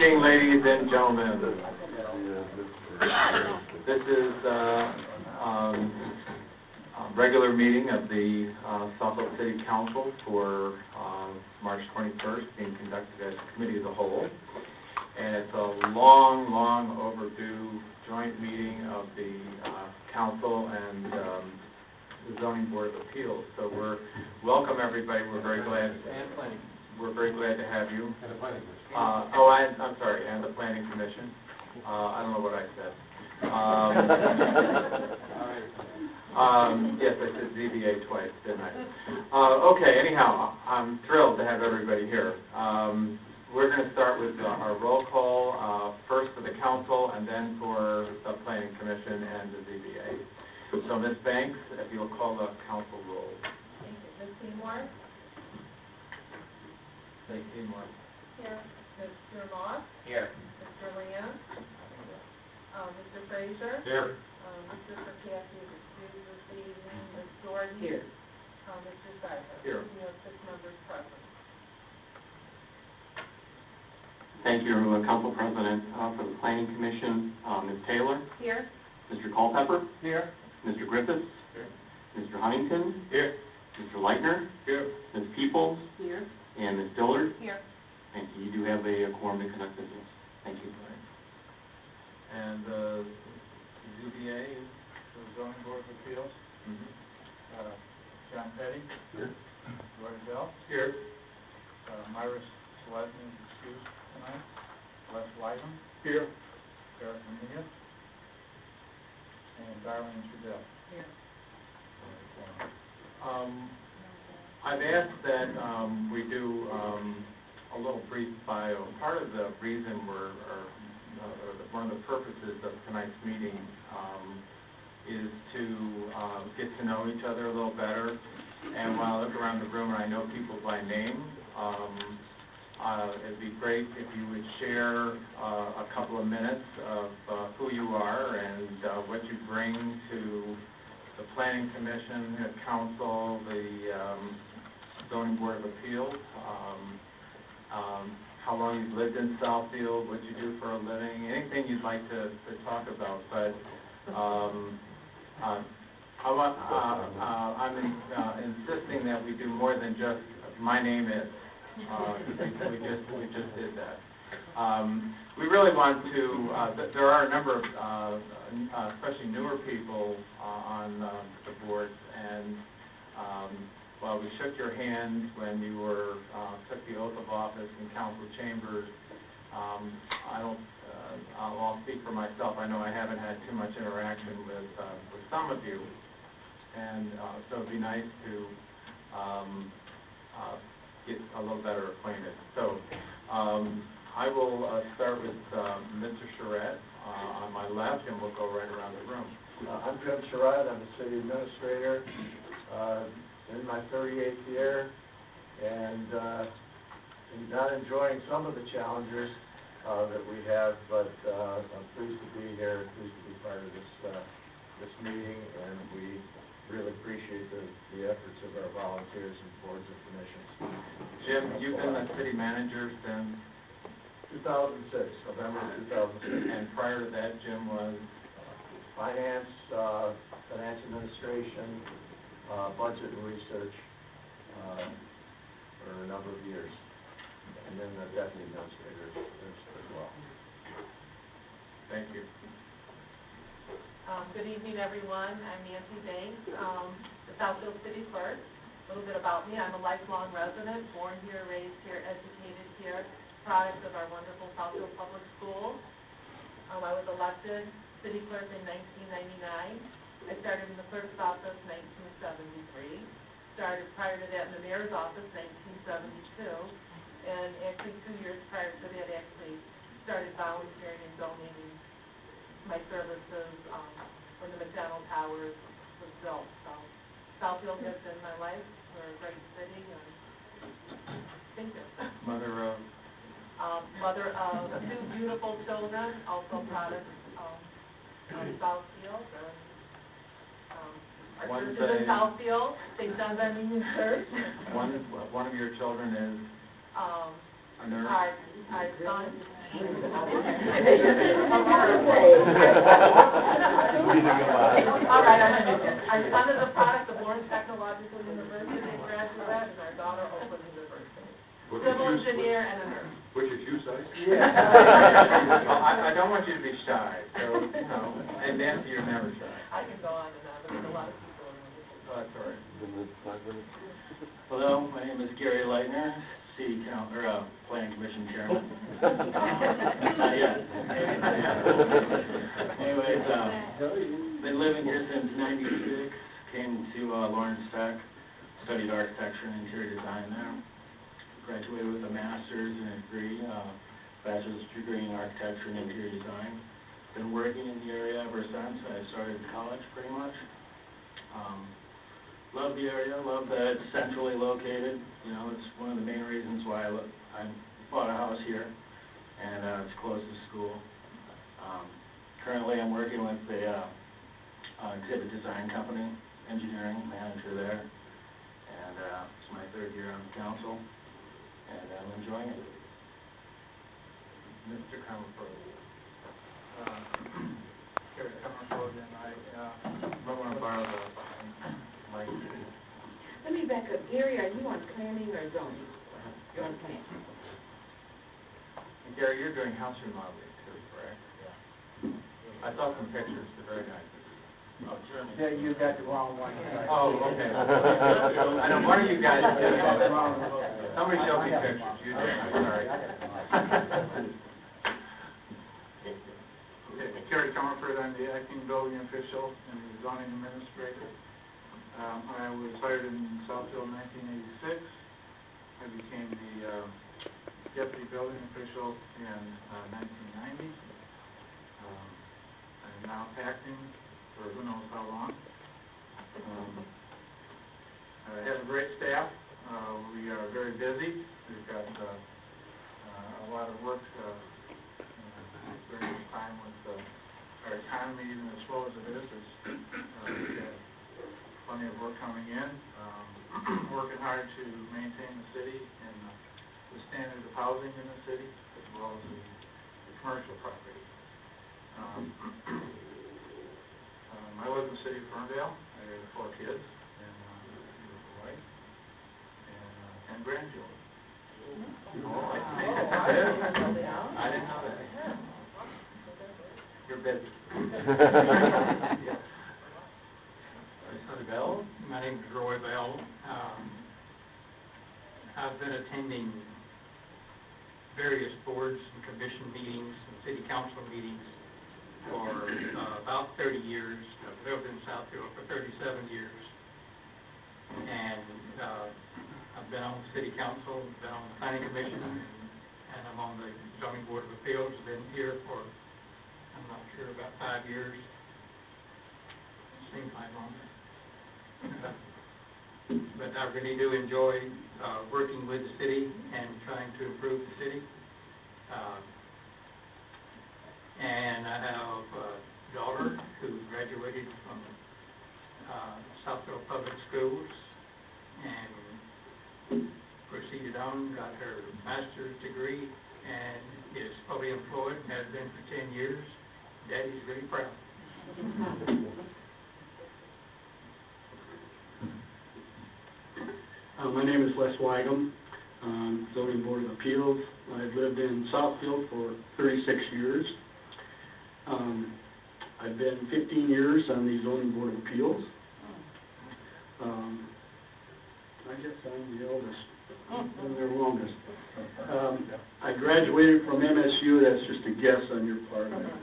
evening, ladies and gentlemen. This is a regular meeting of the Southfield City Council for March 21st, being conducted as a committee of the whole. And it's a long, long overdue joint meeting of the council and the Zoning Board of Appeals. So welcome everybody. We're very glad. And planning. We're very glad to have you. And the planning commission. I'm sorry, and the planning commission. I don't know what I said. Yes, I said ZBA twice, didn't I? Okay, anyhow, I'm thrilled to have everybody here. We're going to start with our roll call, first for the council and then for the planning commission and the ZBA. So Ms. Banks, if you'll call the council roll. Thank you. Ms. Seymour? Ms. Seymour. Here. Mr. Moss? Here. Mr. Lamb? Mr. Frazier? Here. Mr. Percassi is excused this evening. Ms. Jordan? Here. Mr. Seifert? Here. We have 6 members present. Thank you, Council President. For the Planning Commission, Ms. Taylor. Here. Mr. Culpepper. Here. Mr. Griffiths. Here. Mr. Huntington. Here. Mr. Leitner. Here. Ms. Peoples. Here. And Ms. Dillard. Here. Thank you. You do have a quorum to conduct business. Thank you. And the ZBA is the Zoning Board of Appeals. John Petty. Here. Roy Bell. Here. Myra Selesny is excused tonight. Les Wyden. Here. Eric Mania. And Darlene Trudell. Here. I've asked that we do a little brief bio. Part of the reason one of the purposes of tonight's meeting is to get to know each other a little better. And when I look around the room and I know people by name, it'd be great if you would share a couple of minutes of who you are and what you bring to the Planning Commission, the Council, the Zoning Board of Appeals, how long you've lived in Southfield, what you do for a living, anything you'd like to talk about. But I'm insisting that we do more than just my name is. We just did that. We really want to. There are a number of, especially newer people on the board, and while we shook your hand when you were took the oath of office in council chambers, I'll speak for myself. I know I haven't had too much interaction with some of you, and so it'd be nice to get a little better acquainted. So I will start with Mr. Charette on my left, and we'll go right around the room. I'm Jim Charette. I'm the city administrator in my 38th year, and not enjoying some of the challenges that we have, but I'm pleased to be here, pleased to be part of this meeting, and we really appreciate the efforts of our volunteers and boards and commissions. Jim, you've been the city manager since 2006, November 2006. And prior to that, Jim was Finance, finance administration, budget and research for a number of years, and then the deputy administrator as well. Thank you. Good evening, everyone. I'm Nancy Banks, the Southfield City Clerk. A little bit about me. I'm a lifelong resident, born here, raised here, educated here, product of our wonderful Southfield Public Schools. I was elected city clerk in 1999. I started in the clerk's office in 1973. Started prior to that in the mayor's office in 1972. And actually 2 years prior to that, actually started volunteering and donating my services when the McDonald Towers was built. So Southfield has been my life. We're a great city, and thank you. Mother of? Mother of 2 beautiful children, also products of Southfield. Our church is in Southfield, St. John's Armenian Church. One of your children is? A nurse? Our son. All right, our son is a product of Lawrence Technological University and graduate, and our daughter Oakland University. Civil engineer and a nurse. Which is you, say? Well, I don't want you to be shy, so, and Nancy, you're never shy. I can go on and on, but there's a lot of people in this. Oh, that's all right. Hello, my name is Gary Leitner, Planning Commission Chairman. Not yet. Anyways, been living here since '96, came to Lawrence Tech, studied architecture and interior design there. Graduated with a master's and a degree, bachelor's degree in architecture and interior design. Been working in the area ever since. I started college pretty much. Love the area, love that it's centrally located. You know, it's one of the main reasons why I bought a house here, and it's close to school. Currently, I'm working with the exhibit design company, engineering manager there, and it's my third year on the council, and I'm enjoying it. Mr. Comerford. Gary Comerford, and I want to borrow the mic. Let me back up. Gary, are you on planning or zoning? You're on planning. And Gary, you're doing house remodeling too, correct? Yeah. I saw some pictures, they're very nice. Oh, Jeremy. yeah, you got the wrong one. Oh, okay. I know, one of you guys did. Wrong. Somebody showed me pictures, you did, I'm sorry. Gary Comerford, I'm the acting building official and the zoning administrator. I was hired in Southfield in 1986. I became the deputy building official in 1990. I'm now acting for who knows how long. I have a great staff. We are very busy. We've got a lot of work during this time with our economy, even as slow as it is. We have plenty of work coming in. Working hard to maintain the city and the standard of housing in the city, as well as the commercial property. I live in the city of Ferndale. I have 4 kids and a beautiful wife and 10 grandchildren. Oh, I didn't know that. You're busy. Bell? My name is Roy Bell. I've been attending various boards and commission meetings and city council meetings for about 30 years. I've lived in Southfield for 37 years. And I've been on the city council, been on the planning commission, and I'm on the zoning board of appeals. Been here for, I'm not sure, about 5 years. Seems like longer. But I really do enjoy working with the city and trying to improve the city. And I have a daughter who graduated from Southfield Public Schools and proceeded on, got her master's degree, and is fully employed and has been for 10 years. Daddy's really proud. My name is Les Wygum, Zoning Board of Appeals. I've lived in Southfield for 36 years. I've been 15 years on the Zoning Board of Appeals. I guess I'm the eldest, been there longest. I graduated from MSU, that's just a guess on your part, I think.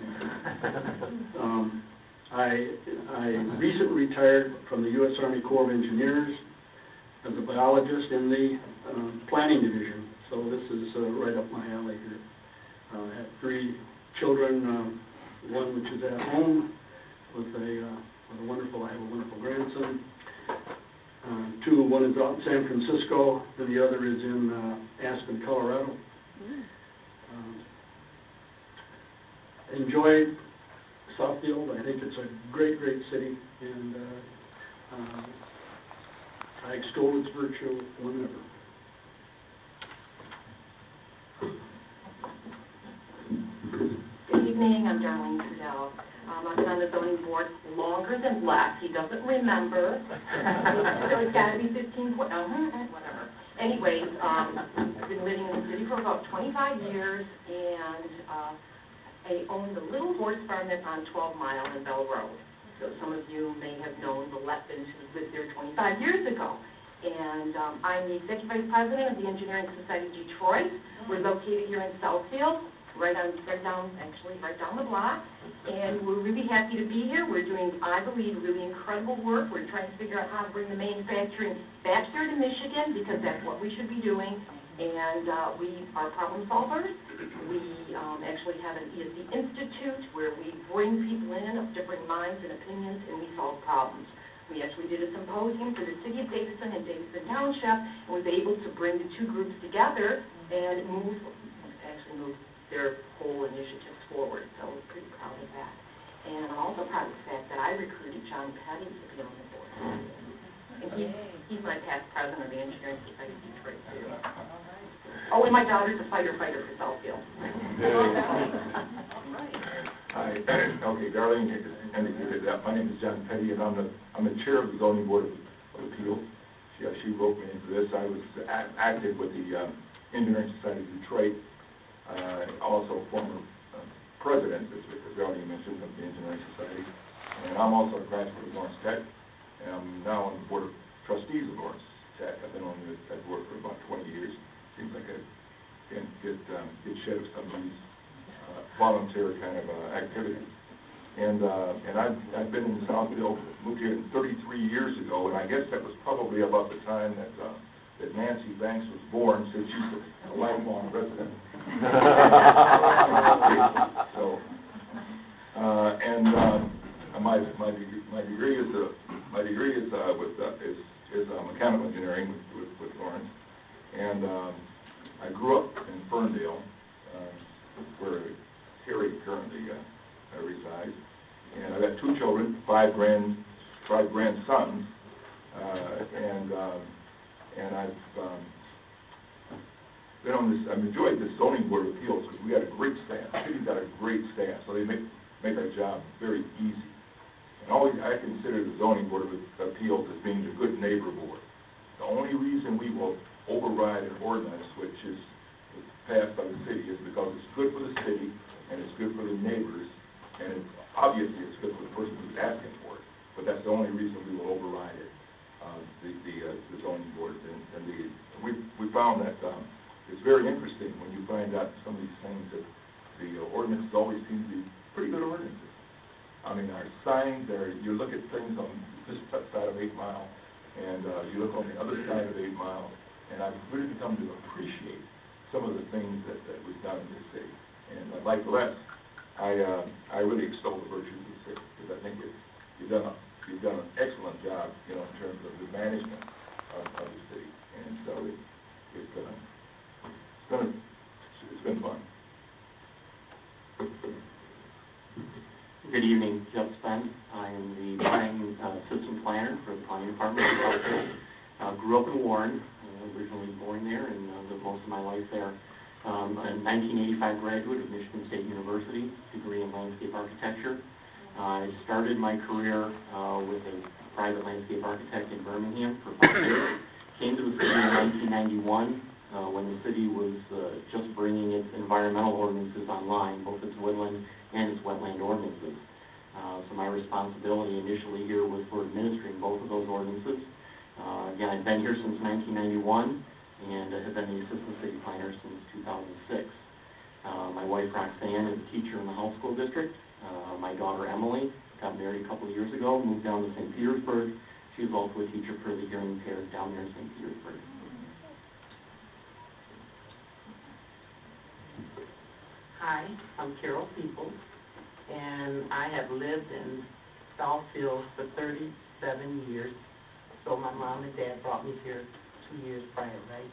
I recently retired from the U.S. Army Corps of Engineers as a biologist in the planning division, so this is right up my alley here. I have 3 children, one which is at home with a wonderful, I have a wonderful grandson. 2, one is out in San Francisco, and the other is in Aspen, Colorado. Enjoyed Southfield. I think it's a great, great city, and I extol its virtue whenever. evening. I'm Darlene Trudell. I've been on the zoning board longer than Les. He doesn't remember. So it's got to be 15, whatever. Anyways, I've been living in the city for about 25 years, and I own the little horse farm that's on 12 Mile and Bell Road. So some of you may have known the Letbins who lived there 25 years ago. And I'm the Executive Vice President of the Engineering Society of Detroit. We're located here in Southfield, right down the block. And we're really happy to be here. We're doing, I believe, really incredible work. We're trying to figure out how to bring the manufacturing back here to Michigan, because that's what we should be doing. And we are problem solvers. We actually have an ESD Institute where we bring people in of different minds and opinions, and we solve problems. We actually did a symposium for the city of Davidson and Davidson Township, and was able to bring the two groups together and move their whole initiatives forward. So we're pretty proud of that. And I'm also proud of the fact that I recruited John Petty to be on the board. And he's my past president of the Engineering Society of Detroit, too. Oh, and my daughter's a fighter for Southfield. Hi. Okay, Darlene indicated that. My name is John Petty, and I'm the chair of the Zoning Board of Appeals. She wrote me into this. I was active with the Engineering Society of Detroit, also former president, as already mentioned, of the Engineering Society. And I'm also a graduate of Lawrence Tech, and I'm now on the Board of Trustees of Lawrence Tech. I've been on that board for about 20 years. Seems like I can get shed of some of these volunteer kind of activities. And I've been in Southfield, moved here 33 years ago, and I guess that was probably about the time that Nancy Banks was born, since she's a lifelong resident. So, my degree is mechanical engineering with Lawrence, and I grew up in Ferndale, where Harry currently resides, and I've got 2 children, 5 grandsons, and I've been on this. I've enjoyed this zoning board of appeals because we got a great staff. The city's got a great staff, so they make our job very easy. And always, I consider the zoning board of appeals as being the good neighbor board. The only reason we will override an ordinance which is passed by the city is because it's good for the city and it's good for the neighbors, and obviously it's good for the person who's asking for it. But that's the only reason we will override it, the zoning board. And we found that it's very interesting when you find out some of these things that the ordinances always seem to be pretty good ordinances. I mean, our signs, you look at things on this side of 8 Mile, and you look on the other side of 8 Mile, and I've really come to appreciate some of the things that we've done in this city. And like Les, I really extol the virtues of the city, because I think you've done an excellent job, in terms of the management of the city. And so it's been fun. Good evening, Jeff Spen. I am the planning assistant planner for the planning department of Southfield. Grew up in Warren, originally born there, and lived most of my life there. A 1985 graduate of Michigan State University, degree in landscape architecture. I started my career with a private landscape architect in Birmingham for 5 years. Came to the city in 1991 when the city was just bringing its environmental ordinances online, both its woodland and its wetland ordinances. So my responsibility initially here was for administering both of those ordinances. Again, I've been here since 1991 and have been the assistant city planner since 2006. My wife Roxanne is a teacher in the Health School District. My daughter Emily got married a couple of years ago, moved down to St. Petersburg. She's also a teacher for the hearing impaired down there in St. Petersburg. Hi, I'm Carol Peoples, and I have lived in Southfield for 37 years. So my mom and dad brought me here 2 years prior, right?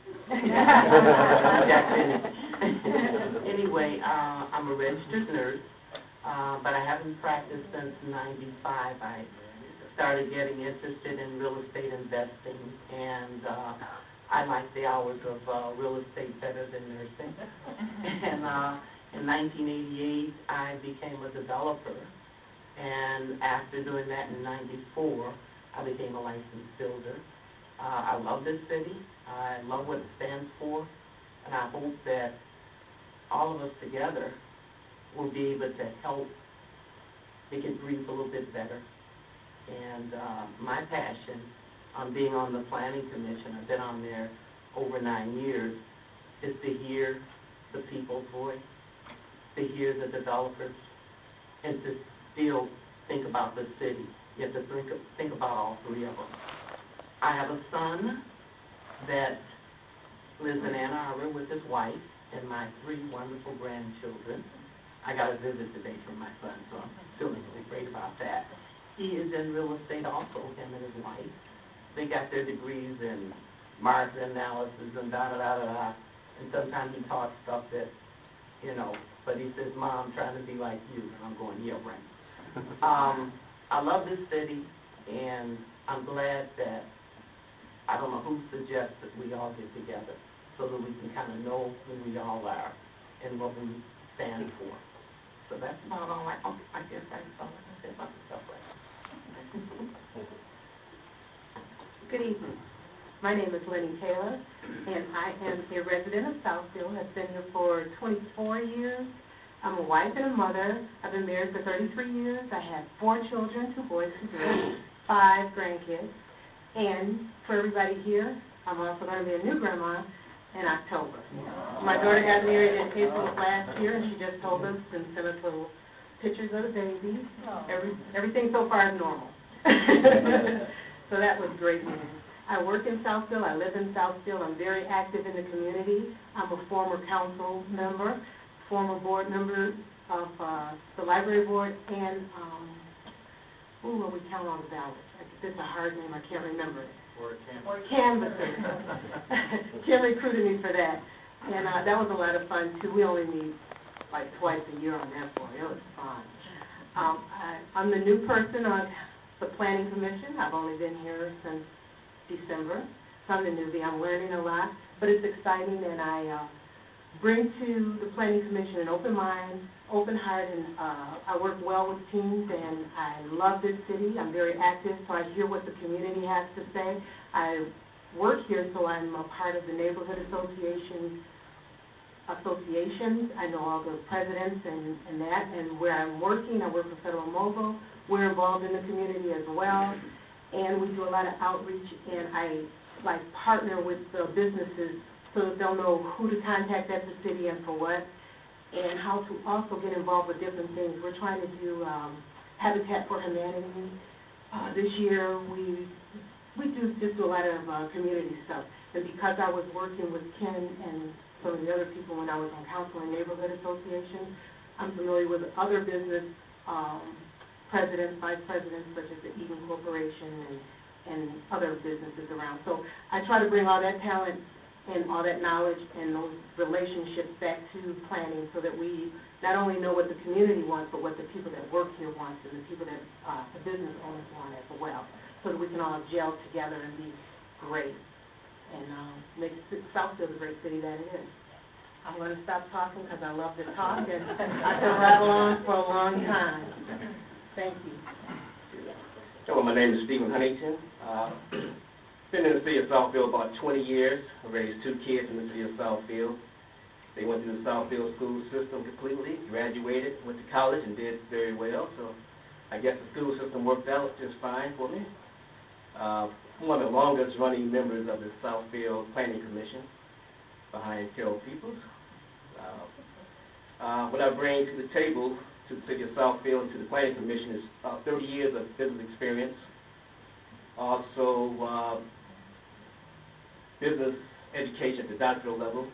Anyway, I'm a registered nurse, but I haven't practiced since '95. I started getting interested in real estate investing, and I like the hours of real estate better than nursing. And In 1988, I became a developer, and after doing that in 94, I became a licensed builder. I love this city. I love what it stands for, and I hope that all of us together will be able to help make it breathe a little bit better. And my passion on being on the Planning Commission, I've been on there over 9 years, is to hear the people's voice, to hear the developers, and to still think about the city. You have to think about all three of them. I have a son that lives in Ann Arbor with his wife and my 3 wonderful grandchildren. I got a visit today from my son, so I'm feeling really great about that. He is in real estate also, him and his wife. They got their degrees in market analysis and da-da-da-da-da, and sometimes he talks stuff that, you know, but he says, Mom, I'm trying to be like you, and I'm going, yeah, right. I love this city, and I'm glad that, I don't know who suggests that we all get together so that we can kind of know who we all are and what we stand for. So that's about all I guess that's all I can say about the stuff right now. Good evening. My name is Lenny Taylor, and I am a resident of Southfield. I've been here for 24 years. I'm a wife and a mother. I've been married for 33 years. I have 4 children, 2 boys, 2 girls, 5 grandkids. And for everybody here, I'm also going to be a new grandma in October. My daughter got married in April of last year, and she just told us and sent us little pictures of the baby. Everything so far is normal. So that was great news. I work in Southfield. I live in Southfield. I'm very active in the community. I'm a former council member, former board member of the library board, and who will we count on the ballot? It's a hard name. I can't remember it. Or canvasser. Kim recruited me for that, and that was a lot of fun too. We only meet like twice a year on that board. It was fun. I'm the new person on the Planning Commission. I've only been here since December, so I'm the newbie. I'm learning a lot, but it's exciting, and I bring to the Planning Commission an open mind, open heart, and I work well with teams, and I love this city. I'm very active, so I hear what the community has to say. I work here, so I'm a part of the neighborhood associations. I know all the presidents and that, and where I'm working, I work for Federal Mobile. We're involved in the community as well, and we do a lot of outreach, and I partner with the businesses so that they'll know who to contact at the city and for what, and how to also get involved with different things. We're trying to do Habitat for Humanity. This year we do just a lot of community stuff. And because I was working with Ken and some of the other people when I was on council and neighborhood associations, I'm familiar with other business presidents, vice presidents, such as the Eden Corporation and other businesses around. So I try to bring all that talent and all that knowledge and those relationships back to planning so that we not only know what the community wants, but what the people that work here want and the people that the business owners want as well, so that we can all gel together and be great and make Southfield the great city that it is. I'm going to stop talking because I love to talk, and I can rattle on for a long time. Thank you. Hello, my name is Stephen Huntington. Been in the city of Southfield about 20 years. I raised 2 kids in the city of Southfield. They went through the Southfield school system completely, graduated, went to college, and did very well. So I guess the school system worked out just fine for me. One of the longest running members of the Southfield Planning Commission, behind Carol Peoples. What I bring to the table to the city of Southfield and to the Planning Commission is 30 years of business experience. Also, business education at the doctoral level.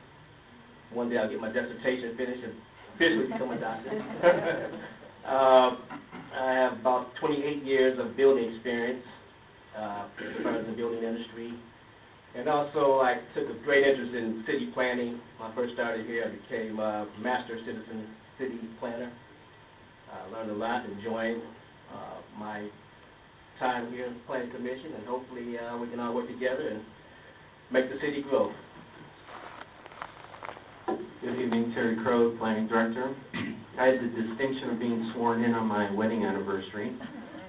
One day I'll get my dissertation finished and officially become a doctor. I have about 28 years of building experience as far as the building industry. And also I took a great interest in city planning. When I first started here, I became a master citizen city planner. I learned a lot, enjoying my time here in the Planning Commission, and hopefully we can all work together and make the city grow. Good evening, Terry Crowe, Planning Director. I had the distinction of being sworn in on my wedding anniversary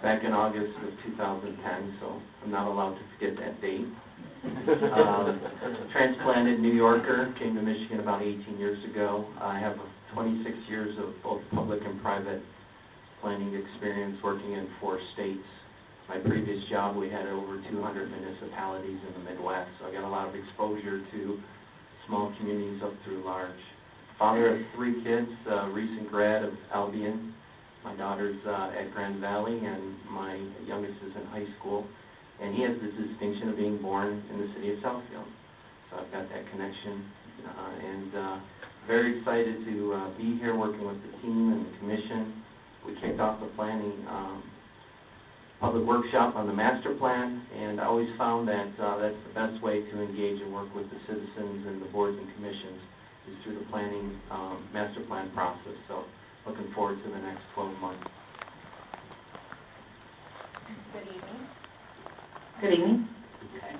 back in August of 2010, so I'm not allowed to forget that date. Transplanted New Yorker, came to Michigan about 18 years ago. I have 26 years of both public and private planning experience working in 4 states. My previous job, we had over 200 municipalities in the Midwest, so I got a lot of exposure to small communities up through large. Father of 3 kids, recent grad of Albion. My daughter's at Grand Valley, and my youngest is in high school. And he has the distinction of being born in the city of Southfield. So I've got that connection, and very excited to be here working with the team and the commission. We kicked off the planning public workshop on the master plan, and I always found that that's the best way to engage and work with the citizens and the boards and commissions is through the planning master plan process. So looking forward to the next 12 months. Good evening. Good evening. Okay.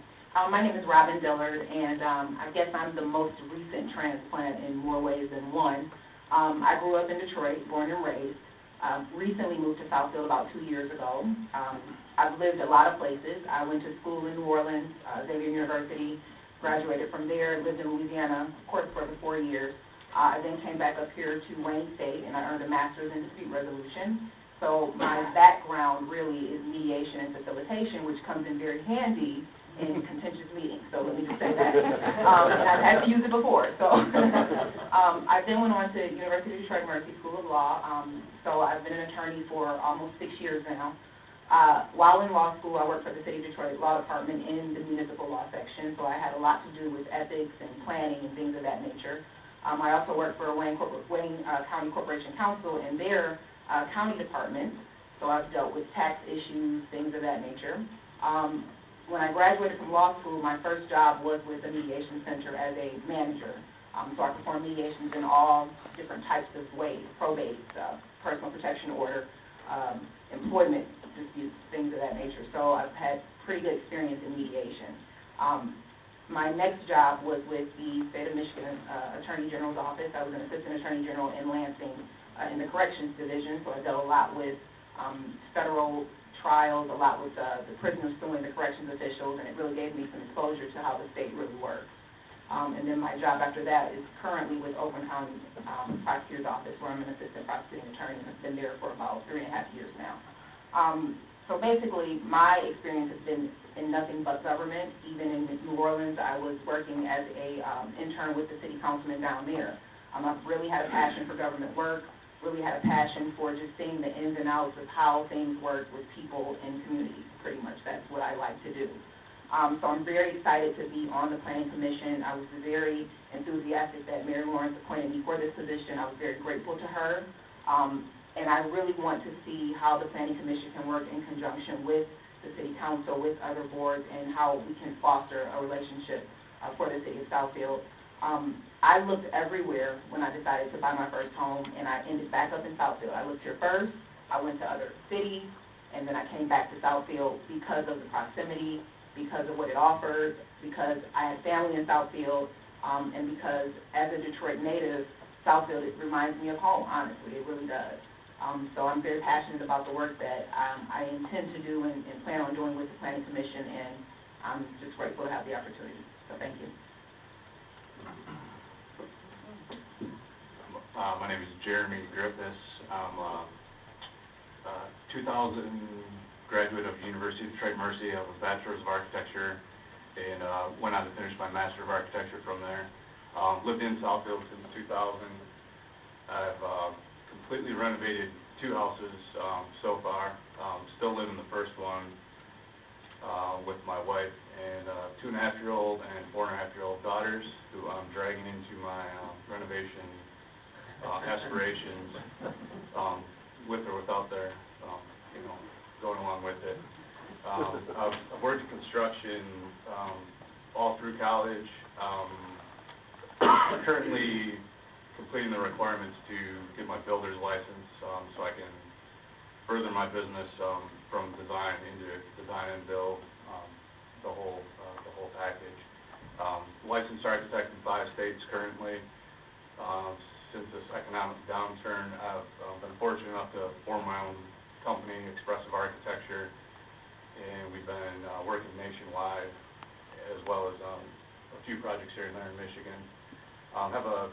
My name is Robin Dillard, and I guess I'm the most recent transplant in more ways than one. I grew up in Detroit, born and raised. Recently moved to Southfield about 2 years ago. I've lived a lot of places. I went to school in New Orleans, Xavier University, graduated from there, lived in Louisiana, of course, for the 4 years. I then came back up here to Wayne State, and I earned a master's in dispute resolution. So my background really is mediation and facilitation, which comes in very handy in contentious meetings, so let me just say that. And I've had to use it before, so. I then went on to University of Detroit Mercy School of Law, so I've been an attorney for almost 6 years now. While in law school, I worked for the City of Detroit Law Department in the municipal law section, so I had a lot to do with ethics and planning and things of that nature. I also worked for Wayne County Corporation Council in their county department, so I've dealt with tax issues, things of that nature. When I graduated from law school, my first job was with the mediation center as a manager. So I performed mediations in all different types of ways, probate, personal protection order, employment disputes, things of that nature. So I've had pretty good experience in mediation. My next job was with the State of Michigan Attorney General's office. I was an assistant attorney general in Lansing in the corrections division, so I dealt a lot with federal trials, a lot with the prisoners suing the corrections officials, and it really gave me some exposure to how the state really works. And then my job after that is currently with Oakland County Prosecutor's Office, where I'm an assistant prosecuting attorney, and I've been there for about 3.5 years now. So basically, my experience has been in nothing but government. Even in New Orleans, I was working as a intern with the city councilman down there. I've really had a passion for government work, really had a passion for just seeing the ins and outs of how things work with people and communities, pretty much. That's what I like to do. So I'm very excited to be on the Planning Commission. I was very enthusiastic that Mary Lawrence appointed me for this position. I was very grateful to her. And I really want to see how the Planning Commission can work in conjunction with the City Council, with other boards, and how we can foster a relationship for the City of Southfield. I looked everywhere when I decided to buy my first home, and I ended back up in Southfield. I looked here first, I went to other cities, and then I came back to Southfield because of the proximity, because of what it offered, because I had family in Southfield, and because as a Detroit native, Southfield, it reminds me of home, honestly, it really does. So I'm very passionate about the work that I intend to do and plan on doing with the Planning Commission, and I'm just grateful to have the opportunity. So thank you. My name is Jeremy Griffiths. I'm a 2000 graduate of University of Detroit Mercy. I have a Bachelor's of Architecture and went on to finish my Master of Architecture from there. Lived in Southfield since 2000. I've completely renovated 2 houses so far. Still live in the first one with my wife and 2.5-year-old and 4.5-year-old daughters, who I'm dragging into my renovation aspirations, with or without their, going along with it. I've worked in construction all through college. I'm currently completing the requirements to get my builder's license, so I can further my business from design into design and build, the whole package. Licensed architect in 5 states currently. since this economic downturn, I've been fortunate enough to form my own company, Expressive Architecture, and we've been working nationwide, as well as a few projects here and there in Michigan. Have a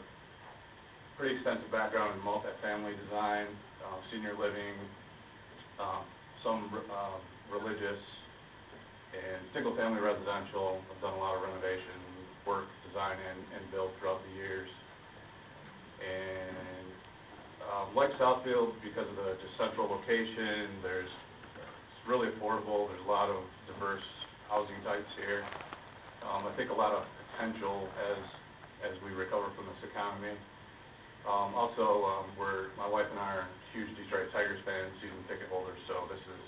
pretty extensive background in multifamily design, senior living, some religious, and single-family residential. I've done a lot of renovation work, design, and build throughout the years. And like Southfield, because of the just central location, it's really affordable. There's a lot of diverse housing types here. I think a lot of potential as we recover from this economy. Also, my wife and I are huge Detroit Tigers fans, season ticket holders, so this is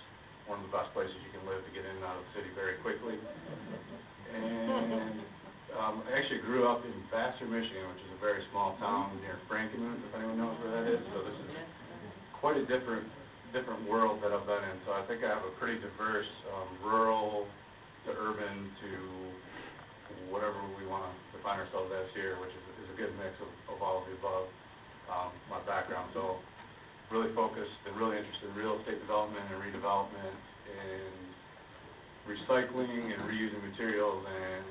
one of the best places you can live to get in and out of the city very quickly. And I actually grew up in Vassar, Michigan, which is a very small town near Frankenmuth, if anyone knows where that is. So this is quite a different world that I've been in. So I think I have a pretty diverse rural to urban to whatever we want to define ourselves as here, which is a good mix of all of the above. My background, so really focused and really interested in real estate development and redevelopment and recycling and reusing materials and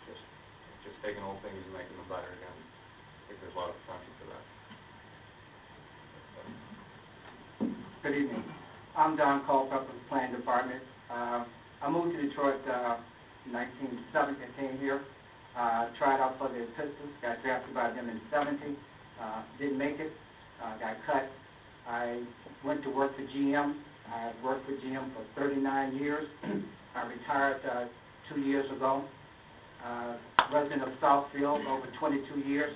just taking old things and making them better again. I think there's a lot of potential for that. Good evening. I'm Don Culpepper with the Planning Department. I moved to Detroit in 1970. I came here. Tried out for the Pistons, got drafted by them in 70, didn't make it, got cut. I went to work for GM. I worked for GM for 39 years. I retired 2 years ago. Resident of Southfield over 22 years.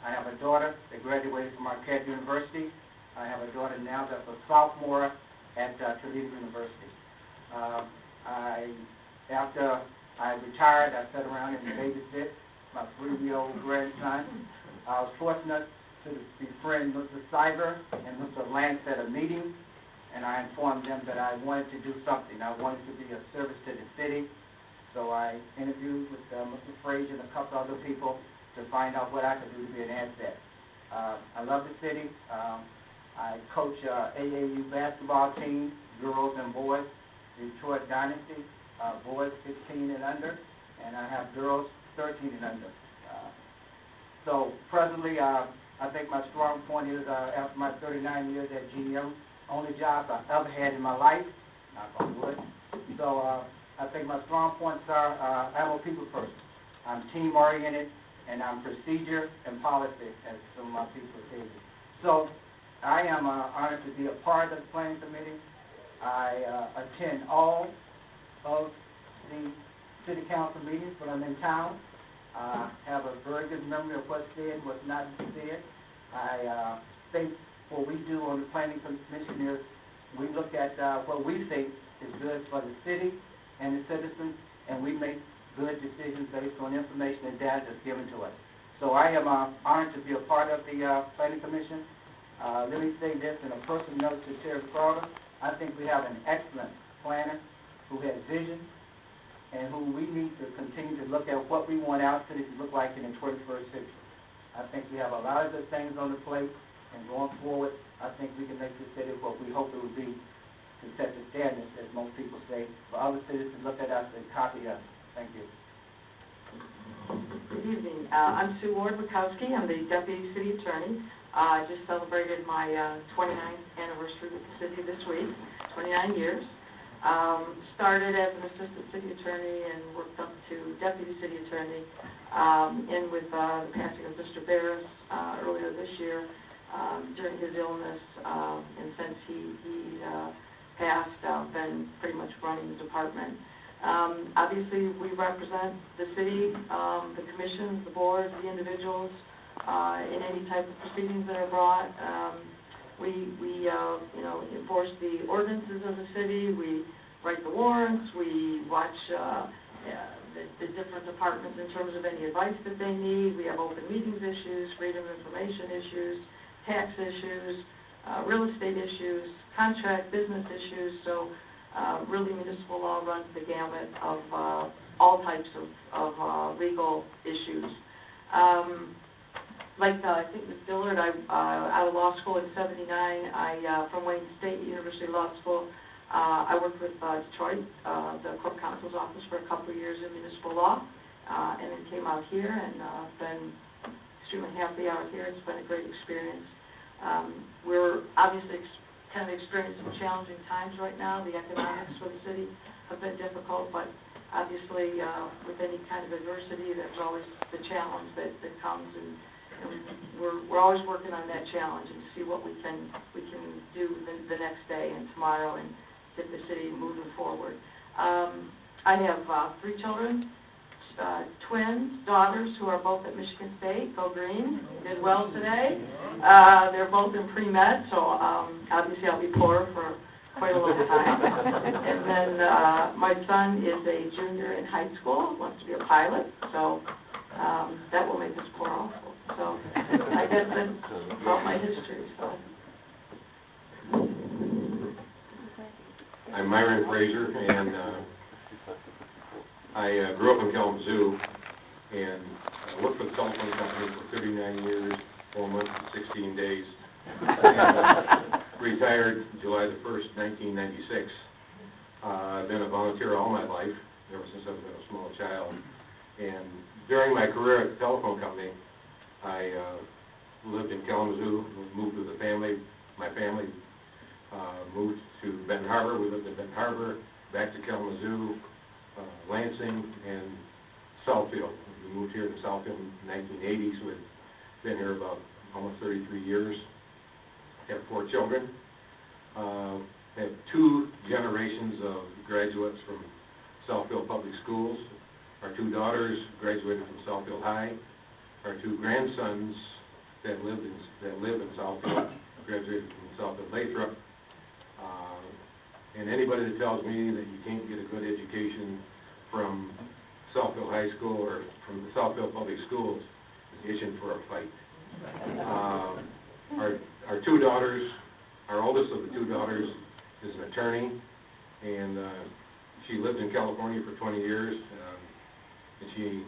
I have a daughter that graduated from Marquette University. I have a daughter now that's a sophomore at Toledo University. After I retired, I sat around and babysit my 3-year-old grandson. I was fortunate to befriend Mr. Cyber and Mr. Lance at a meeting, and I informed them that I wanted to do something. I wanted to be of service to the city, so I interviewed with Mr. Frazier and a couple other people to find out what I could do to be an asset. I love the city. I coach AAU basketball team, girls and boys, Detroit Dynasty. Boys 15 and under, and I have girls 13 and under. So presently, I think my strong point is after my 39 years at GM, only job I've ever had in my life, knock on wood. So I think my strong points are I'm a people person. I'm team-oriented, and I'm procedure and policy, as some of my people say. So I am honored to be a part of the planning committee. I attend all of the city council meetings when I'm in town. Have a very good memory of what's said, what's not said. I think what we do on the planning commission is we look at what we think is good for the city and the citizens, and we make good decisions based on information and data that's given to us. So I am honored to be a part of the planning commission. Let me say this in a personal note to Terry Crowder. I think we have an excellent planner who has vision, and who we need to continue to look at what we want our city to look like in the 21st century. I think we have a lot of good things on the plate, and going forward, I think we can make the city what we hope it would be to set the standards, as most people say, for other cities to look at us and copy us. Thank you. Good evening. I'm Sue Ward-Wachowski. I'm the Deputy City Attorney. I just celebrated my 29th anniversary with the city this week, 29 years. Started as an assistant city attorney and worked up to deputy city attorney, and with the passing of Mr. Barris earlier this year during his illness, and since he passed, I've been pretty much running the department. Obviously, we represent the city, the commissions, the boards, the individuals, in any type of proceedings that are brought. We enforce the ordinances of the city. We write the warrants. We watch the different departments in terms of any advice that they need. We have open meetings issues, freedom of information issues, tax issues, real estate issues, contract business issues. So really municipal law runs the gamut of all types of legal issues. I think Ms. Dillard, out of law school in '79, from Wayne State University Law School, I worked with Detroit, the Corp Counsel's Office for a couple of years in municipal law, and then came out here and been extremely happy out here. It's been a great experience. We're obviously kind of experiencing some challenging times right now. The economics for the city have been difficult, but obviously with any kind of adversity, there's always the challenge that comes, and we're always working on that challenge and see what we can do the next day and tomorrow and get the city moving forward. I have 3 children, twins, daughters who are both at Michigan State. Go Green, did well today. They're both in pre-med, so obviously I'll be poor for quite a long time. And then my son is a junior in high school, wants to be a pilot, so that will make us poor also. So I guess that's about my history, so. I'm Myron Fraser, and I grew up in Kalamazoo, and I worked for the telephone company for 39 years, 4 months and 16 days, and retired July the 1st, 1996. I've been a volunteer all my life, ever since I've been a small child, and during my career at the telephone company, I lived in Kalamazoo, moved with the family. My family moved to Benton Harbor. We lived in Benton Harbor, back to Kalamazoo, Lansing, and Southfield. We moved here to Southfield in 1980, so we've been here about almost 33 years. Have 4 children. Have 2 generations of graduates from Southfield Public Schools. Our 2 daughters graduated from Southfield High. Our 2 grandsons that live in Southfield graduated from Southfield Lathrop. And anybody that tells me that you can't get a good education from Southfield High School or from the Southfield Public Schools is itching for a fight. Our 2 daughters, our oldest of the 2 daughters is an attorney, and she lived in California for 20 years, and she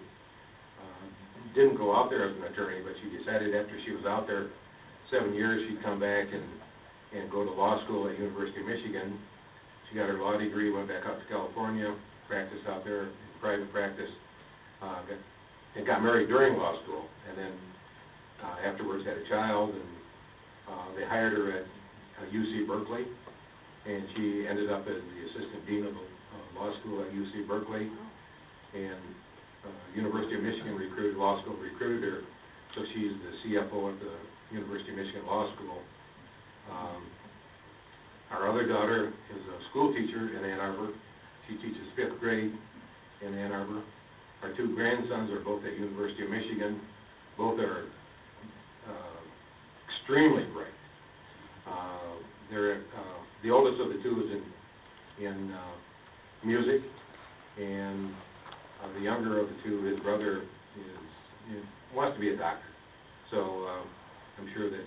didn't go out there as an attorney, but she decided after she was out there 7 years, she'd come back and go to law school at University of Michigan. She got her law degree, went back out to California, practiced out there in private practice, and got married during law school, and then afterwards had a child, and they hired her at UC Berkeley, and she ended up as the assistant dean of law school at UC Berkeley, and University of Michigan law school recruited her, so she's the CFO at the University of Michigan Law School. Our other daughter is a school teacher in Ann Arbor. She teaches 5th grade in Ann Arbor. Our 2 grandsons are both at University of Michigan. Both are extremely bright. The oldest of the 2 is in music, and the younger of the 2, his brother, wants to be a doctor. So I'm sure that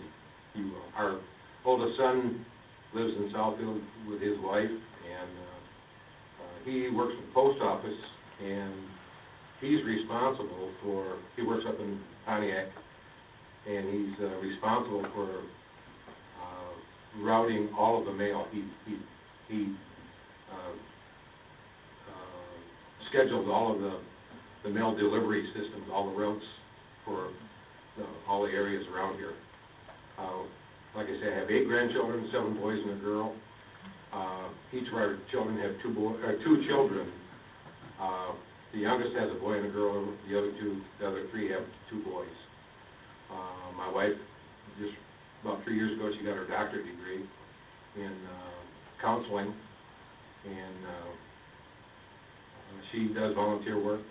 he will. Our oldest son lives in Southfield with his wife, and he works for the post office, and he's responsible for, he works up in Pontiac, and he's responsible for routing all of the mail. He schedules all of the mail delivery systems, all the routes for all the areas around here. Like I said, I have 8 grandchildren, 7 boys and a girl. Each of our children have 2 children. The youngest has a boy and a girl. The other 3 have 2 boys. My wife, just about 3 years ago, she got her doctorate degree in counseling, and she does volunteer work.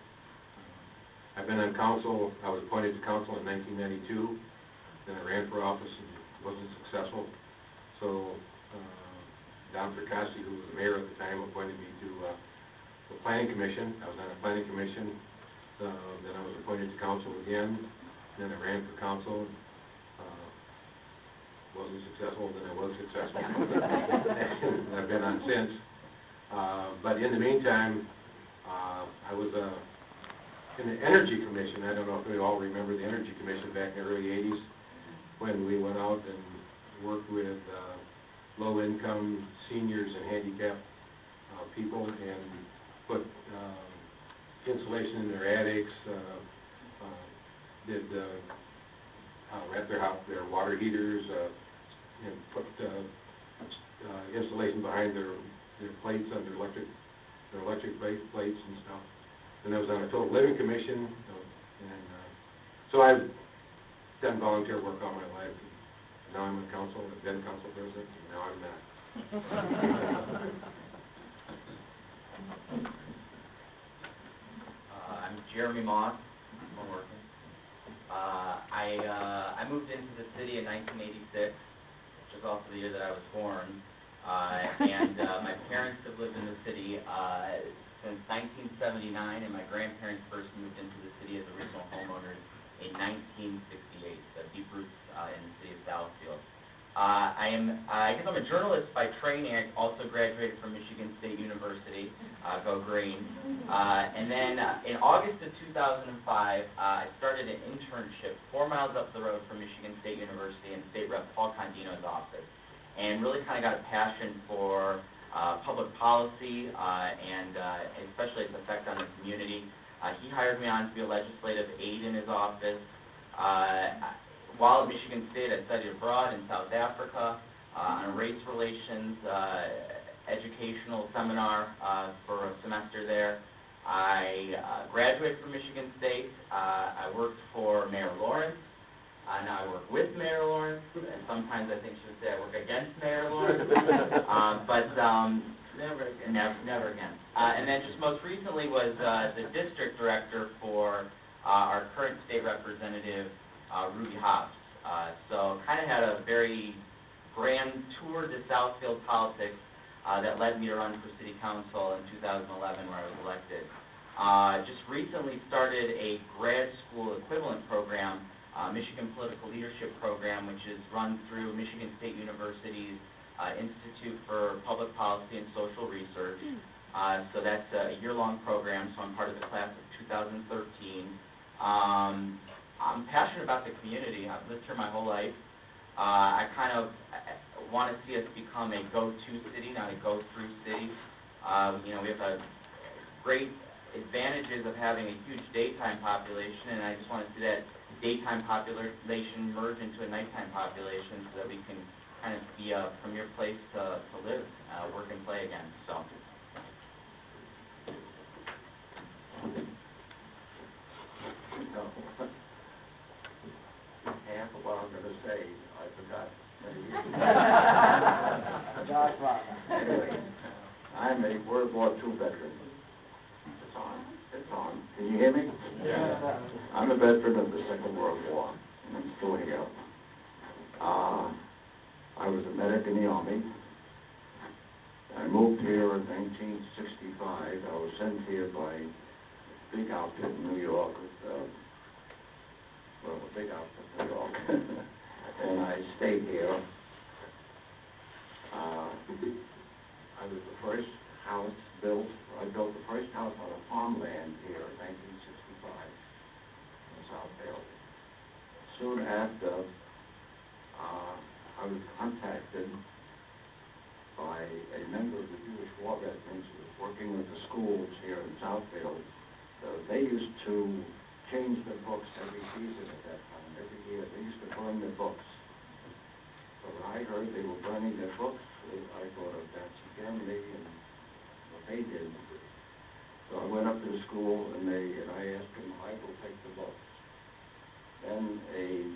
I've been on council. I was appointed to council in 1992. Then I ran for office and wasn't successful. So Don Fricassi, who was the mayor at the time, appointed me to the planning commission. I was on the planning commission. Then I was appointed to council again. Then I ran for council. Wasn't successful. Then I was successful. And I've been on since. But in the meantime, I was in the Energy Commission. I don't know if we all remember the Energy Commission back in the early 80s, when we went out and worked with low-income seniors and handicapped people and put insulation in their attics, did wrap their water heaters, and put insulation behind their plates on their electric plates and stuff. And I was on a Total Living Commission, and so I've done volunteer work all my life. And now I'm a council, then council president, and now I'm not. I'm Jeremy Moss. I'm working. I moved into the city in 1986, which is also the year that I was born. And my parents have lived in the city since 1979, and my grandparents first moved into the city as original homeowners in 1968, so deep roots in the city of Southfield. I guess I'm a journalist by training. I also graduated from Michigan State University, go Green. And then in August of 2005, I started an internship 4 miles up the road from Michigan State University in State Rep Paul Condino's office, and really kind of got a passion for public policy and especially its effect on the community. He hired me on to be a legislative aide in his office. While at Michigan State, I studied abroad in South Africa on a race relations educational seminar for a semester there. I graduated from Michigan State. I worked for Mayor Lawrence. Now I work with Mayor Lawrence, and sometimes I think she would say I work against Mayor Lawrence. Never again. And then just most recently was the district director for our current state representative, Ruby Hobbs. So kind of had a very grand tour to Southfield politics that led me to run for city council in 2011, where I was elected. Just recently started a grad school equivalent program, Michigan Political Leadership Program, which is run through Michigan State University's Institute for Public Policy and Social Research. So that's a year-long program, so I'm part of the class of 2013. I'm passionate about the community. I've lived here my whole life. I kind of want to see us become a go-to city, not a go-through city. We have a great advantages of having a huge daytime population, and I just want to see that daytime population merge into a nighttime population so that we can kind of be a premier place to live, work, and play again. So. Half of what I'm going to say, I forgot many years ago. Anyway, I'm a World War II veteran. It's on. It's on. Can you hear me? Yeah. I'm a veteran of the Second World War, and I'm still here. I was a medic in the Army. I moved here in 1965. I was sent here by a big outfit in New York. A big outfit in New York. And I stayed here. I was the first house built. I built the first house on a farmland here in 1965 in Southfield. Soon after, I was contacted by a member of the Jewish War Veterans who was working with the schools here in Southfield. They used to change their books every season at that time, every year. They used to burn their books. So when I heard they were burning their books, I thought of Nazi Germany and what they did. So I went up to the school and I asked them, I will take the books. Then a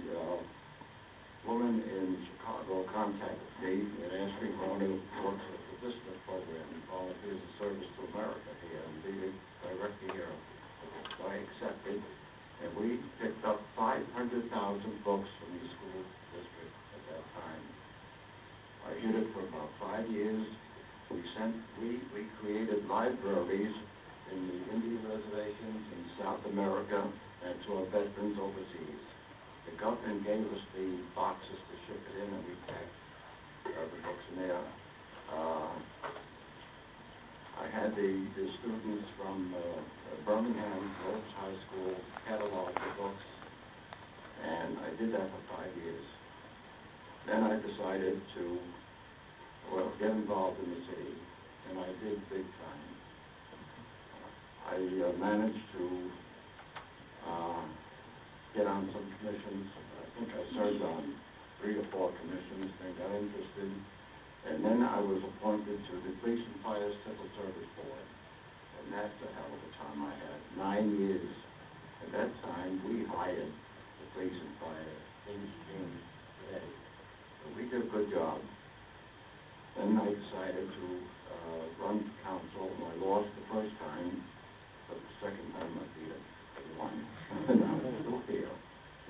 woman in Chicago contacted me and asked me if I wanted to work for the VISTA program, Volunteers in Service to America here, and be the director here. So I accepted, and we picked up 500,000 books from the school district at that time. I did it for about 5 years. We created libraries in the Indian reservations in South America and to our veterans overseas. The government gave us the boxes to ship it in, and we packed the books in there. I had the students from Birmingham Groves High School catalog the books, and I did that for 5 years. Then I decided to, well, get involved in the city, and I did big time. I managed to get on some commissions. I think I served on 3 or 4 commissions, then got interested, and then I was appointed to the Police and Fire Civil Service Board, and that's a hell of a time I had, 9 years. At that time, we hired the police and fire in today. So we did a good job. Then I decided to run for council, and I lost the first time, but the second time I beat it, I won. And I'm still here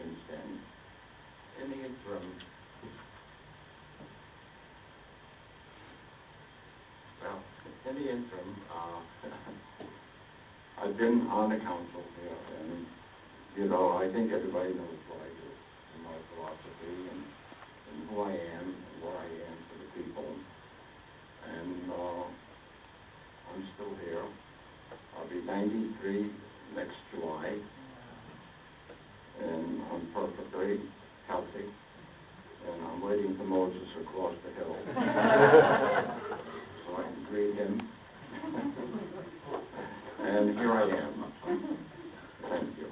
since then. In the interim, I've been on the council here, and, you know, I think everybody knows what I do, and my philosophy, and who I am, and what I am for the people. And I'm still here. I'll be 93 next July, and I'm perfectly healthy, and I'm waiting for Moses across the hill so I can greet him. And here I am. Thank you.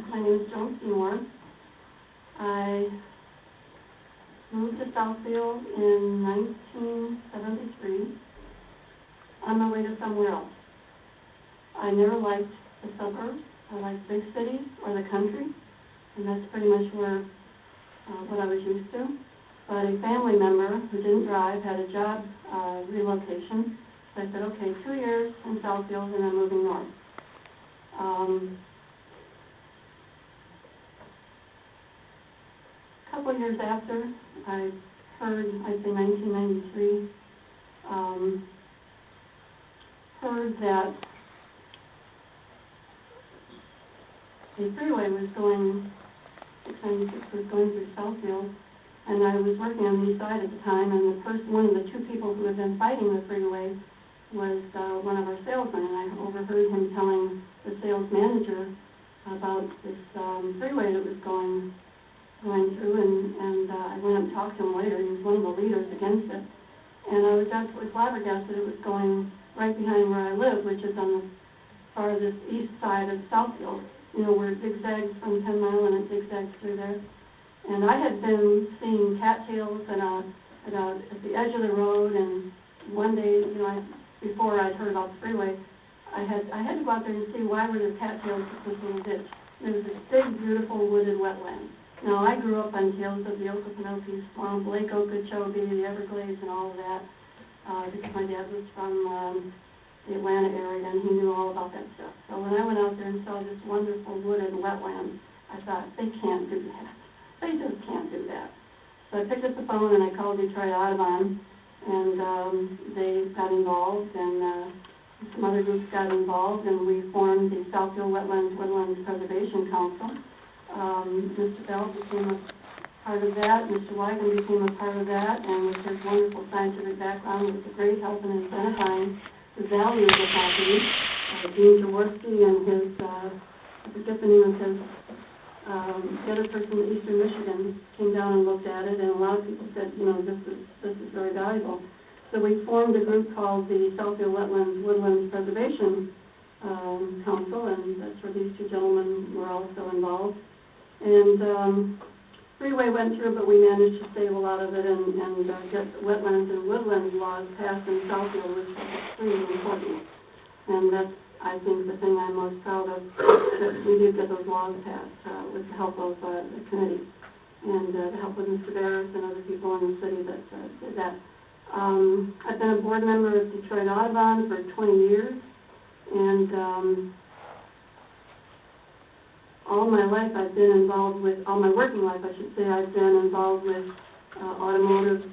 My name is Joan Seymour. I moved to Southfield in 1973 on my way to somewhere else. I never liked the suburbs. I liked big cities or the country, and that's pretty much where what I was used to. But a family member who didn't drive had a job relocation, so I said, okay, 2 years in Southfield and I'm moving north. A couple of years after, I heard, I'd say 1993, heard that a freeway was going, 696 was going through Southfield, and I was working on the east side at the time, and one of the 2 people who had been fighting the freeway was one of our salesmen, and I overheard him telling the sales manager about this freeway that was going through, and I went up and talked to him later. He was one of the leaders against it, and I was absolutely flabbergasted. It was going right behind where I live, which is on the farthest east side of Southfield, you know, where it zigzags from 10 Mile and it zigzags through there. And I had been seeing cattails at the edge of the road, and one day, you know, before I'd heard about the freeway, I had to go out there and see why were there cattails at this little ditch. There was this big, beautiful wooded wetland. Now, I grew up on tales of the Okeechobee Swamp, Lake Okeechobee, the Everglades, and all of that, because my dad was from the Atlanta area, and he knew all about that stuff. So when I went out there and saw this wonderful wooded wetland, I thought, they can't do that. They just can't do that. So I picked up the phone and I called Detroit Audubon, and they got involved, and some other groups got involved, and we formed the Southfield Woodlands Preservation Council. Mr. Bell became a part of that, Mr. Wygan became a part of that, and with his wonderful scientific background was a great help in identifying the value of the property. Dean Jaworski and his, I forget the name of his, the other person in Eastern Michigan came down and looked at it, and a lot of people said, you know, this is very valuable. So we formed a group called the Southfield Woodlands Preservation Council, and that's where these 2 gentlemen were also involved. And freeway went through, but we managed to save a lot of it and get wetlands and woodlands laws passed in Southfield, which was extremely important. And that's, I think, the thing I'm most proud of, that we did get those laws passed with the help of the committee and the help of Mr. Barris and other people in the city that did that. I've been a board member of Detroit Audubon for 20 years, and all my life I've been involved with, all my working life I should say, I've been involved with automotive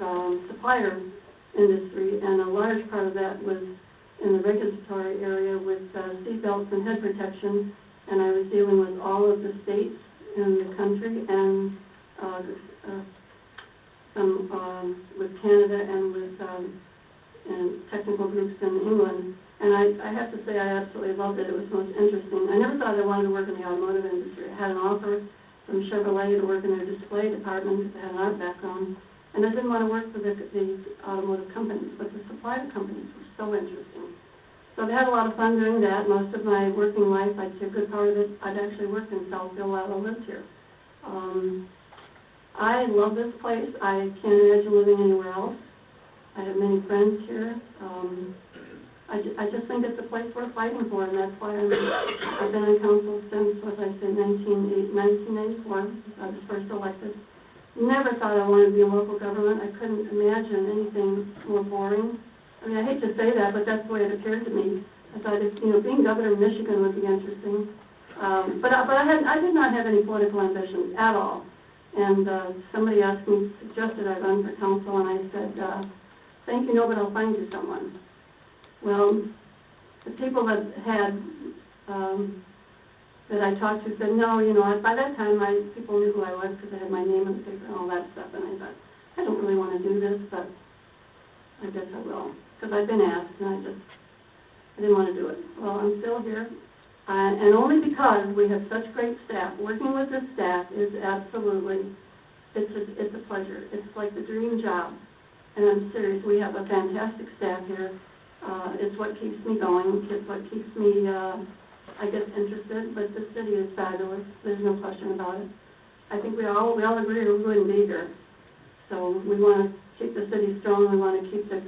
supplier industry, and a large part of that was in the regulatory area with seat belts and head protection, and I was dealing with all of the states in the country, and some with Canada and with and technical groups in England. And I have to say I absolutely loved it. It was most interesting. I never thought I wanted to work in the automotive industry. I had an offer from Chevrolet to work in their display department because I had an art background. And I didn't want to work for the automotive companies, but the supplier companies were so interesting. So I've had a lot of fun doing that. Most of my working life, I'd say a good part of it, I'd actually worked in Southfield while I lived here. I love this place. I can't imagine living anywhere else. I have many friends here. I just think it's a place worth fighting for, and that's why I've been on council since, what did I say, 1984. I was first elected. Never thought I wanted to be in local government. I couldn't imagine anything more boring. I mean, I hate to say that, but that's the way it appeared to me. I thought, being governor of Michigan would be interesting. But I did not have any political ambitions at all. And somebody suggested I run for council, and I said, thank you, no, but I'll find you someone. Well, the people that I talked to said, no, by that time, people knew who I was because I had my name in the paper and all that stuff, and I thought, I don't really want to do this, but I guess I will, because I've been asked, and I didn't want to do it. Well, I'm still here, and only because we have such great staff. Working with this staff is absolutely, it's a pleasure. It's like the dream job, and I'm serious. We have a fantastic staff here. It's what keeps me going. It's what keeps me, I guess, interested. But the city is fabulous. There's no question about it. I think we all agree we wouldn't be here. So we want to keep the city strong. We want to keep the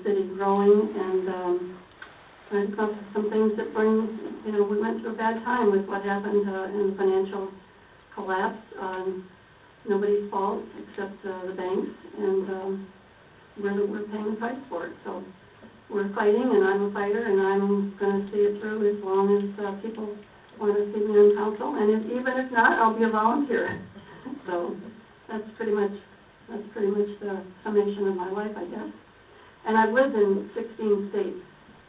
city growing, and trying to come up with some things that bring. We went through a bad time with what happened in the financial collapse. Nobody's fault except the banks, and we're paying the price for it. So we're fighting, and I'm a fighter, and I'm going to see it through as long as people want to see me on council. And even if not, I'll be a volunteer. So that's pretty much the summation of my life, I guess. And I've lived in 16 states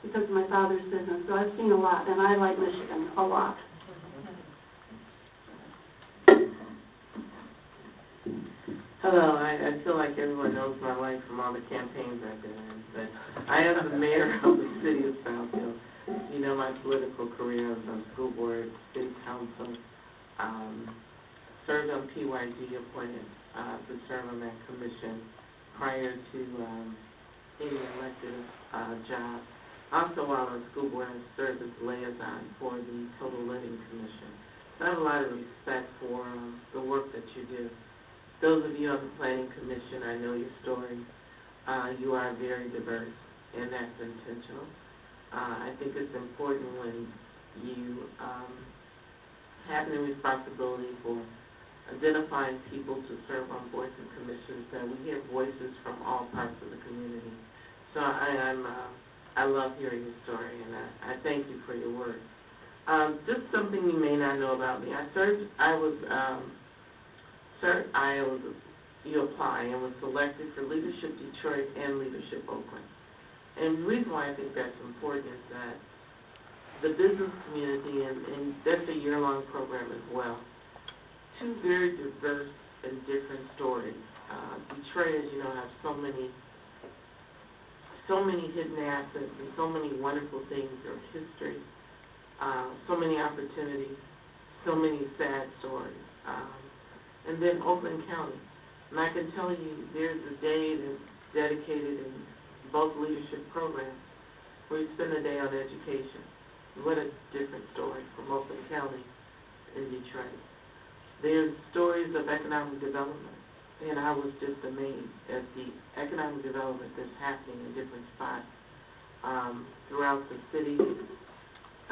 because of my father's business, so I've seen a lot, and I like Michigan a lot. Hello, I feel like everyone knows my life from all the campaigns I've been in, but I am the mayor of the city of Southfield. My political career, I was on school board, city council, served on PYD, appointed to serve on that commission prior to any elected job. Also, while on school board, I served as liaison for the Total Living Commission. So I have a lot of respect for the work that you do. Those of you on the Planning Commission, I know your story. You are very diverse, and that's intentional. I think it's important when you have the responsibility for identifying people to serve on boards and commissions, that we hear voices from all parts of the community. So I love hearing your story, and I thank you for your work. Just something you may not know about me. You apply and was selected for Leadership Detroit and Leadership Oakland. And the reason why I think that's important is that the business community, and that's a year-long program as well, two very diverse and different stories. Detroit, as you know, has so many hidden assets and so many wonderful things, their history, so many opportunities, so many sad stories. And then Oakland County. And I can tell you there's a day that's dedicated in both leadership programs where you spend a day on education. What a different story from Oakland County in Detroit. There's stories of economic development, and I was just amazed at the economic development that's happening in different spots throughout the city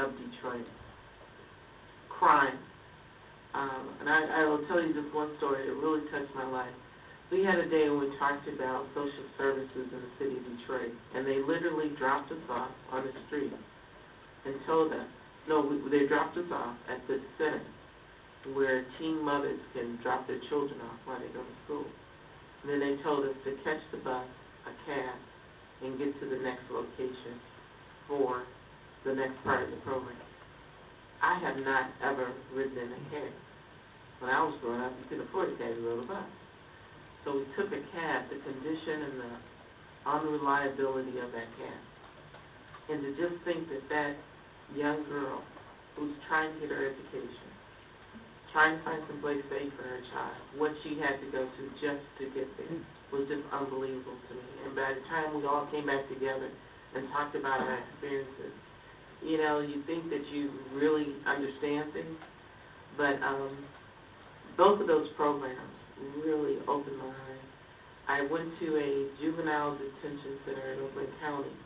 of Detroit. Crime. And I will tell you this one story that really touched my life. We had a day when we talked about social services in the city of Detroit, and they literally dropped us off on the street and told us, they dropped us off at the center where teen mothers can drop their children off while they go to school. And then they told us to catch the bus, a cab, and get to the next location for the next part of the program. I have not ever ridden in a cab. when I was growing up, you couldn't afford a cab, you rode a bus. So we took a cab, the condition and the unreliability of that cab. And to just think that that young girl who's trying to get her education, trying to find some place safe for her child, what she had to go to just to get there was just unbelievable to me. And by the time we all came back together and talked about our experiences, you know, you think that you really understand things, but both of those programs really opened my eyes. I went to a juvenile detention center in Oakland County,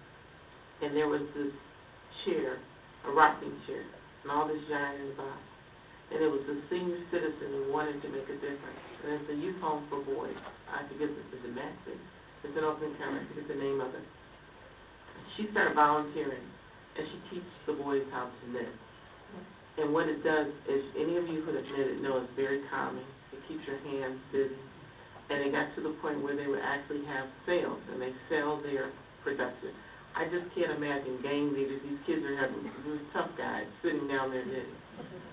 and there was this chair, a rocking chair, and all this giant in the box. And it was a senior citizen who wanted to make a difference. And it's a youth home for boys. I forget if it's in Maxie. It's in Oakland County. I forget the name of it. She started volunteering, and she teaches the boys how to knit. And what it does is, any of you who have knitted know it's very calming. It keeps your hands busy. And it got to the point where they would actually have sales, and they sell their production. I just can't imagine gang leaders. These kids are having these tough guys sitting down there knitting.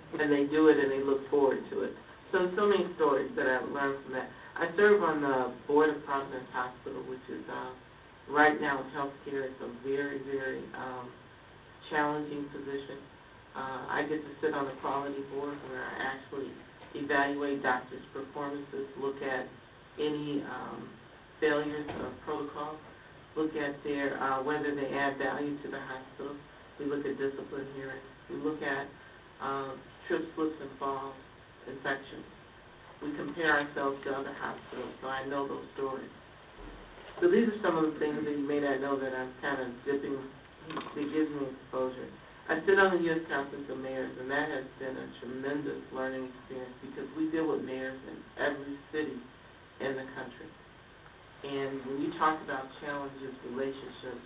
And they do it and they look forward to it. So many stories that I've learned from that. I serve on the board of Providence Hospital, which is right now healthcare is a very, very challenging position. I get to sit on the quality board where I actually evaluate doctors' performances, look at any failures of protocol, look at their whether they add value to the hospital. We look at discipline hearings. We look at trips, slips, and falls, infections. We compare ourselves to other hospitals, so I know those stories. So these are some of the things that you may not know that I'm kind of dipping, that gives me exposure. I sit on the U.S. Conference of Mayors, and that has been a tremendous learning experience because we deal with mayors in every city in the country. And when you talk about challenges, relationships,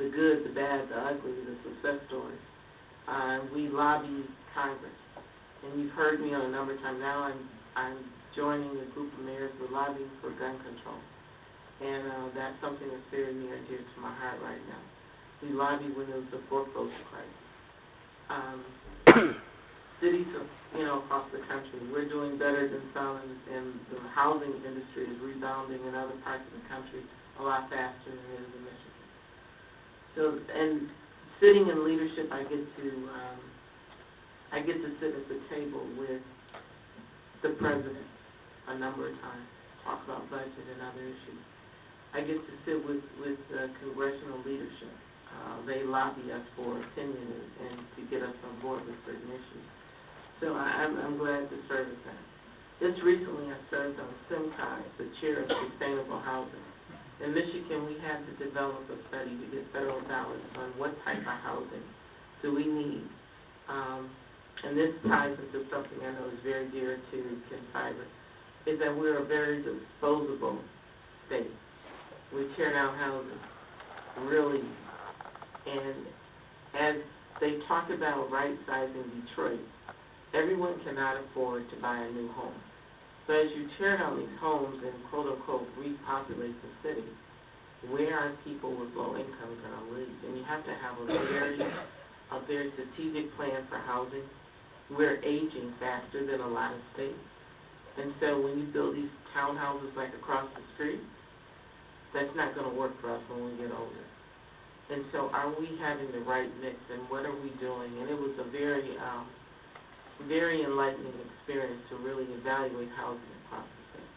the good, the bad, the ugly, the success stories, we lobby Congress. And you've heard me on a number of times. Now I'm joining a group of mayors who are lobbying for gun control. And that's something that's very near and dear to my heart right now. We lobby when there's a foreclosure crisis. Cities, across the country, we're doing better than some, and the housing industry is rebounding in other parts of the country a lot faster than it is in Michigan. So, and sitting in leadership, I get to sit at the table with the president a number of times, talk about budget and other issues. I get to sit with congressional leadership. They lobby us for opinion and to get us on board with certain issues. So I'm glad to serve as that. Just recently I served on SIMCOG, the chair of sustainable housing. In Michigan, we had to develop a study to get federal dollars on what type of housing do we need. And this ties into something I know is very dear to Ken Fiber, is that we're a very disposable state. We tear down houses, really. And as they talk about right-sizing Detroit, everyone cannot afford to buy a new home. So as you tear down these homes and quote-unquote repopulate the city, where are people with low income going to live? And you have to have a very strategic plan for housing. We're aging faster than a lot of states. And so when you build these townhouses like across the street, that's not going to work for us when we get older. And so are we having the right mix, and what are we doing? And it was a very enlightening experience to really evaluate housing across the state.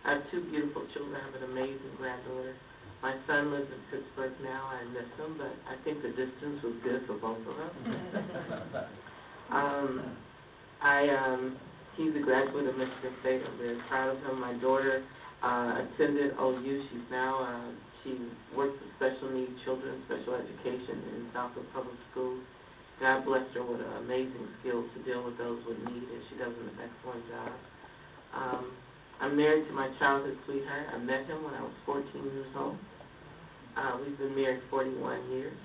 I have two beautiful children. I have an amazing granddaughter. My son lives in Pittsburgh now. I miss him, but I think the distance was good for both of us. He's a graduate of Michigan State. I'm very proud of him. My daughter attended OU. She's now, she works with special needs children, special education in Southfield Public Schools. God blessed her with amazing skills to deal with those with need, and she does an excellent job. I'm married to my childhood sweetheart. I met him when I was 14 years old. We've been married 41 years.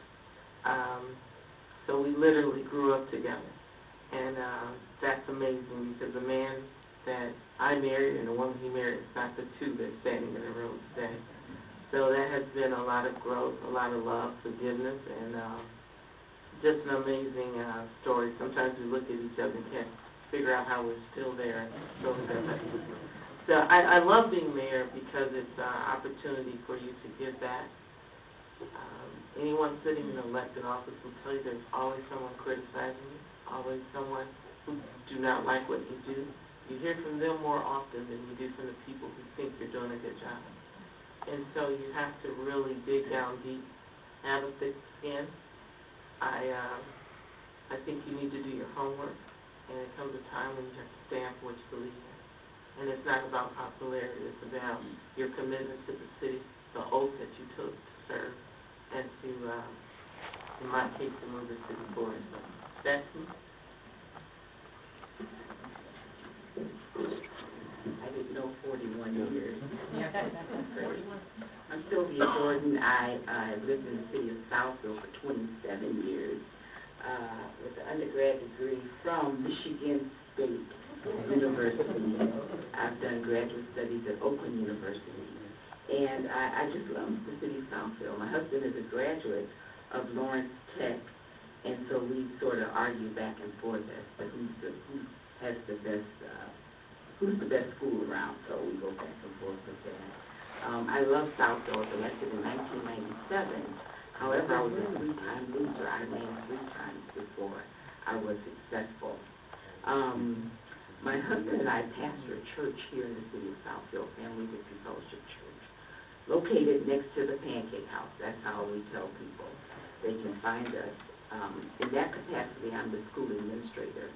So we literally grew up together. And that's amazing because the man that I married and the woman he married is not the two that's standing in the room today. So that has been a lot of growth, a lot of love, forgiveness, and just an amazing story. Sometimes we look at each other and figure out how we're still there. So I love being mayor because it's an opportunity for you to give back. Anyone sitting in an elected office will tell you there's always someone criticizing you, always someone who do not like what you do. You hear from them more often than you do from the people who think you're doing a good job. And so you have to really dig down deep, have a thick skin. I think you need to do your homework, and it comes a time when you have to stand for what you believe in. And it's not about popularity, it's about your commitment to the city, the oath that you took to serve, and to, in my case, to move the city forward. So that's me. I didn't know 41 years. I'm Sylvia Jordan. I lived in the city of Southfield for 27 years with an undergrad degree from Michigan State University. I've done graduate studies at Oakland University. And I just love the city of Southfield. My husband is a graduate of Lawrence Tech, and so we sort of argue back and forth as to who's the best school around, so we go back and forth with that. I love Southfield. I was elected in 1997. However, I was a three-time loser. I ran 3 times before I was successful. My husband and I pastor a church here in the city of Southfield, Family Victory Fellowship Church, located next to the Pancake House. That's how we tell people they can find us. In that capacity, I'm the school administrator.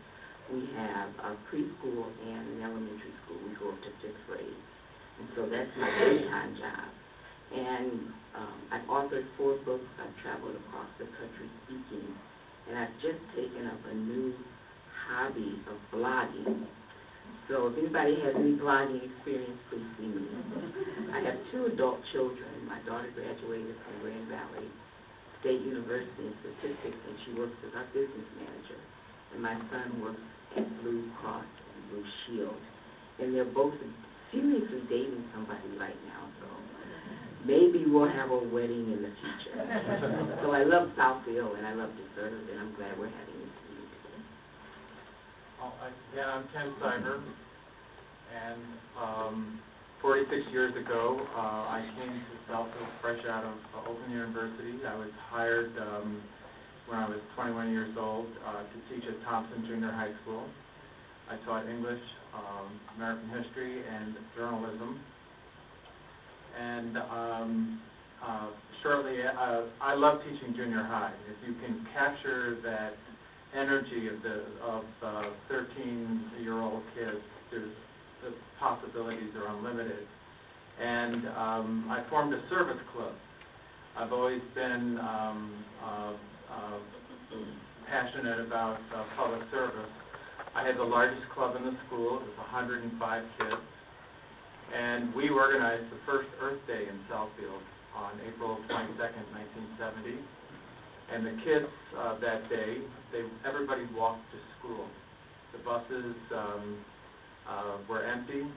We have a preschool and an elementary school. We go up to 5th grade. And so that's my daytime job. And I've authored 4 books. I've traveled across the country speaking. And I've just taken up a new hobby of blogging. So if anybody has any blogging experience, please see me. I have 2 adult children. My daughter graduated from Grand Valley State University in statistics, and she works as our business manager. And my son works at Blue Cross and Blue Shield. And they're both seriously dating somebody right now, so maybe we'll have a wedding in the future. So I love Southfield, and I love to serve, and I'm glad we're having this meeting today. I'm Ken Cyber, and 46 years ago, I came to Southfield fresh out of Oakland University. I was hired when I was 21 years old to teach at Thompson Junior High School. I taught English, American history, and journalism. And I love teaching junior high. If you can capture that energy of the 13-year-old kids, the possibilities are unlimited. And I formed a service club. I've always been passionate about public service. I had the largest club in the school. It was 105 kids. And we organized the first Earth Day in Southfield on April 22nd, 1970. And the kids that day, everybody walked to school. The buses were empty.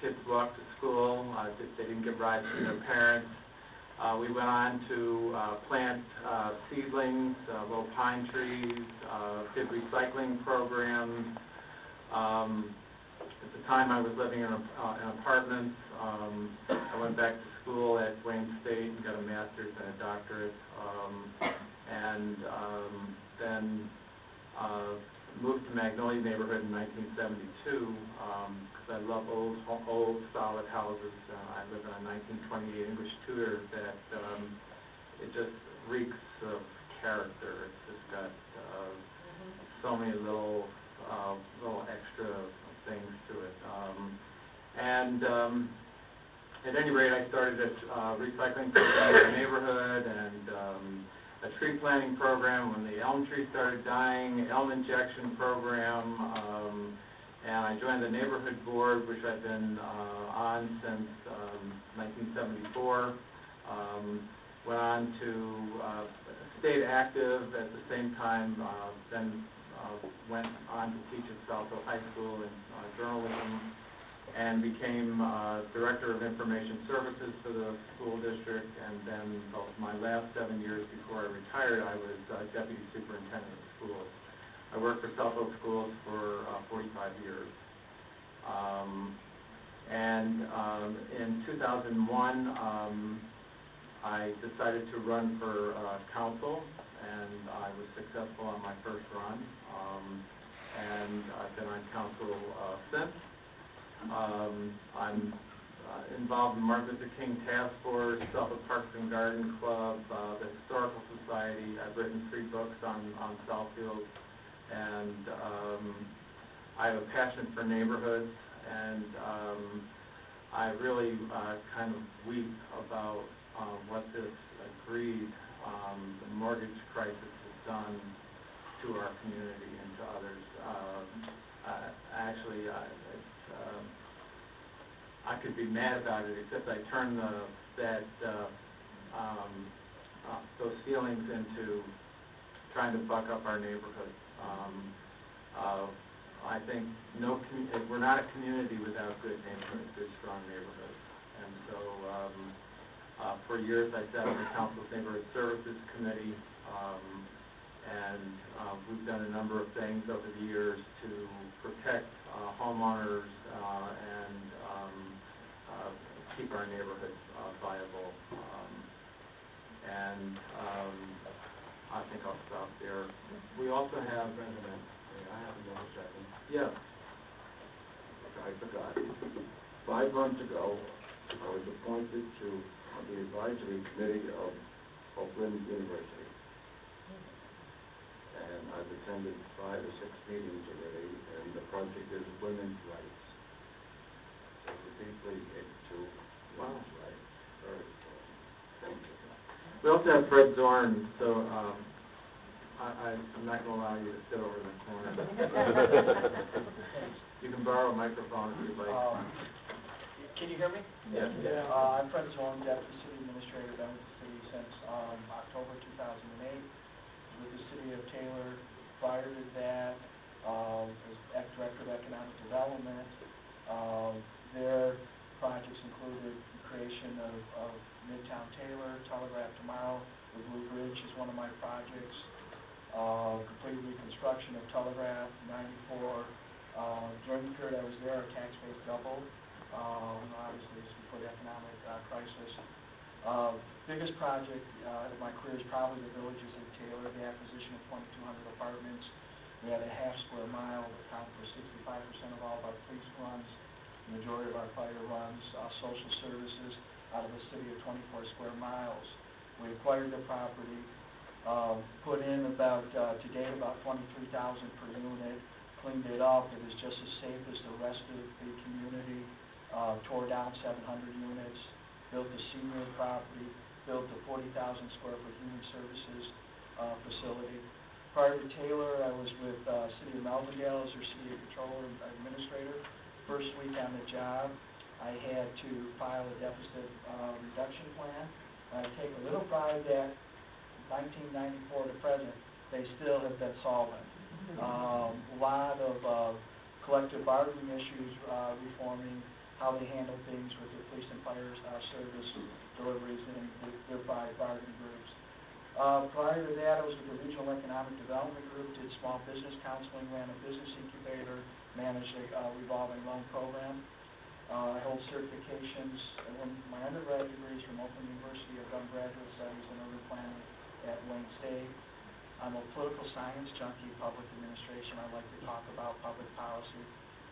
Kids walked to school. They didn't get rides from their parents. We went on to plant seedlings, little pine trees, did recycling programs. At the time I was living in apartments. I went back to school at Wayne State and got a master's and a doctorate. Then moved to Magnolia neighborhood in 1972 because I love old solid houses. I live in a 1928 English Tudor that it just reeks of character. It's just got so many little extra things to it. At any rate, I started a recycling program in the neighborhood and a tree planting program when the elm tree started dying, elm injection program, and I joined the neighborhood board, which I've been on since 1974. Went on to stayed active at the same time, then went on to teach at Southfield High School in journalism, and became Director of Information Services for the school district, and then my last 7 years before I retired, I was Deputy Superintendent of Schools. I worked for Southfield Schools for 45 years. In 2001, I decided to run for council, and I was successful on my first run. And I've been on council since. I'm involved in Martin Luther King Task Force, Southfield Parks and Garden Club, the Historical Society. I've written 3 books on Southfield, and I have a passion for neighborhoods, and I really kind of weep about what this agreed the mortgage crisis has done to our community and to others. I could be mad about it, except I turn those feelings into trying to buck up our neighborhood. I think we're not a community without good neighborhoods, good, strong neighborhoods. And so for years I sat on the Council's Neighborhood Services Committee, and we've done a number of things over the years to protect homeowners and keep our neighborhoods viable. I think I'll stop there. We also have residents. I have another second. Yes. I forgot. 5 months ago, I was appointed to the advisory committee of Oakland University. And I've attended 5 or 6 meetings already, and the project is women's rights. So we're deeply into women's rights. Very important. Thank you. We also have Fred Zorn, so I'm not going to allow you to sit over in the corner. You can borrow a microphone if you'd like. Can you hear me? Yes. I'm Fred Zorn, Deputy City Administrator, been with the city since October 2008, with the City of Taylor. Prior to that, as Director of Economic Development, their projects included the creation of Midtown Taylor, Telegraph Tomorrow, the Blue Bridge is one of my projects, complete reconstruction of Telegraph, 94. During the period I was there, our tax base doubled. Obviously, this is before the economic crisis. Biggest project in my career is probably the Villages of Taylor, the acquisition of 2,200 apartments. We had a half square mile that accounted for 65% of all of our police runs, the majority of our fire runs, social services out of a city of 24 square miles. We acquired the property, put in to date about $23,000 per unit, cleaned it up. It is just as safe as the rest of the community. Tore down 700 units, built a senior property, built a 40,000 square foot human services facility. Prior to Taylor, I was with City of Melvindale as their City Controller and Administrator. First week on the job, I had to file a deficit reduction plan. I take a little pride that 1994 to present, they still have been solvent. A lot of collective bargaining issues, reforming how they handle things with the police and fire service deliveries and thereby bargaining groups. Prior to that, I was with the Regional Economic Development Group, did small business counseling, ran a business incubator, managed a revolving loan program. I hold certifications. My undergraduate degrees from Oakland University. I've done graduate studies in urban planning at Wayne State. I'm a political science junkie, public administration. I like to talk about public policy.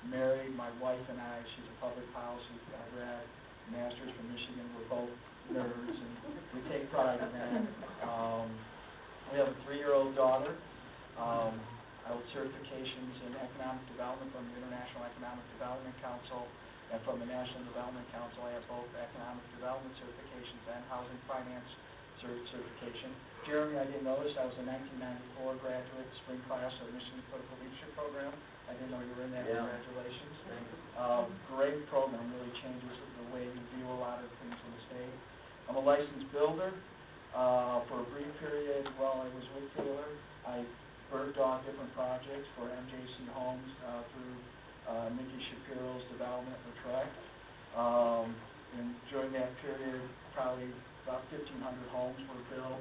Married, my wife and I, she's a public policy grad, master's from Michigan. We're both nerds, and we take pride in that. We have a 3-year-old daughter. I hold certifications in economic development from the International Economic Development Council and from the National Development Council. I have both economic development certifications and housing finance certification. Jeremy, I didn't notice, I was a 1994 graduate, spring class of the Michigan Political Leadership Program. I didn't know you were in that. Yeah. Congratulations. Great program, really changes the way you view a lot of things in the state. I'm a licensed builder. For a brief period while I was with Taylor, I bird dog different projects for MJC Homes through Mickey Shapiro's development for Trek. And during that period, probably about 1,500 homes were built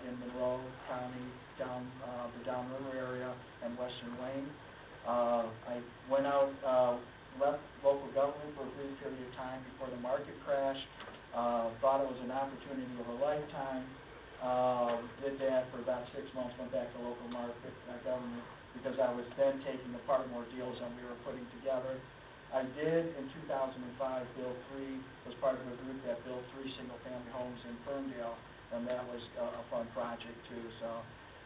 in Monroe County, down the downriver area and Western Wayne. I went out, left local government for a brief period of time before the market crashed. Thought it was an opportunity of a lifetime. Did that for about 6 months, went back to local market government because I was then taking apart more deals than we were putting together. I did, in 2005, build 3, was part of a group that built 3 single-family homes in Ferndale, and that was a fun project too. So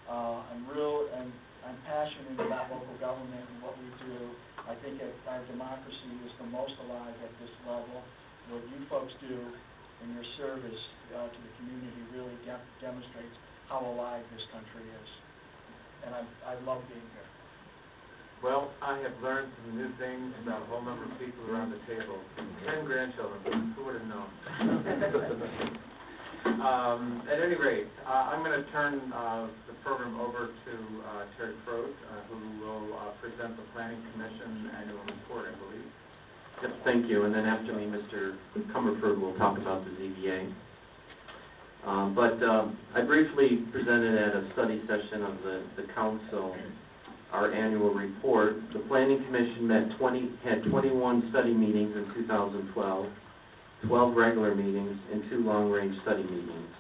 I'm passionate about local government and what we do. I think our democracy is the most alive at this level. What you folks do in your service to the community really demonstrates how alive this country is. And I love being here. Well, I have learned some new things about a whole number of people around the table. 10 grandchildren, who would have known? At any rate, I'm going to turn the program over to Terry Frost, who will present the Planning Commission annual report, I believe. Yep, thank you. And then after me, Mr. Comerford will talk about the ZBA. I briefly presented at a study session of the council our annual report. The Planning Commission had 21 study meetings in 2012, 12 regular meetings, and 2 long-range study meetings.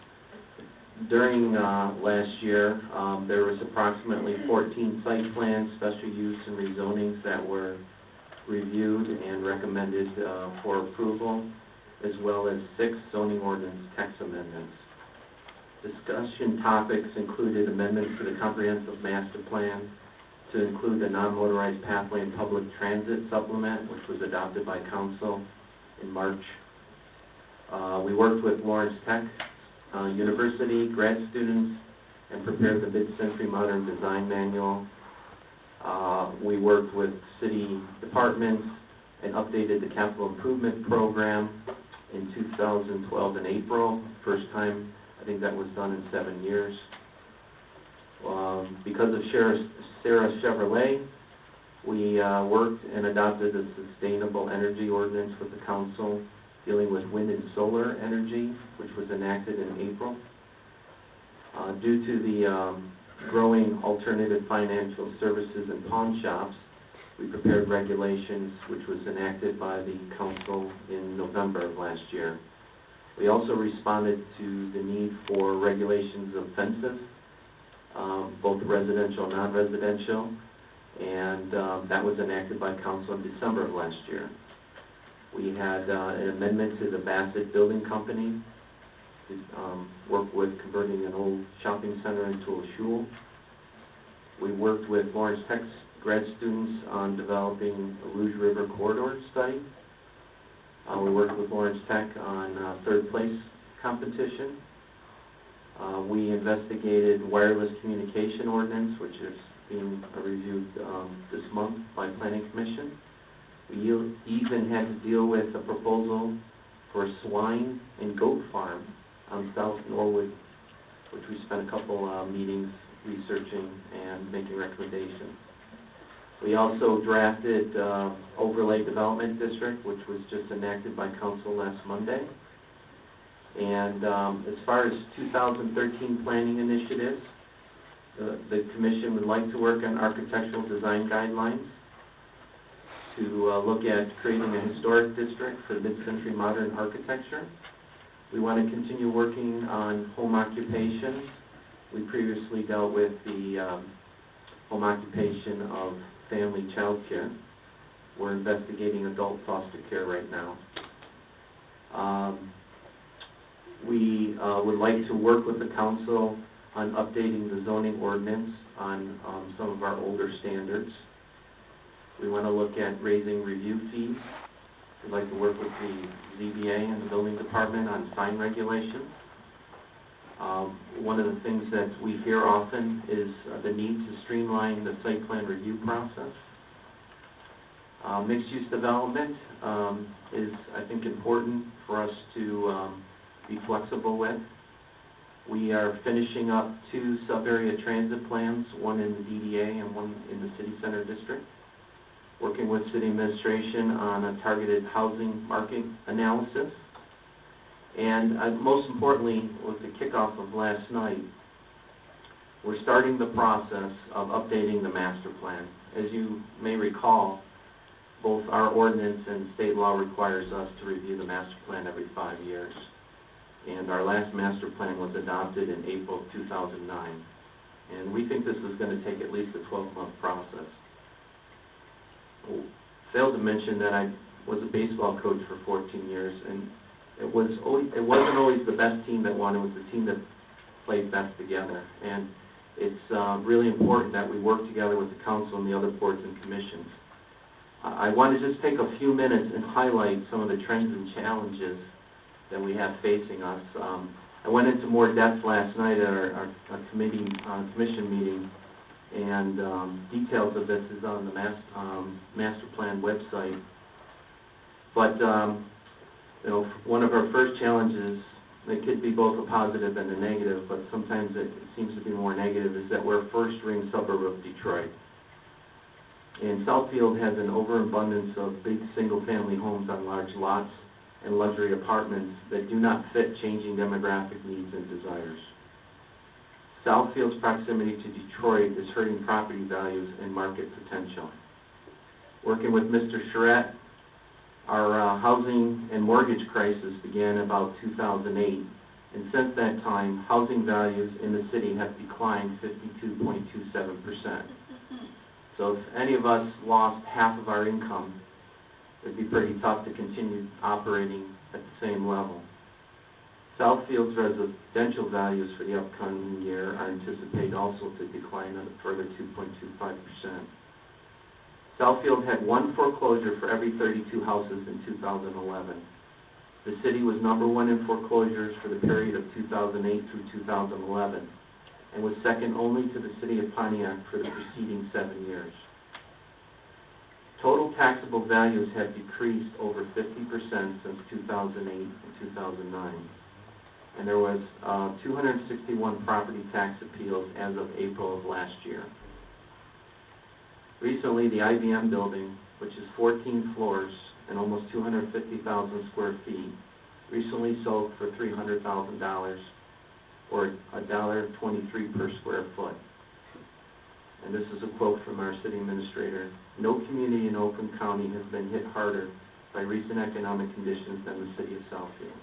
During last year, there was approximately 14 site plans, special use, and rezonings that were reviewed and recommended for approval, as well as 6 zoning ordinance text amendments. Discussion topics included amendments to the comprehensive master plan to include the non-motorized pathway and public transit supplement, which was adopted by council in March. We worked with Lawrence Tech University grad students and prepared the Mid-Century Modern Design Manual. We worked with city departments and updated the capital improvement program in 2012 in April. First time, I think that was done in 7 years. Because of Sarah Chevrolet, we worked and adopted a sustainable energy ordinance with the council dealing with wind and solar energy, which was enacted in April. Due to the growing alternative financial services and pawn shops, we prepared regulations which was enacted by the council in November of last year. We also responded to the need for regulations of fences, both residential and non-residential, and that was enacted by council in December of last year. We had an amendment to the Bassett Building Company to work with converting an old shopping center into a shul. We worked with Lawrence Tech's grad students on developing a Rouge River corridor study. We worked with Lawrence Tech on third place competition. We investigated wireless communication ordinance, which is being reviewed this month by Planning Commission. We even had to deal with a proposal for a swine and goat farm on South Norwood, which we spent a couple meetings researching and making recommendations. We also drafted Overlay Development District, which was just enacted by council last Monday. And as far as 2013 planning initiatives, the commission would like to work on architectural design guidelines to look at creating a historic district for mid-century modern architecture. We want to continue working on home occupations. We previously dealt with the home occupation of family child care. We're investigating adult foster care right now. We would like to work with the council on updating the zoning ordinance on some of our older standards. We want to look at raising review fees. We'd like to work with the ZBA and the building department on sign regulations. One of the things that we hear often is the need to streamline the site plan review process. Mixed-use development is, I think, important for us to be flexible with. We are finishing up 2 sub-area transit plans, one in the DDA and one in the city center district. Working with city administration on a targeted housing market analysis. And most importantly, with the kickoff of last night, we're starting the process of updating the master plan. As you may recall, both our ordinance and state law requires us to review the master plan every 5 years. And our last master plan was adopted in April of 2009. And we think this is going to take at least a 12-month process. Failed to mention that I was a baseball coach for 14 years, and it wasn't always the best team that won. It was the team that played best together. And it's really important that we work together with the council and the other boards and commissions. I want to just take a few minutes and highlight some of the trends and challenges that we have facing us. I went into more depth last night at our commission meeting, and details of this is on the master plan website. But one of our first challenges, it could be both a positive and a negative, but sometimes it seems to be more negative, is that we're a first-ring suburb of Detroit. And Southfield has an overabundance of big single-family homes on large lots and luxury apartments that do not fit changing demographic needs and desires. Southfield's proximity to Detroit is hurting property values and market potential. Working with Mr. Charette, our housing and mortgage crisis began about 2008, and since that time, housing values in the city have declined 52.27%. So if any of us lost half of our income, it'd be pretty tough to continue operating at the same level. Southfield's residential values for the upcoming year are anticipated also to decline a further 2.25%. Southfield had one foreclosure for every 32 houses in 2011. The city was #1 in foreclosures for the period of 2008 through 2011, and was second only to the city of Pontiac for the preceding 7 years. Total taxable values have decreased over 50% since 2008 and 2009. And there was 261 property tax appeals as of April of last year. Recently, the IBM building, which is 14 floors and almost 250,000 square feet, recently sold for $300,000, or $1.23 per square foot. And this is a quote from our city administrator: "No community in Oakland County has been hit harder by recent economic conditions than the city of Southfield."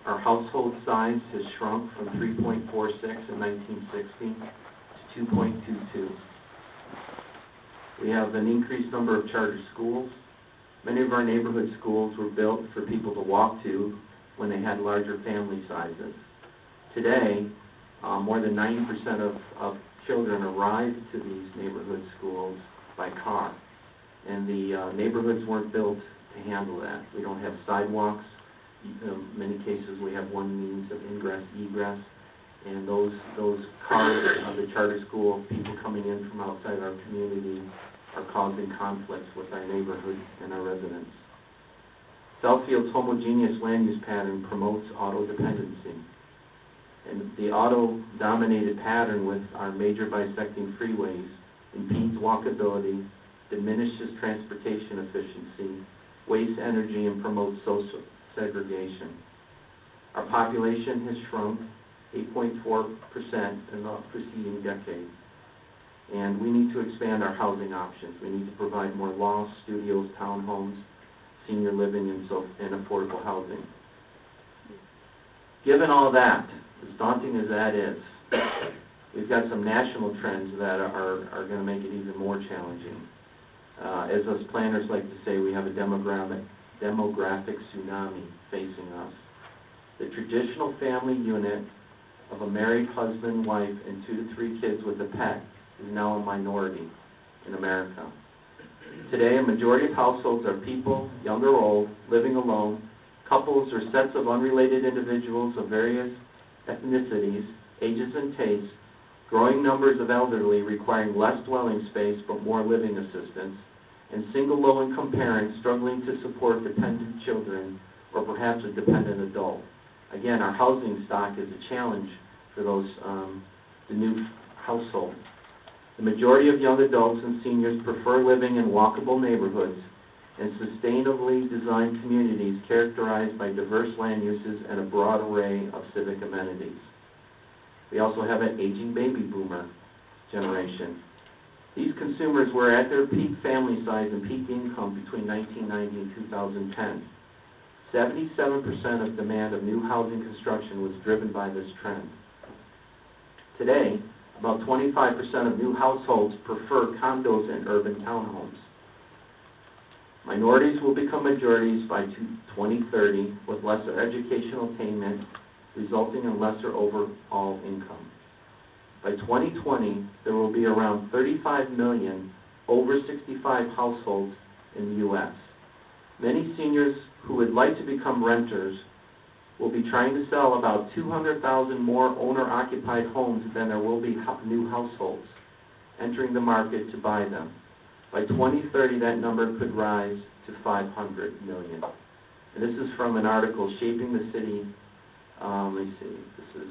Our household size has shrunk from 3.46 in 1960 to 2.22. We have an increased number of charter schools. Many of our neighborhood schools were built for people to walk to when they had larger family sizes. Today, more than 90% of children arrive to these neighborhood schools by car, and the neighborhoods weren't built to handle that. We don't have sidewalks. In many cases, we have one means of ingress, egress, and those cars of the charter school, people coming in from outside our community, are causing conflicts with our neighborhood and our residents. Southfield's homogeneous land use pattern promotes auto dependency. And the auto-dominated pattern with our major bisecting freeways impedes walkability, diminishes transportation efficiency, wastes energy, and promotes social segregation. Our population has shrunk 8.4% in the preceding decade. And we need to expand our housing options. We need to provide more lofts, studios, townhomes, senior living, and affordable housing. Given all that, as daunting as that is, we've got some national trends that are going to make it even more challenging. As us planners like to say, we have a demographic tsunami facing us. The traditional family unit of a married husband, wife, and 2 to 3 kids with a pet is now a minority in America. Today, a majority of households are people, young or old, living alone, couples or sets of unrelated individuals of various ethnicities, ages, and tastes, growing numbers of elderly requiring less dwelling space but more living assistance, and single low-income parents struggling to support dependent children or perhaps a dependent adult. Again, our housing stock is a challenge for those, the new household. The majority of young adults and seniors prefer living in walkable neighborhoods, and sustainably designed communities characterized by diverse land uses and a broad array of civic amenities. We also have an aging baby boomer generation. These consumers were at their peak family size and peak income between 1990 and 2010. 77% of demand of new housing construction was driven by this trend. Today, about 25% of new households prefer condos and urban townhomes. Minorities will become majorities by 2030 with lesser educational attainment, resulting in lesser overall income. By 2020, there will be around 35 million over 65 households in the U.S. Many seniors who would like to become renters will be trying to sell about 200,000 more owner-occupied homes than there will be new households entering the market to buy them. By 2030, that number could rise to 500 million. And this is from an article, Shaping the City. Let me see. This is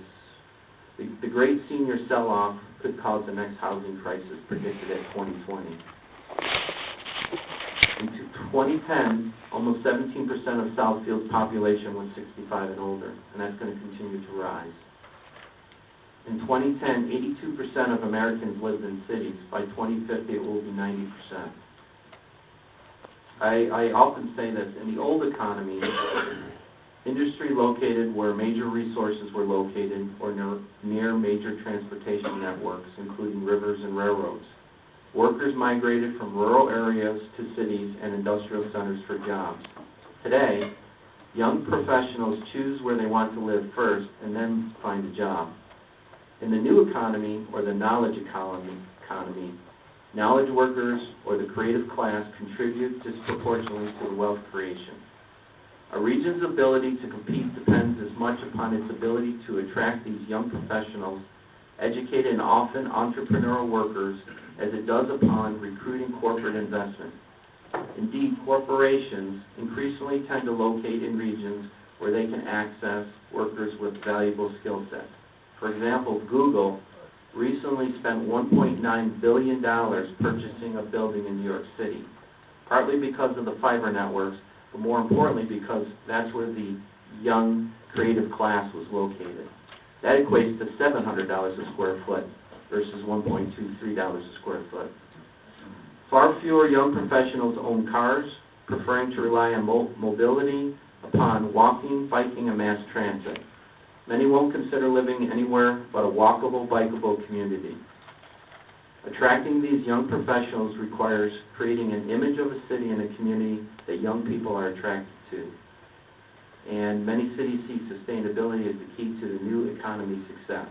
the great senior sell-off could cause the next housing crisis predicted at 2020. In 2010, almost 17% of Southfield's population was 65 and older, and that's going to continue to rise. In 2010, 82% of Americans lived in cities. By 2050, it will be 90%. I often say this, in the old economy, industry located where major resources were located or near major transportation networks, including rivers and railroads. Workers migrated from rural areas to cities and industrial centers for jobs. Today, young professionals choose where they want to live first and then find a job. In the new economy, or the knowledge economy, knowledge workers or the creative class contribute disproportionately to the wealth creation. A region's ability to compete depends as much upon its ability to attract these young professionals, educated and often entrepreneurial workers, as it does upon recruiting corporate investment. Indeed, corporations increasingly tend to locate in regions where they can access workers with valuable skill sets. For example, Google recently spent $1.9 billion purchasing a building in New York City, partly because of the fiber networks, but more importantly because that's where the young creative class was located. That equates to $700 a square foot versus $1.23 a square foot. Far fewer young professionals own cars, preferring to rely on mobility upon walking, biking, and mass transit. Many won't consider living anywhere but a walkable, bikeable community. Attracting these young professionals requires creating an image of a city and a community that young people are attracted to. And many cities see sustainability as the key to the new economy's success.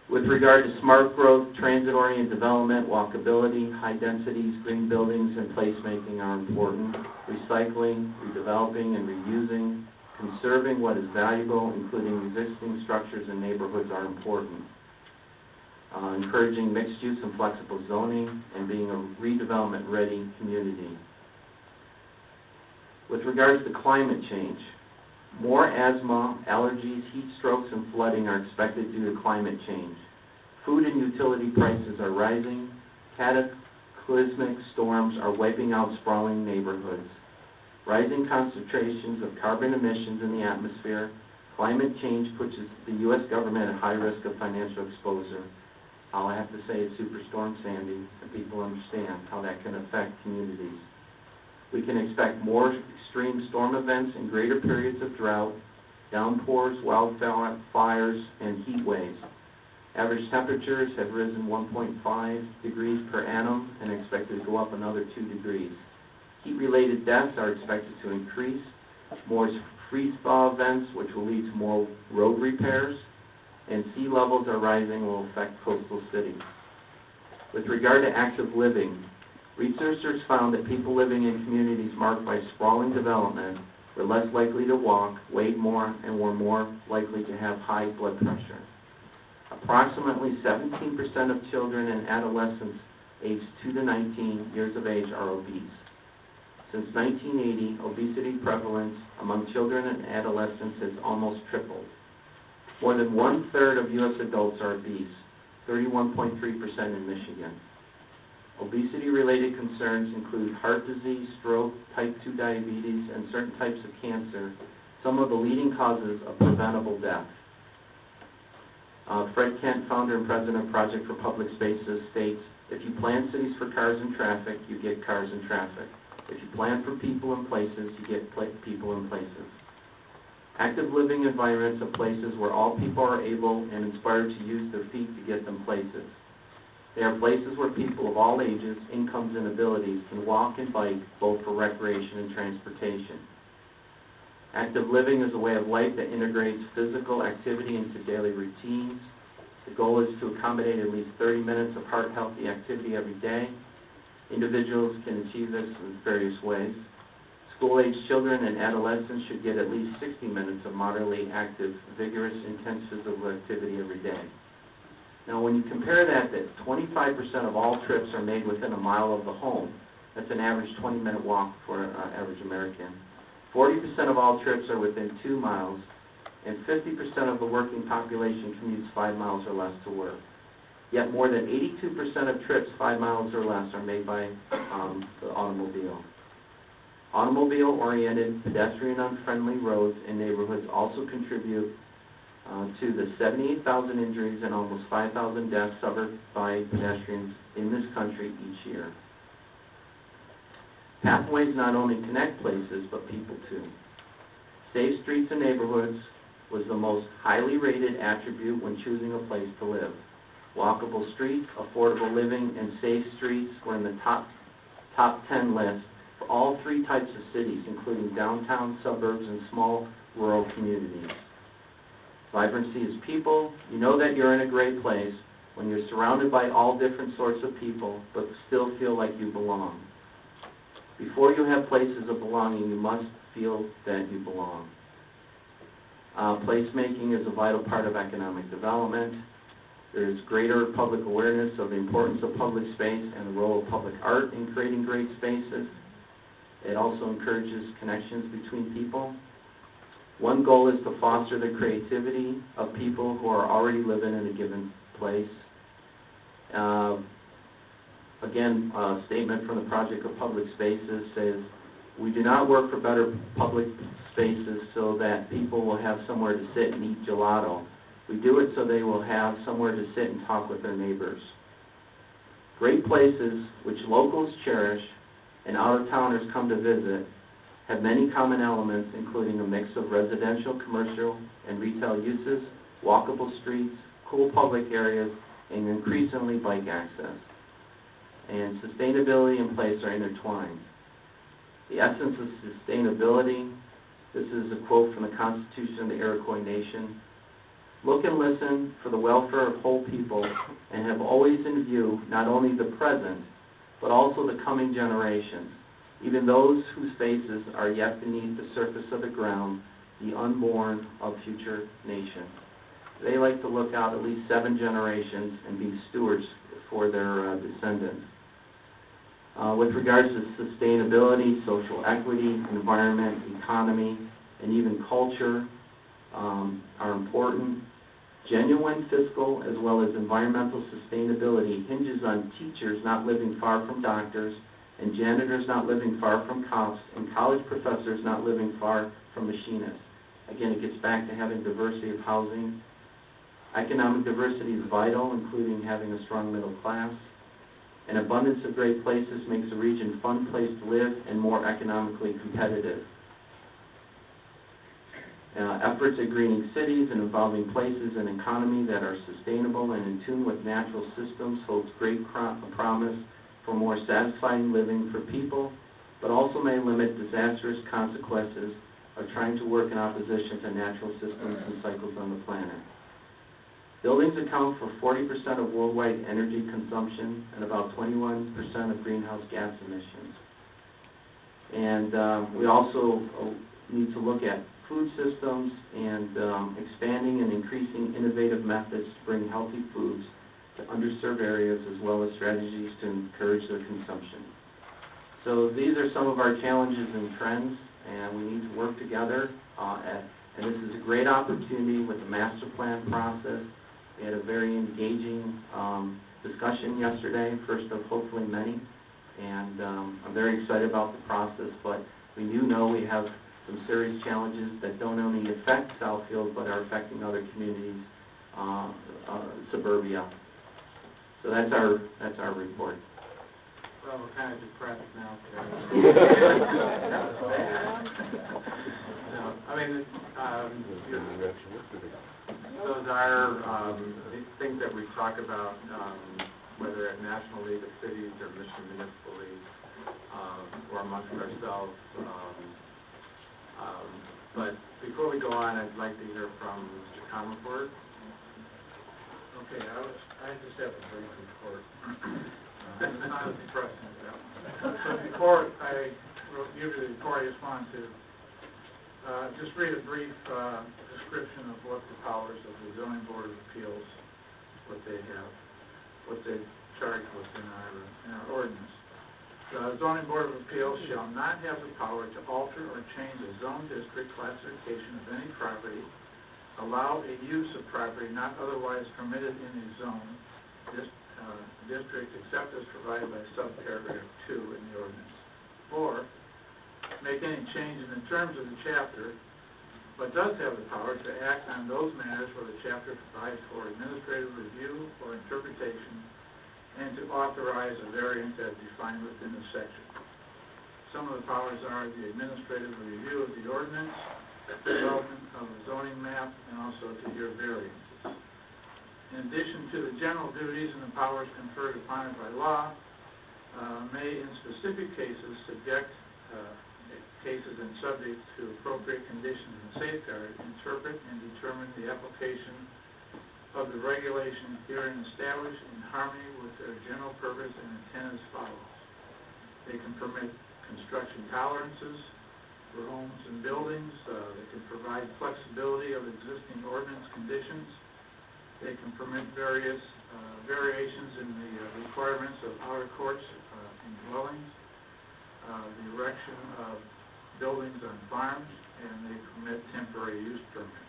With regard to smart growth, transit-oriented development, walkability, high densities, green buildings, and placemaking are important. Recycling, redeveloping, and reusing, conserving what is valuable, including existing structures and neighborhoods, are important. Encouraging mixed use and flexible zoning, and being a redevelopment-ready community. With regards to climate change, more asthma, allergies, heat strokes, and flooding are expected due to climate change. Food and utility prices are rising. Cataclysmic storms are wiping out sprawling neighborhoods. Rising concentrations of carbon emissions in the atmosphere. Climate change puts the U.S. government at high risk of financial exposure. All I have to say is Superstorm Sandy, and people understand how that can affect communities. We can expect more extreme storm events and greater periods of drought, downpours, wildfires, and heat waves. Average temperatures have risen 1.5 degrees per annum and expected to go up another 2 degrees. Heat-related deaths are expected to increase. More freeze-thaw events, which will lead to more road repairs, and sea levels are rising, will affect coastal cities. With regard to active living, researchers found that people living in communities marked by sprawling development were less likely to walk, weighed more, and were more likely to have high blood pressure. Approximately 17% of children and adolescents aged 2 to 19 years of age are obese. Since 1980, obesity prevalence among children and adolescents has almost tripled. More than 1/3 of U.S. adults are obese, 31.3% in Michigan. Obesity-related concerns include heart disease, stroke, type 2 diabetes, and certain types of cancer, some of the leading causes of preventable death. Fred Kent, founder and president of Project for Public Spaces, states, if you plan cities for cars and traffic, you get cars and traffic. If you plan for people and places, you get people and places. Active living environments are places where all people are able and inspired to use their feet to get them places. They are places where people of all ages, incomes, and abilities can walk and bike both for recreation and transportation. Active living is a way of life that integrates physical activity into daily routines. The goal is to accommodate at least 30 minutes of heart-healthy activity every day. Individuals can achieve this in various ways. School-age children and adolescents should get at least 60 minutes of moderately active, vigorous, intense physical activity every day. Now, when you compare that 25% of all trips are made within a mile of the home, that's an average 20-minute walk for an average American. 40% of all trips are within 2 miles, and 50% of the working population commutes 5 miles or less to work. Yet more than 82% of trips 5 miles or less are made by the automobile. Automobile-oriented, pedestrian-unfriendly roads in neighborhoods also contribute to the 78,000 injuries and almost 5,000 deaths suffered by pedestrians in this country each year. Pathways not only connect places, but people too. Safe streets and neighborhoods was the most highly rated attribute when choosing a place to live. Walkable streets, affordable living, and safe streets were in the top 10 list for all 3 types of cities, including downtown, suburbs, and small rural communities. Vibrancy is people. You know that you're in a great place when you're surrounded by all different sorts of people, but still feel like you belong. Before you have places of belonging, you must feel that you belong. Placemaking is a vital part of economic development. There's greater public awareness of the importance of public space and the role of public art in creating great spaces. It also encourages connections between people. One goal is to foster the creativity of people who are already living in a given place. Again, a statement from the Project of Public Spaces says, we do not work for better public spaces so that people will have somewhere to sit and eat gelato. We do it so they will have somewhere to sit and talk with their neighbors. Great places, which locals cherish and out-of-towners come to visit, have many common elements, including a mix of residential, commercial, and retail uses, walkable streets, cool public areas, and increasingly bike access. And sustainability and place are intertwined. The essence of sustainability, this is a quote from the Constitution of the Iroquois Nation. Look and listen for the welfare of whole people and have always in view not only the present, but also the coming generations, even those whose faces are yet beneath the surface of the ground, the unborn of future nations. They like to look out at least 7 generations and be stewards for their descendants. With regards to sustainability, social equity, environment, economy, and even culture are important. Genuine fiscal as well as environmental sustainability hinges on teachers not living far from doctors, and janitors not living far from cops, and college professors not living far from machinists. Again, it gets back to having diversity of housing. Economic diversity is vital, including having a strong middle class. An abundance of great places makes a region a fun place to live and more economically competitive. Efforts at greening cities and involving places and economy that are sustainable and in tune with natural systems holds great promise for more satisfying living for people, but also may limit disastrous consequences of trying to work in opposition to natural systems and cycles on the planet. Buildings account for 40% of worldwide energy consumption and about 21% of greenhouse gas emissions. And we also need to look at food systems and expanding and increasing innovative methods to bring healthy foods to underserved areas, as well as strategies to encourage their consumption. So these are some of our challenges and trends, and we need to work together. And this is a great opportunity with the master plan process. We had a very engaging discussion yesterday, first of hopefully many, and I'm very excited about the process, but we do know we have some serious challenges that don't only affect Southfield, but are affecting other communities, suburbia. So that's our report. Well, we're kind of depressed now. No, I mean, those are things that we talk about, whether at National League of Cities or Michigan Municipal League, or amongst ourselves. But before we go on, I'd like to hear from Mr. Comerford. Okay, I just have a brief report. It's not as depressing as that one. But before I give you the report, I just wanted to just read a brief description of what the powers of the Zoning Board of Appeals, what they charge with in our ordinance. The Zoning Board of Appeals shall not have the power to alter or change a zone district classification of any property, allow a use of property not otherwise permitted in a zone district except as provided by subparagraph 2 in the ordinance, or make any change in the terms of the chapter, but does have the power to act on those matters where the chapter provides for administrative review or interpretation, and to authorize a variance as defined within the section. Some of the powers are the administrative review of the ordinance, development of a zoning map, and also to hear variances. In addition to the general duties and the powers conferred upon it by law, may in specific cases subject cases and subject to appropriate conditions and safeguards, interpret and determine the application of the regulations herein established in harmony with their general purpose and intent as follows. They can permit construction tolerances for homes and buildings. They can provide flexibility of existing ordinance conditions. They can permit various variations in the requirements of outer courts and dwellings, the erection of buildings on farms, and they permit temporary use permits.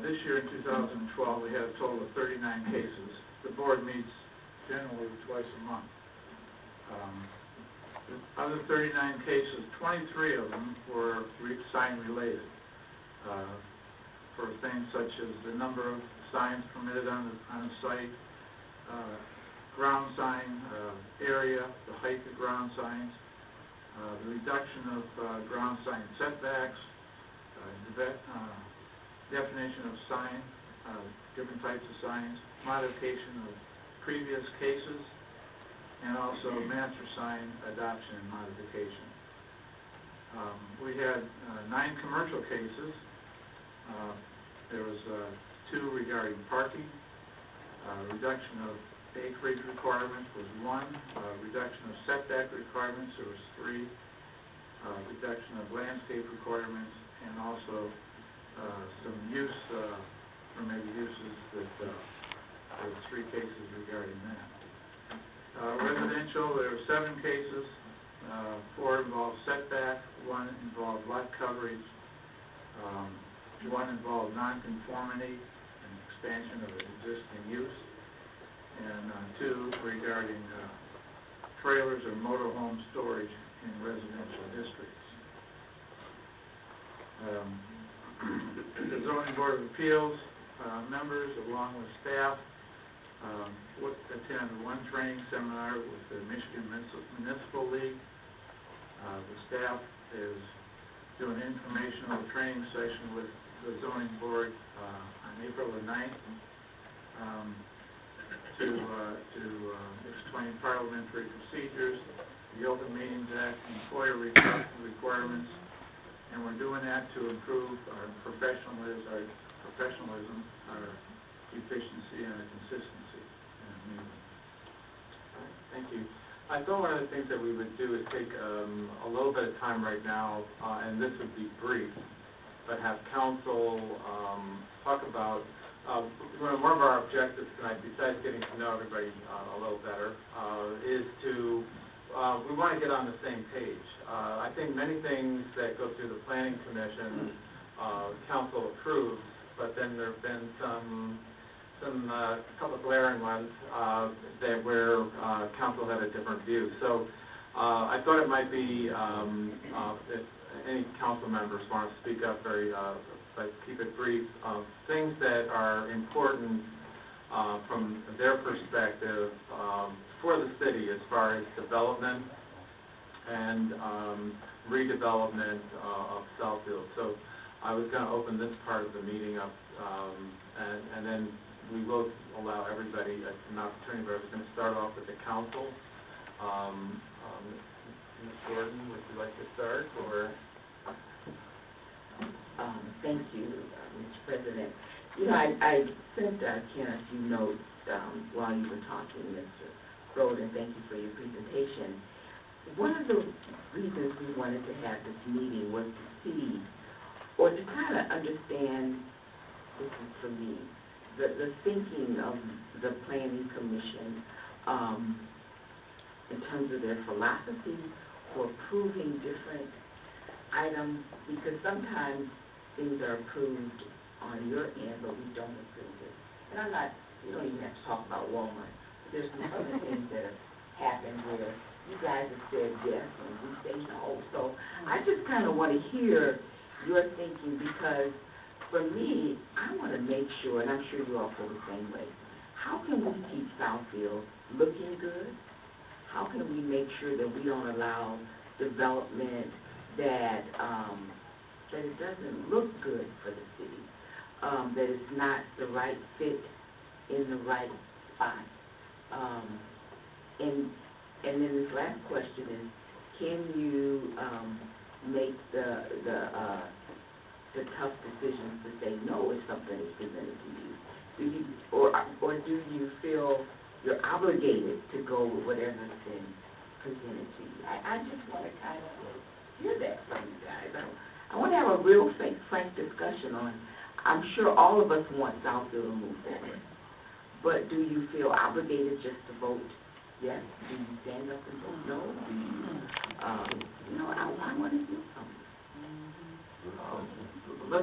This year in 2012, we had a total of 39 cases. The board meets generally twice a month. Of the 39 cases, 23 of them were sign related, for things such as the number of signs permitted on a site, ground sign area, the height of ground signs, the reduction of ground sign setbacks, definition of sign, different types of signs, modification of previous cases, and also master sign adoption and modification. We had 9 commercial cases. There was 2 regarding parking. Reduction of acreage requirements was 1. Reduction of setback requirements, there was 3. Reduction of landscape requirements, and also some use, permitted uses that there were 3 cases regarding that. Residential, there were 7 cases. 4 involved setback, 1 involved lot coverage, 1 involved nonconformity and expansion of an existing use, and 2 regarding trailers or motorhome storage in residential districts. The Zoning Board of Appeals members, along with staff, attended 1 training seminar with the Michigan Municipal League. The staff is doing an informational training session with the Zoning Board on April the 9th to explain parliamentary procedures, the Open Meetings Act, employer requirements, and we're doing that to improve our professionalism, our efficiency, and our consistency in our meeting. All right, thank you. I thought one of the things that we would do is take a little bit of time right now, and this would be brief, but have council talk about one of our objectives tonight, besides getting to know everybody a little better, is to we want to get on the same page. I think many things that go through the Planning Commission council approves, but then there've been a couple of glaring ones that where council had a different view. So I thought it might be, if any council members want to speak up but keep it brief, things that are important from their perspective for the city as far as development and redevelopment of Southfield. So I was going to open this part of the meeting up, and then we will allow everybody an opportunity, but I was going to start off with the council. Ms. Gordon, would you like to start, or? Thank you, Mr. President. You know, I sent Ken a few notes while you were talking, Mr. Croden. Thank you for your presentation. One of the reasons we wanted to have this meeting was to see, or to kind of understand, this is for me, the thinking of the Planning Commission in terms of their philosophy for approving different items, because sometimes things are approved on your end, but we don't approve it. And we don't even have to talk about Walmart. There's some other things that have happened where you guys have said yes and we say no. So I just kind of want to hear your thinking, because for me, I want to make sure, and I'm sure you all feel the same way, how can we keep Southfield looking good? How can we make sure that we don't allow development that it doesn't look good for the city, that it's not the right fit in the right spot? And then this last question is, can you make the tough decisions to say no if something is presented to you? Or do you feel you're obligated to go with whatever's been presented to you? I just want to kind of hear that from you guys. I want to have a real frank discussion on, I'm sure all of us want Southfield to move forward, but do you feel obligated just to vote yes? Do you stand up and vote no? Do you, I want to hear from you.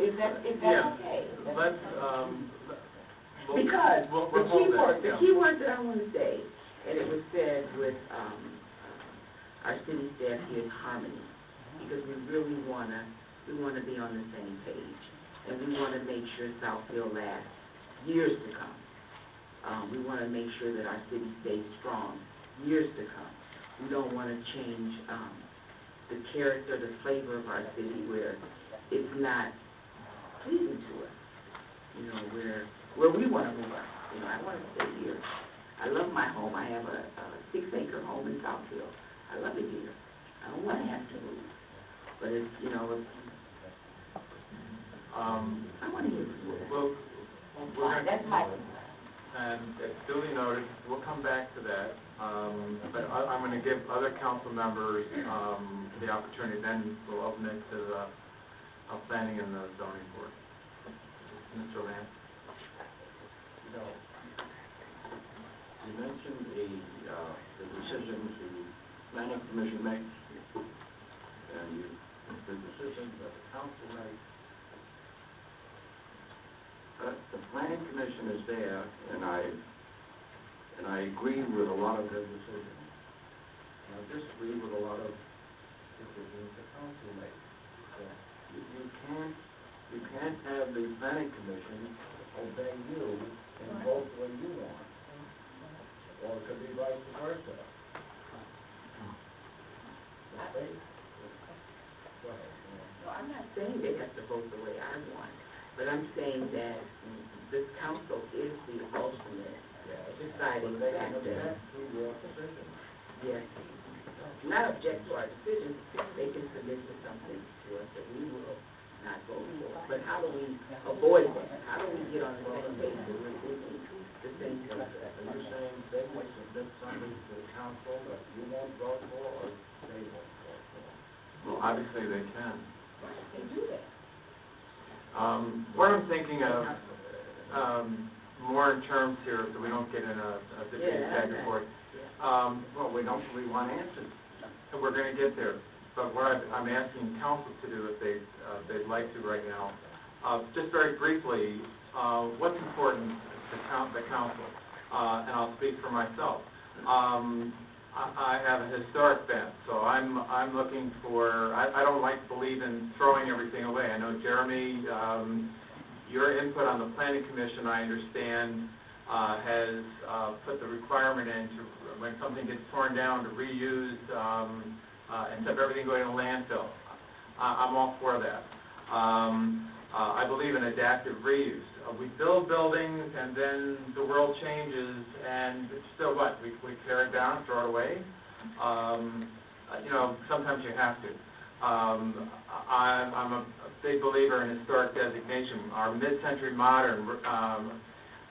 Is that okay? Let's, because the key word that I want to say, and it was said with our city staff here, is harmony, because we really want to be on the same page, and we want to make sure Southfield lasts years to come. We want to make sure that our city stays strong years to come. We don't want to change the character, the flavor of our city where it's not pleasing to us, where we want to move on. I want to stay here. I love my home. I have a 6-acre home in Southfield. I love it here. I don't want to have to move. But it's, I want to hear from you. Well, that's my and it's duly noted. We'll come back to that. But I'm going to give other council members the opportunity. Then we'll open it to the planning and the zoning board. Mr. Lamb. You mentioned the decisions the planning commission makes, and the decisions that the council makes. The planning commission is there, and I agree with a lot of their decisions. And I disagree with a lot of decisions the council makes. So you can't have the planning commission obey you and vote the way you want. Or it could be vice versa. Okay? Go ahead. No, I'm not saying they have to vote the way I want, but I'm saying that this council is the ultimate deciding factor. To your decision. Yes. Not object to our decisions, they can submit to something to us that we will not vote for. But how do we avoid that? How do we get on the same page with the same thing? Are you saying they will submit something to the council that you won't vote for, or they won't vote for? Well, obviously they can. They do that. What I'm thinking of, more in terms here, so we don't get in a debate back and forth. Well, we want answers. And we're going to get there. but what I'm asking council to do, if they'd like to right now, just very briefly, what's important to the council, and I'll speak for myself. I have a historic bent, so I'm looking for, I don't believe in throwing everything away. I know, Jeremy, your input on the planning commission, I understand, has put the requirement in to, when something gets torn down, to reuse, instead of everything going to landfill. I'm all for that. I believe in adaptive reuse. We build buildings and then the world changes, and so what? We tear it down, throw it away? You know, sometimes you have to. I'm a big believer in historic designation. Our mid-century modern,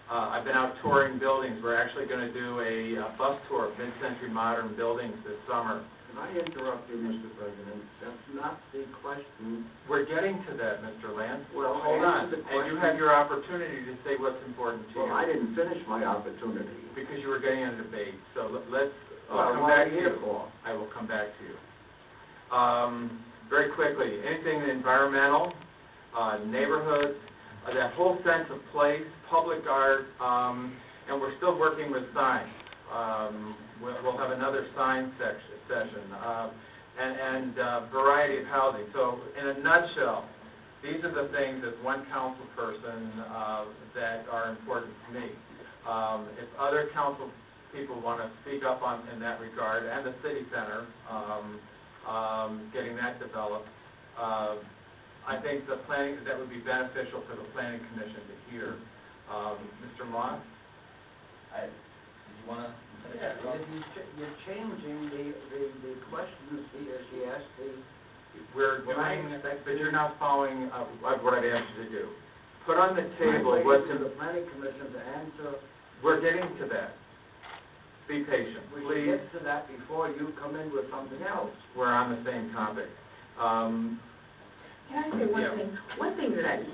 I've been out touring buildings. We're actually going to do a bus tour of mid-century modern buildings this summer. Can I interrupt you, Mr. President? That's not the question. We're getting to that, Mr. Lance. Well, hold on. answer the And you question. have your opportunity to say what's important to you. Well, I didn't finish my opportunity. Because you were getting in a debate. So let's, Well, I'll come what back are to you here you. for? I will come back to you. Very quickly, anything environmental, neighborhoods, that whole sense of place, public art, and we're still working with signs. We'll have another sign session, and variety of housing. So in a nutshell, these are the things as one council person that are important to me. If other council people want to speak up in that regard, and the city center, getting that developed, I think that would be beneficial for the planning commission to hear. Mr. Moss? Do you want to? Yeah, you're changing the questions she asked We're doing, but you're not following what I've asked you to do. Put on the table what's in the planning commission to answer. We're getting to that. Be patient, We should please. get to that before you come in with something else. We're on the same topic. Can I say one Yeah. thing? One thing that I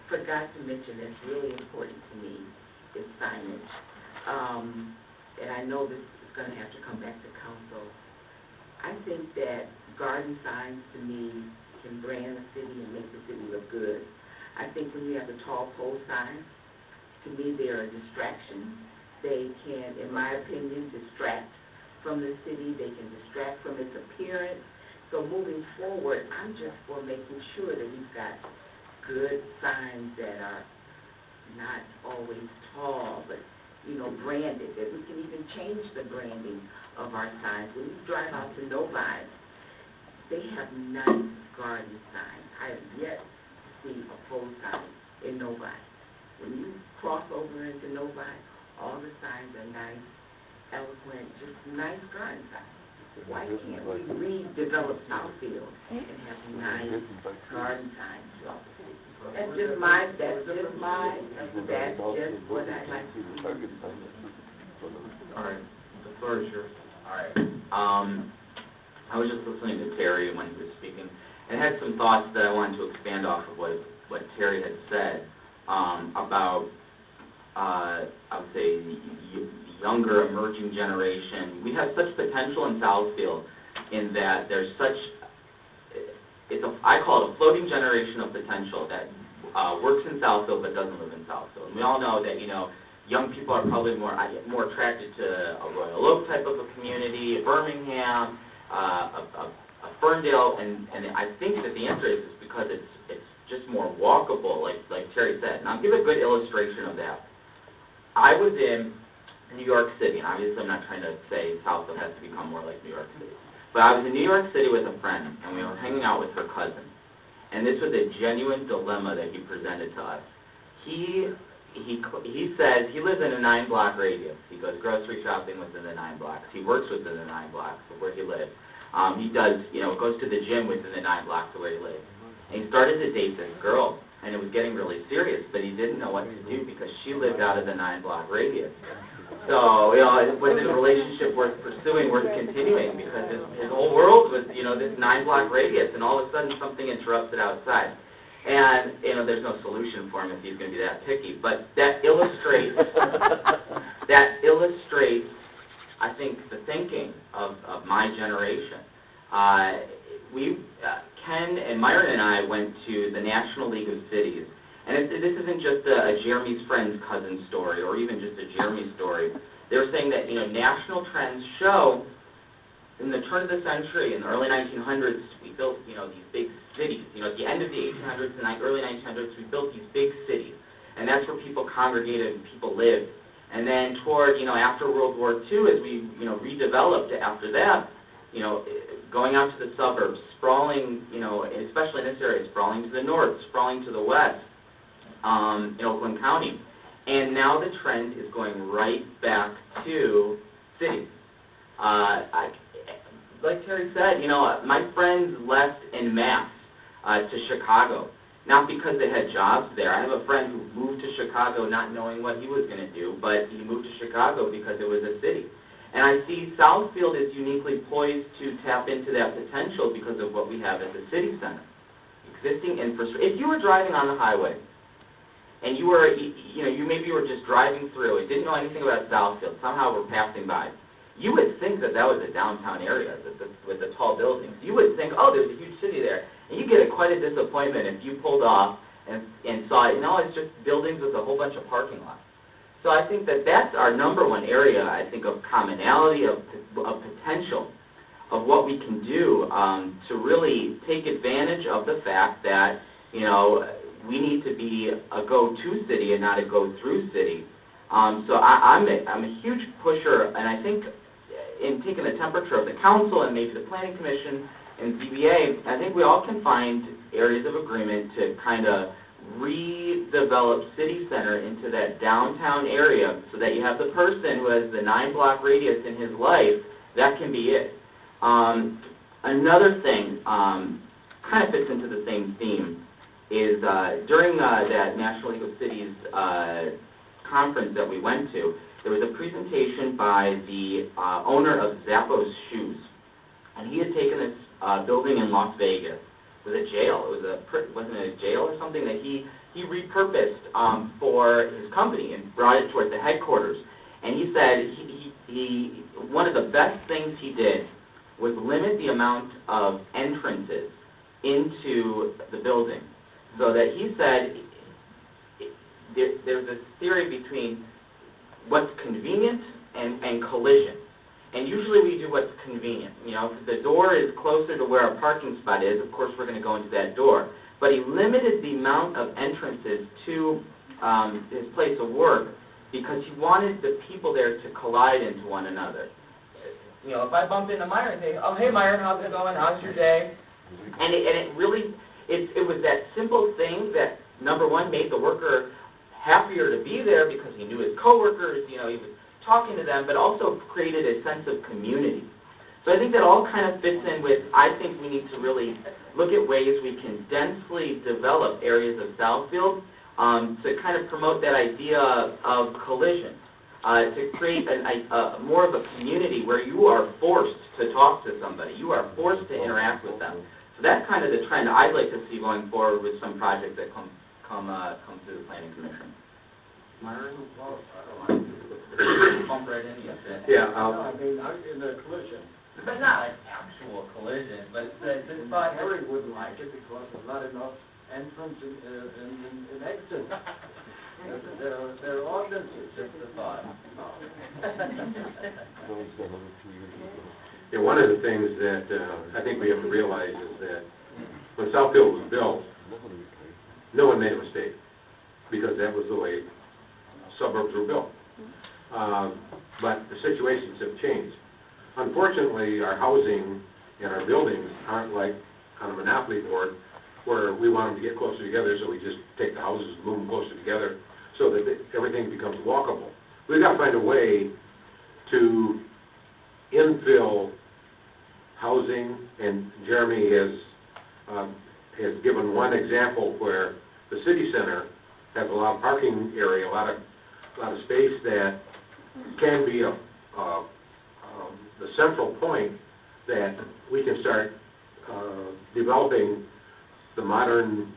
forgot to mention that's really important to me is signage. And I know this is going to have to come back to council. I think that garden signs, to me, can brand the city and make the city look good. I think when you have the tall pole signs, to me, they're a distraction. They can, in my opinion, distract from the city. They can distract from its appearance. So moving forward, I'm just for making sure that we've got good signs that are not always tall, but, you know, branded, that we can even change the branding of our signs. When you drive out to Novi, they have nice garden signs. I have yet to see a pole sign in Novi. When you cross over into Novi, all the signs are nice, eloquent, just nice garden signs. Why can't we redevelop Southfield and have nice garden signs throughout the city? That's just what I'd like to see. All right, the floor is yours. All right. I was just listening to Terry when he was speaking, and had some thoughts that I wanted to expand off of what Terry had said about, I would say, younger, emerging generation. We have such potential in Southfield in that there's such, I call it a floating generation of potential that works in Southfield but doesn't live in Southfield. And we all know that, you know, young people are probably more attracted to a Royal Oak type of a community, a Birmingham, a Ferndale, and I think that the answer is because it's just more walkable, like Terry said. And I'll give a good illustration of that. I was in New York City, and obviously I'm not trying to say Southfield has to become more like New York City, but I was in New York City with a friend, and we were hanging out with her cousin, and this was a genuine dilemma that he presented to us. He says he lives in a 9-block radius. He goes grocery shopping within the 9 blocks. He works within the 9 blocks of where he lives. He does, goes to the gym within the 9 blocks of where he lives. And he started to date this girl, and it was getting really serious, but he didn't know what to do because she lived out of the 9-block radius. So, was it a relationship worth pursuing, worth continuing? Because his whole world was, this 9-block radius, and all of a sudden something interrupts it outside. And, there's no solution for him if he's going to be that picky. But that illustrates, I think, the thinking of my generation. Ken and Myron and I went to the National League of Cities. And this isn't just a Jeremy's friend's cousin story or even just a Jeremy story. They were saying that, national trends show in the turn of the century, in the early 1900s, we built, these big cities. At the end of the 1800s and early 1900s, we built these big cities. And that's where people congregated and people lived. And then toward, after World War II, as we, redeveloped after that, going out to the suburbs, sprawling, especially in this area, sprawling to the north, sprawling to the west, in Oakland County. And now the trend is going right back to cities. Like Terry said, my friends left en masse to Chicago, not because they had jobs there. I have a friend who moved to Chicago not knowing what he was going to do, but he moved to Chicago because it was a city. And I see Southfield is uniquely poised to tap into that potential because of what we have at the city center. Existing infrastructure. If you were driving on the highway, and you were, maybe you were just driving through it, didn't know anything about Southfield, somehow we're passing by, you would think that was a downtown area with the tall buildings. You would think, oh, there's a huge city there. And you get quite a disappointment if you pulled off and saw it. No, it's just buildings with a whole bunch of parking lots. So I think that's our number one area, I think, of commonality, of potential, of what we can do to really take advantage of the fact that, we need to be a go-to city and not a go-through city. So I'm a huge pusher, and I think in taking the temperature of the council and maybe the planning commission and ZBA, I think we all can find areas of agreement to kind of redevelop city center into that downtown area so that you have the person who has the 9-block radius in his life, that can be it. Another thing kind of fits into the same theme is during that National League of Cities conference that we went to, there was a presentation by the owner of Zappos Shoes. And he had taken this building in Las Vegas. It was a jail. Wasn't it a jail or something that he repurposed for his company and brought it toward the headquarters. And he said he one of the best things he did was limit the amount of entrances into the building. So that he said there's this theory between what's convenient and collision. And usually we do what's convenient. If the door is closer to where our parking spot is, of course we're going to go into that door. But he limited the amount of entrances to his place of work because he wanted the people there to collide into one another. If I bump into Myron and say, oh, hey Myron, how's it going? How's your day? And it really, it was that simple thing that, number one, made the worker happier to be there because he knew his coworkers, he was talking to them, but also created a sense of community. So I think that all kind of fits in with, I think we need to really look at ways we can densely develop areas of Southfield to kind of promote that idea of collision, to create more of a community where you are forced to talk to somebody, you are forced to interact with them. So that's kind of the trend I'd like to see going forward with some projects that come through the Planning Commission. Myron? Well, bump right into it. Yeah, in the collision. But not an actual collision, but the thought. Harry wouldn't like it because there's not enough entrance and exit. There are ordinances. Just a thought. Yeah, one of the things that I think we have to realize is that when Southfield was built, no one made a mistake because that was the way suburbs were built. But the situations have changed. Unfortunately, our housing and our buildings aren't like on a monopoly board where we want them to get closer together, so we just take the houses and move them closer together so that everything becomes walkable. We've got to find a way to infill housing, and Jeremy has given one example where the city center has a lot of parking area, a lot of space that can be the central point that we can start developing the modern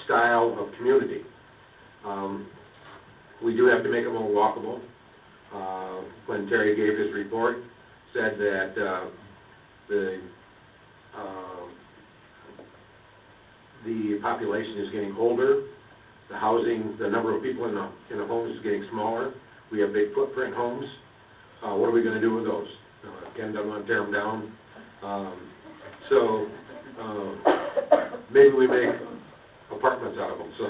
style of community. We do have to make it more walkable. When Terry gave his report, said that the the population is getting older, the housing, the number of people in the homes is getting smaller. We have big footprint homes. What are we going to do with those? Ken doesn't want to tear them down. So maybe we make apartments out of them. So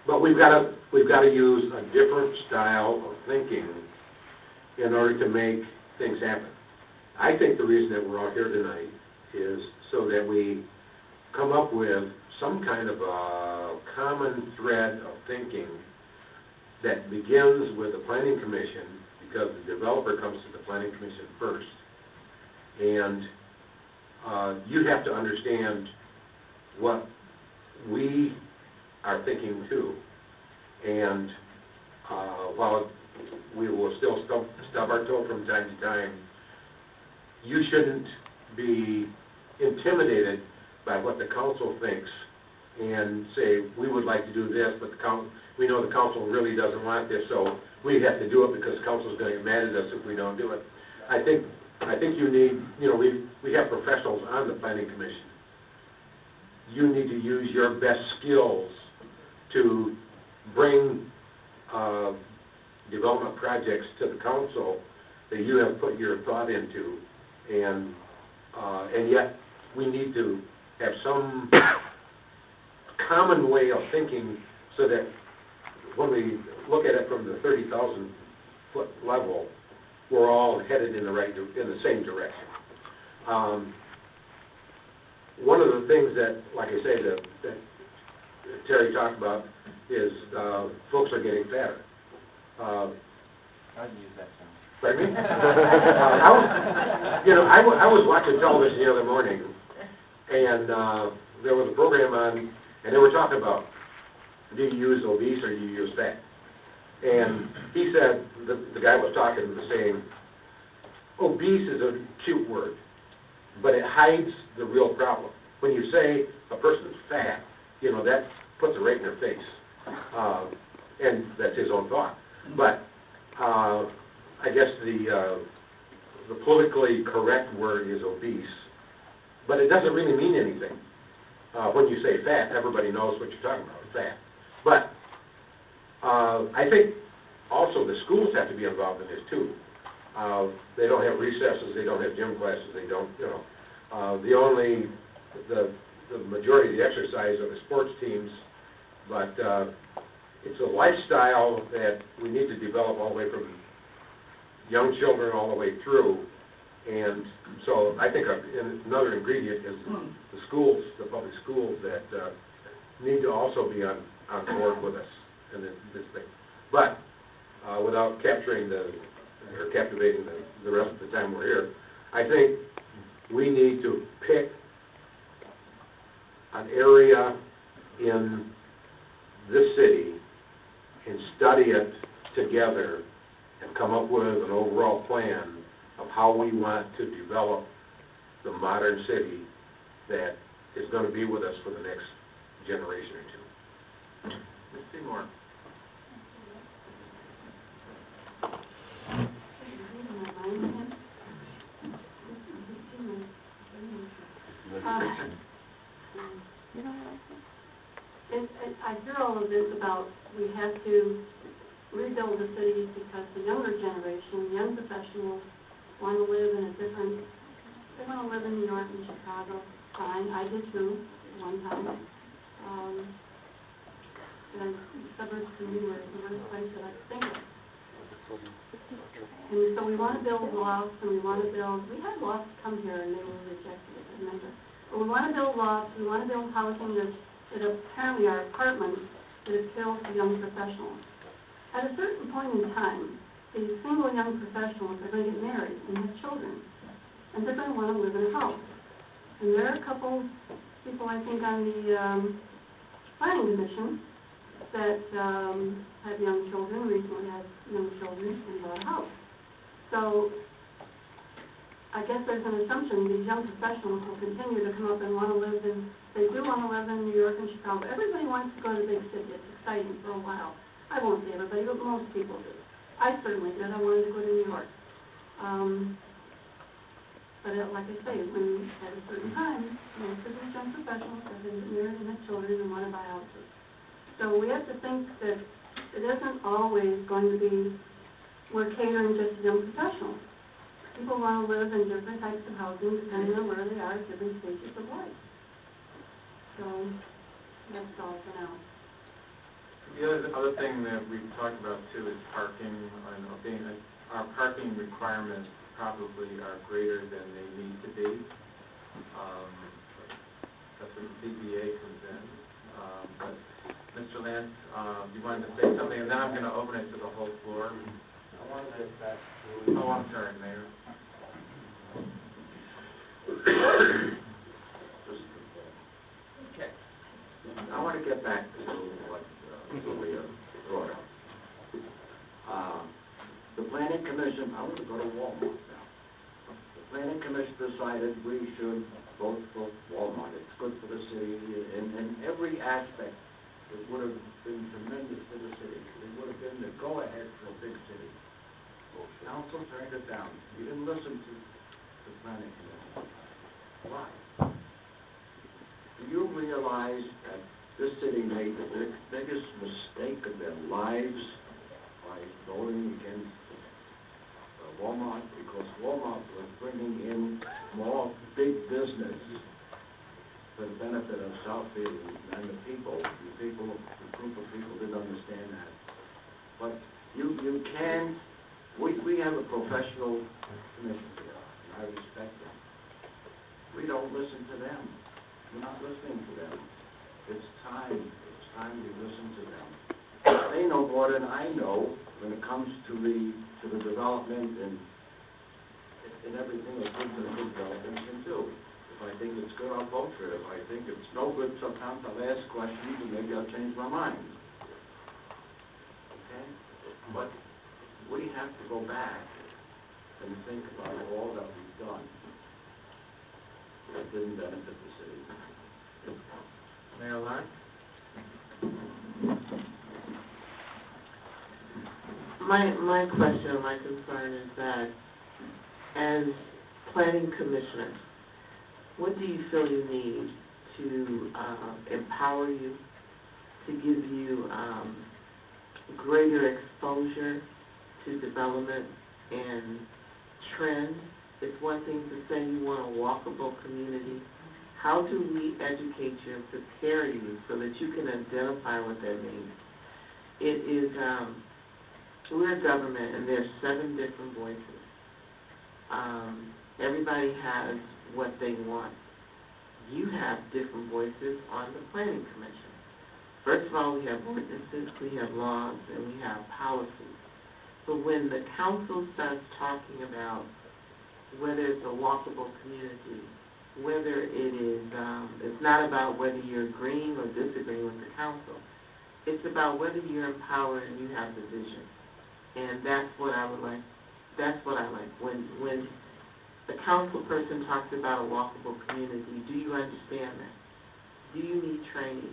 but we've got to use a different style of thinking in order to make things happen. I think the reason that we're all here tonight is so that we come up with some kind of a common thread of thinking that begins with the planning commission, because the developer comes to the planning commission first. And you have to understand what we are thinking too. And while we will still stub our toe from time to time, you shouldn't be intimidated by what the council thinks and say, we would like to do this, but we know the council really doesn't want this, so we have to do it because the council's going to get mad at us if we don't do it. I think you need, we have professionals on the planning commission. You need to use your best skills to bring development projects to the council that you have put your thought into, and yet we need to have some common way of thinking so that when we look at it from the 30,000-foot level, we're all headed in the same direction. One of the things that, like I say, that Terry talked about is folks are getting fatter. I didn't use that term. Pardon me? I was watching television the other morning, and there was a program on, and they were talking about, do you use obese or do you use fat? And he said, the guy was talking, was saying, obese is a cute word, but it hides the real problem. When you say a person's fat, that puts it right in their face. And that's his own thought. But I guess the politically correct word is obese, but it doesn't really mean anything. When you say fat, everybody knows what you're talking about, fat. But I think also the schools have to be involved in this too. They don't have recesses, they don't have gym classes, they don't, the majority of the exercise are the sports teams, but it's a lifestyle that we need to develop all the way from young children all the way through. And so I think another ingredient is the schools, the public schools that need to also be on board with us in this thing. But without captivating the rest of the time we're here, I think we need to pick an area in this city and study it together and come up with an overall plan of how we want to develop the modern city that is going to be with us for the next generation or two. Ms. Seymour. I hear all of this about we have to rebuild the city because the younger generation, young professionals, want to live in a different, they want to live in New York and Chicago. Fine, I did too, one time. The suburbs to me were the worst place that I could think of. And so we want to build lofts, and we had lofts come here and they were rejected, I remember. But we want to build lofts, we want to build housing that apparently are apartments that appeal to young professionals. At a certain point in time, these single young professionals are going to get married and have children, and they're going to want to live in a house. And there are a couple people, I think, on the planning commission that have young children, recently had young children, and bought a house. So I guess there's an assumption these young professionals will continue to come up and want to live in, they do want to live in New York and Chicago. Everybody wants to go to the big city. It's exciting for a while. I won't say everybody, but most people do. I certainly did. I wanted to go to New York. But like I say, when at a certain time, most of these young professionals have been married and have children and want to buy houses. So we have to think that it isn't always going to be, we're catering just to young professionals. People want to live in different types of housing depending on where they are at different stages of life. So that's all for now. The other thing that we've talked about too is parking, and our parking requirements probably are greater than they need to be. That's where the ZBA comes in. But Mr. Lance, you wanted to say something, and then I'm going to open it to the whole floor. I want to get back to... Oh, I'm sorry, Mayor. Okay. I want to get back to what Julia brought up. The Planning Commission, I want to go to Walmart now. The Planning Commission decided we should vote for Walmart. It's good for the city in every aspect. It would have been tremendous for the city. It would have been the go-ahead for a big city. Council turned it down. You didn't listen to the Planning Commission. Why? Do you realize that this city made the biggest mistake of their lives by voting against Walmart, because Walmart was bringing in more big business for the benefit of Southfield and the people. The group of people didn't understand that. But you can, we have a professional commission here, and I respect them. We don't listen to them. We're not listening to them. It's time we listen to them. They know more than I know when it comes to the development and everything that good development can do. If I think it's good, I'll vote for it. If I think it's no good, sometimes I'll ask questions and maybe I'll change my mind. Okay? But we have to go back and think about all that we've done that didn't benefit the city. Mayor Lyon? My question, my concern is that as planning commissioners, what do you feel you need to empower you, to give you greater exposure to development and trends? It's one thing to say you want a walkable community. How do we educate you and prepare you so that you can identify what that means? It is, we're a government and there's 7 different voices. Everybody has what they want. You have different voices on the Planning Commission. First of all, we have ordinances, we have laws, and we have policies. But when the council starts talking about whether it's a walkable community, whether it is, it's not about whether you're agreeing or disagreeing with the council. It's about whether you're empowered and you have the vision. And that's what I would like, that's what I like. When the council person talks about a walkable community, do you understand that? Do you need training?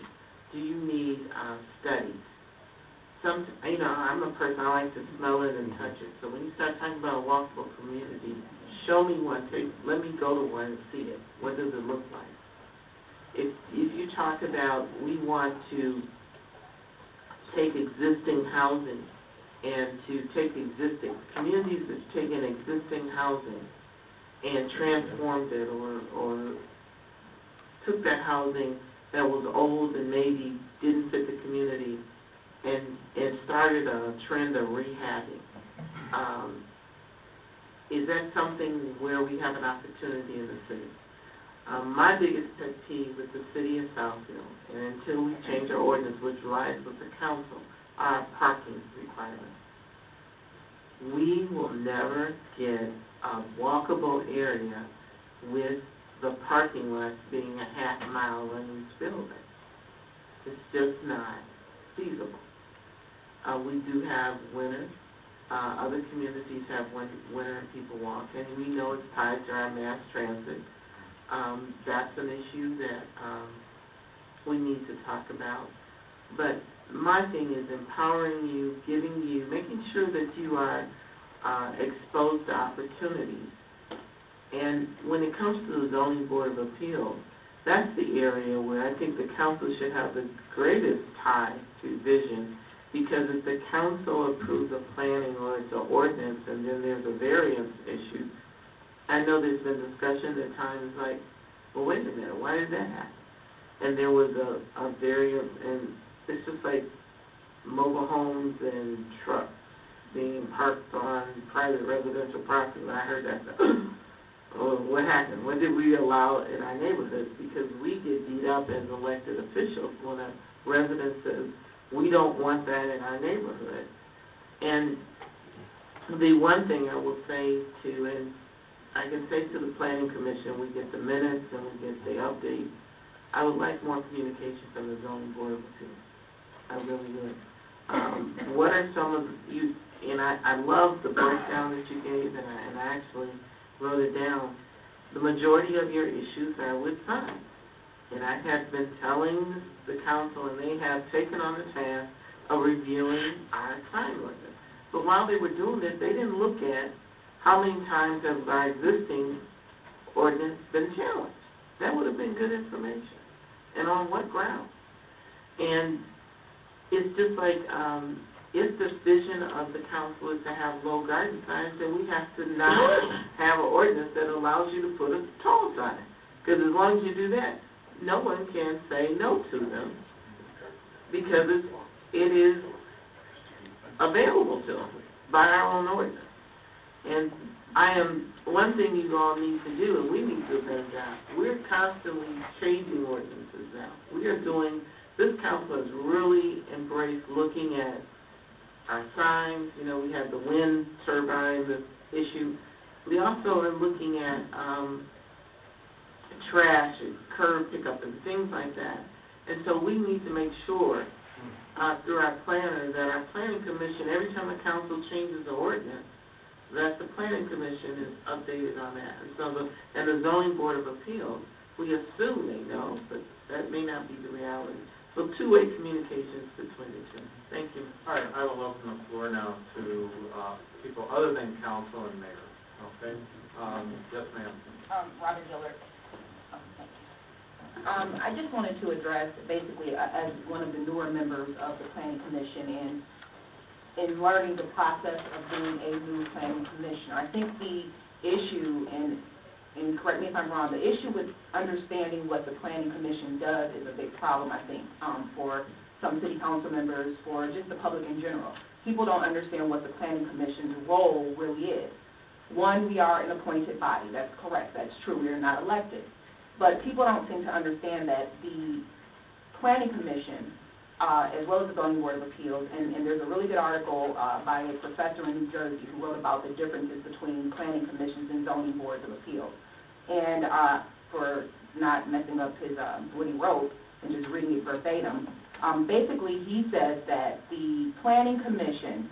Do you need studies? I'm a person, I like to smell it and touch it. So when you start talking about a walkable community, show me one, let me go to one and see it. What does it look like? If you talk about we want to take existing housing and to take existing communities that's taken existing housing and transformed it or took that housing that was old and maybe didn't fit the community and started a trend of rehabbing. Is that something where we have an opportunity in the city? My biggest pet peeve with the city of Southfield, and until we change our ordinance, which lies with the council, are parking requirements. We will never get a walkable area with the parking lots being a half-mile running spillway. It's just not feasible. We do have winter. Other communities have winter and people walk, and we know it's tied to our mass transit. That's an issue that we need to talk about. But my thing is empowering you, giving you, making sure that you are exposed to opportunities And when it comes to the zoning board of appeals, that's the area where I think the council should have the greatest tie to vision, because if the council approves a planning or it's an ordinance and then there's a variance issue, I know there's been discussion at times like, well, wait a minute, why did that happen? And there was a variance, and it's just like mobile homes and trucks being parked on private residential property. When I heard that, oh, what happened? What did we allow in our neighborhoods? Because we get beat up as elected officials when a resident says, we don't want that in our neighborhood. And the one thing I will say to, and I can say to the Planning Commission, we get the minutes and we get the updates. I would like more communication from the Zoning Board of Appeals. I really would. What are some of you, and I love the breakdown that you gave, and I actually wrote it down. The majority of your issues are with signs. And I have been telling the council, and they have taken on the task of reviewing our sign ordinance. But while they were doing it, they didn't look at how many times has our existing ordinance been challenged. That would have been good information. And on what ground? And it's just like, if the vision of the council is to have low garden signs, then we have to not have an ordinance that allows you to put a tall sign. Because as long as you do that, no one can say no to them, because it is available to them by our own ordinance. And one thing you all need to do, and we need to do a better job, we're constantly changing ordinances now. This council has really embraced looking at our signs. You know, we have the wind turbine issue. We also are looking at trash and curb pickup and things like that. And so we need to make sure through our planner that our planning commission, every time the council changes the ordinance, that the planning commission is updated on that. And so the zoning board of appeals, we assume they know, but that may not be the reality. So two-way communications between the two. Thank you. All right, I will open the floor now to people other than council and mayor. Okay? Yes, ma'am. Robin Dillard. Thank you. I just wanted to address, basically, as one of the newer members of the Planning Commission and in learning the process of being a new planning commissioner, I think the issue, and correct me if I'm wrong, the issue with understanding what the Planning Commission does is a big problem, I think, for some city council members, for just the public in general. People don't understand what the Planning Commission's role really is. One, we are an appointed body. That's correct. That's true. We are not elected. But people don't seem to understand that the Planning Commission, as well as the Zoning Board of Appeals, and there's a really good article by a professor in New Jersey who wrote about the differences between planning commissions and zoning boards of appeals. And for not messing up his what he wrote and just reading it verbatim, basically he says that the Planning Commission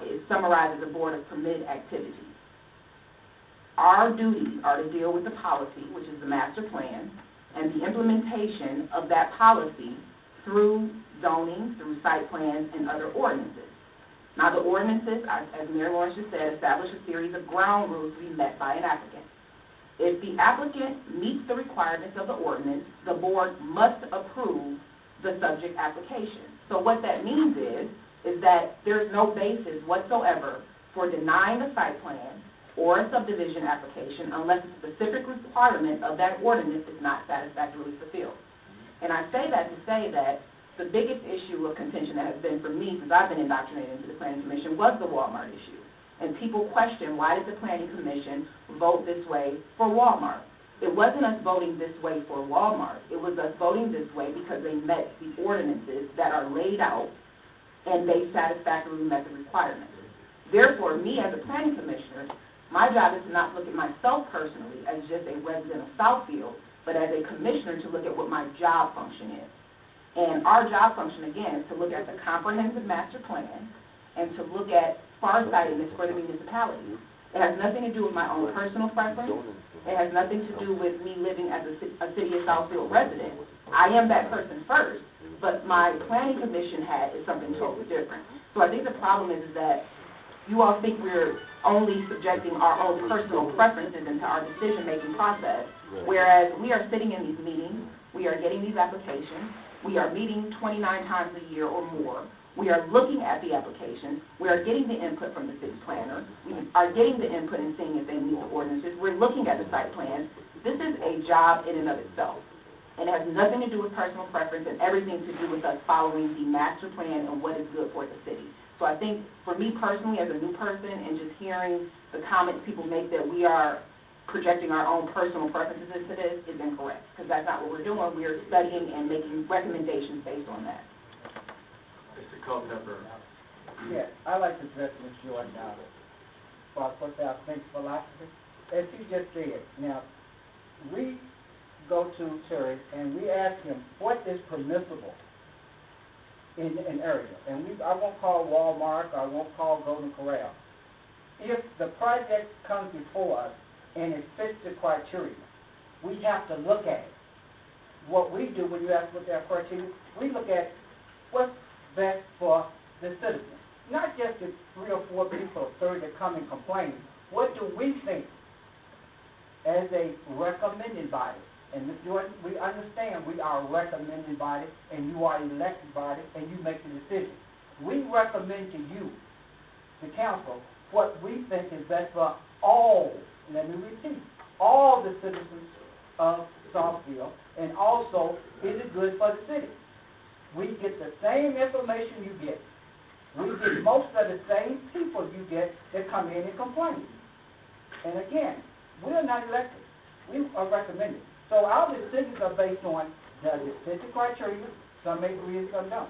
is summarized as a board of permitted activities. Our duties are to deal with the policy, which is the master plan, and the implementation of that policy through zoning, through site plans, and other ordinances. Now, the ordinances, as Mayor Lawrence just said, establish a series of ground rules to be met by an applicant. If the applicant meets the requirements of the ordinance, the board must approve the subject application. So what that means is that there's no basis whatsoever for denying a site plan or a subdivision application unless a specific requirement of that ordinance is not satisfactorily fulfilled. And I say that to say that the biggest issue of contention that has been for me since I've been indoctrinated into the Planning Commission was the Walmart issue. And people question, why did the Planning Commission vote this way for Walmart? It wasn't us voting this way for Walmart. It was us voting this way because they met the ordinances that are laid out and they satisfactorily met the requirements. Therefore, me as a Planning Commissioner, my job is to not look at myself personally as just a resident of Southfield, but as a commissioner to look at what my job function is. And our job function, again, is to look at the comprehensive master plan and to look at farsightedness for the municipalities. It has nothing to do with my own personal preference. It has nothing to do with me living as a City of Southfield resident. I am that person first, but my Planning Commission hat is something totally different. So I think the problem is that you all think we're only subjecting our own personal preferences into our decision-making process, whereas we are sitting in these meetings, we are getting these applications, we are meeting 29 times a year or more, we are looking at the applications, we are getting the input from the city planner, we are getting the input and seeing if they meet the ordinances, we're looking at the site plans. This is a job in and of itself. And it has nothing to do with personal preference and everything to do with us following the master plan and what is good for the city. So I think for me personally, as a new person, and just hearing the comments people make that we are projecting our own personal preferences into this is incorrect, because that's not what we're doing. We're studying and making recommendations based on that. Mr. Culpepper. Yes, I'd like to address Ms. Jordan now. Well, what's our think philosophy? As he just said, now, we go to Terry and we ask him what is permissible in an area. And I won't call Walmart, I won't call Golden Corral. If the project comes before us and it fits the criteria, we have to look at it. What we do when you ask what their criteria, we look at what's best for the citizens. Not just the 3 or 4 people or 30 that come and complain. What do we think as a recommending body? And Ms. Jordan, we understand we are a recommending body, and you are an elected body, and you make the decision. We recommend to you, the council, what we think is best for all, let me repeat, all the citizens of Southfield, and also is it good for the city. We get the same information you get. We get most of the same people you get that come in and complain. And again, we're not elected. We are recommended. So our decisions are based on, does it fit the criteria? Some may agree and some don't.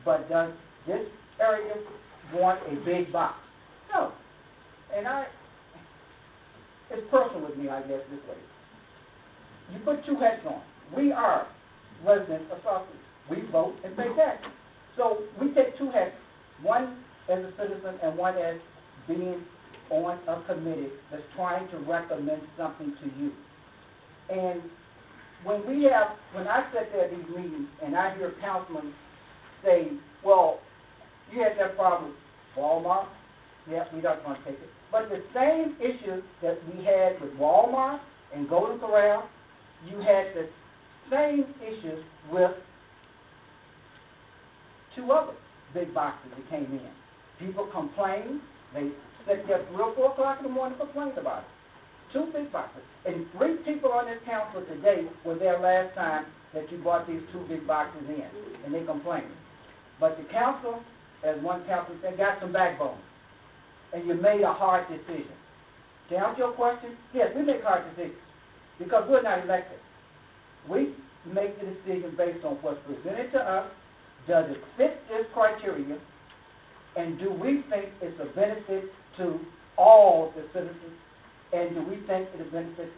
But does this area want a big box? No. And it's personal with me, I guess, this way. You put 2 hats on. We are residents of Southfield. We vote and pay taxes. So we take 2 hats, one as a citizen and one as being on a committee that's trying to recommend something to you. And when I sit there at these meetings and I hear councilmen say, well, you had that problem with Walmart, yeah, we're not going to take it. But the same issue that we had with Walmart and Golden Corral, you had the same issues with 2 other big boxes that came in. People complained, they sat there 3 or 4 o'clock in the morning and complained about it. 2 big boxes. And 3 people on this council today were there last time that you brought these 2 big boxes in, and they complained. But the council, as one council said, got some backbone, and you made a hard decision. To answer your question, yes, we make hard decisions, because we're not elected. We make the decision based on what's presented to us. Does it fit this criteria, and do we think it's a benefit to all the citizens, and do we think it'll benefit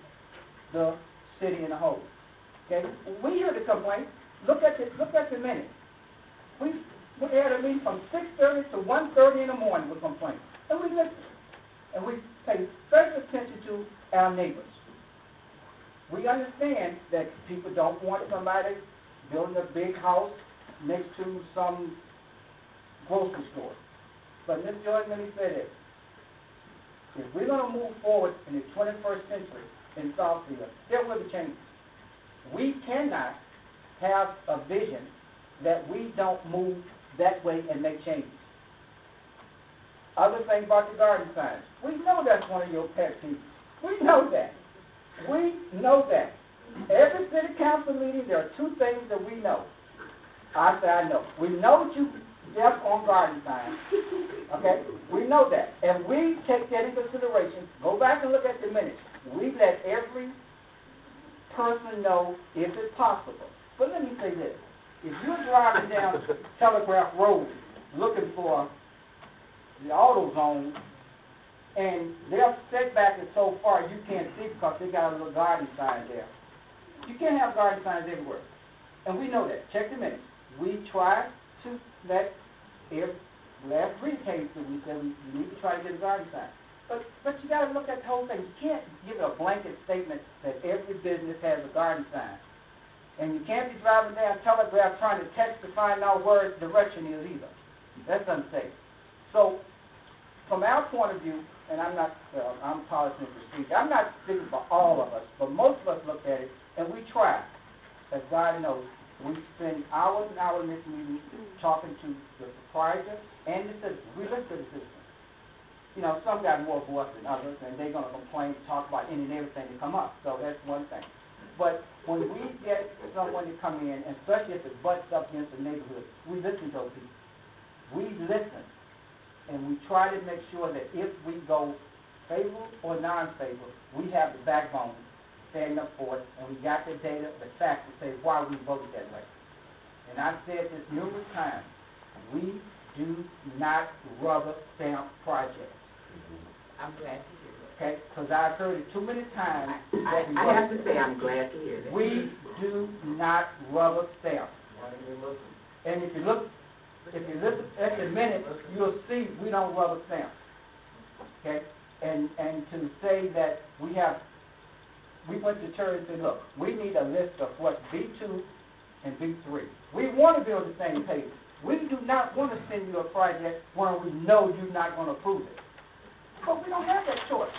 the city in a whole? Okay, we hear the complaint. Look at the minute. We had a meeting from 6:30 to 1:30 in the morning with complaints, and we listen, and we pay special attention to our neighbors. We understand that people don't want somebody building a big house next to some grocery store. But Ms. Jordan, let me say this. If we're going to move forward in the 21st century in Southfield, there will be changes. We cannot have a vision that we don't move that way and make changes. Other thing about the garden signs. We know that's one of your pet peeves. We know that. We know that. Every city council meeting, there are 2 things that we know. I say I know. We know that you deaf on garden signs. Okay? We know that. And we take that into consideration. Go back and look at the minutes. We let every person know if it's possible. But let me say this. If you're driving down Telegraph Road looking for the AutoZone, and their setback is so far you can't see because they got a little garden sign there. You can't have garden signs everywhere. And we know that. Check the minutes. We try to let, last 3 cases we said we need to try to get a garden sign. But you got to look at the whole thing. You can't give a blanket statement that every business has a garden sign. And you can't be driving down Telegraph trying to text to find out where its direction is either. That's unsafe. So from our point of view, and I'm policy and procedure, I'm not speaking for all of us, but most of us look at it, and we try. As God knows, we spend hours and hours in this meeting talking to the proprietor and the citizens. We listen to the citizens. You know, some got more voice than others, and they're going to complain, talk about any and everything that come up. So that's one thing. But when we get someone to come in, and especially if it butts up against the neighborhood, we listen to those people. We listen, and we try to make sure that if we go favorable or non-favorable, we have the backbone standing up for it, and we got the data, the facts to say why we voted that way. And I've said this numerous times, we do not rubber stamp projects. I'm glad to hear that. Okay, because I've heard it too many times. I have to say I'm glad to hear that. We do not rubber stamp. And if you look at the minutes, you'll see we don't rubber stamp. Okay, and to say that we went to church and said, look, we need a list of what B2 and B3. We want to be on the same page. We do not want to send you a project when we know you're not going to approve it. But we don't have that choice.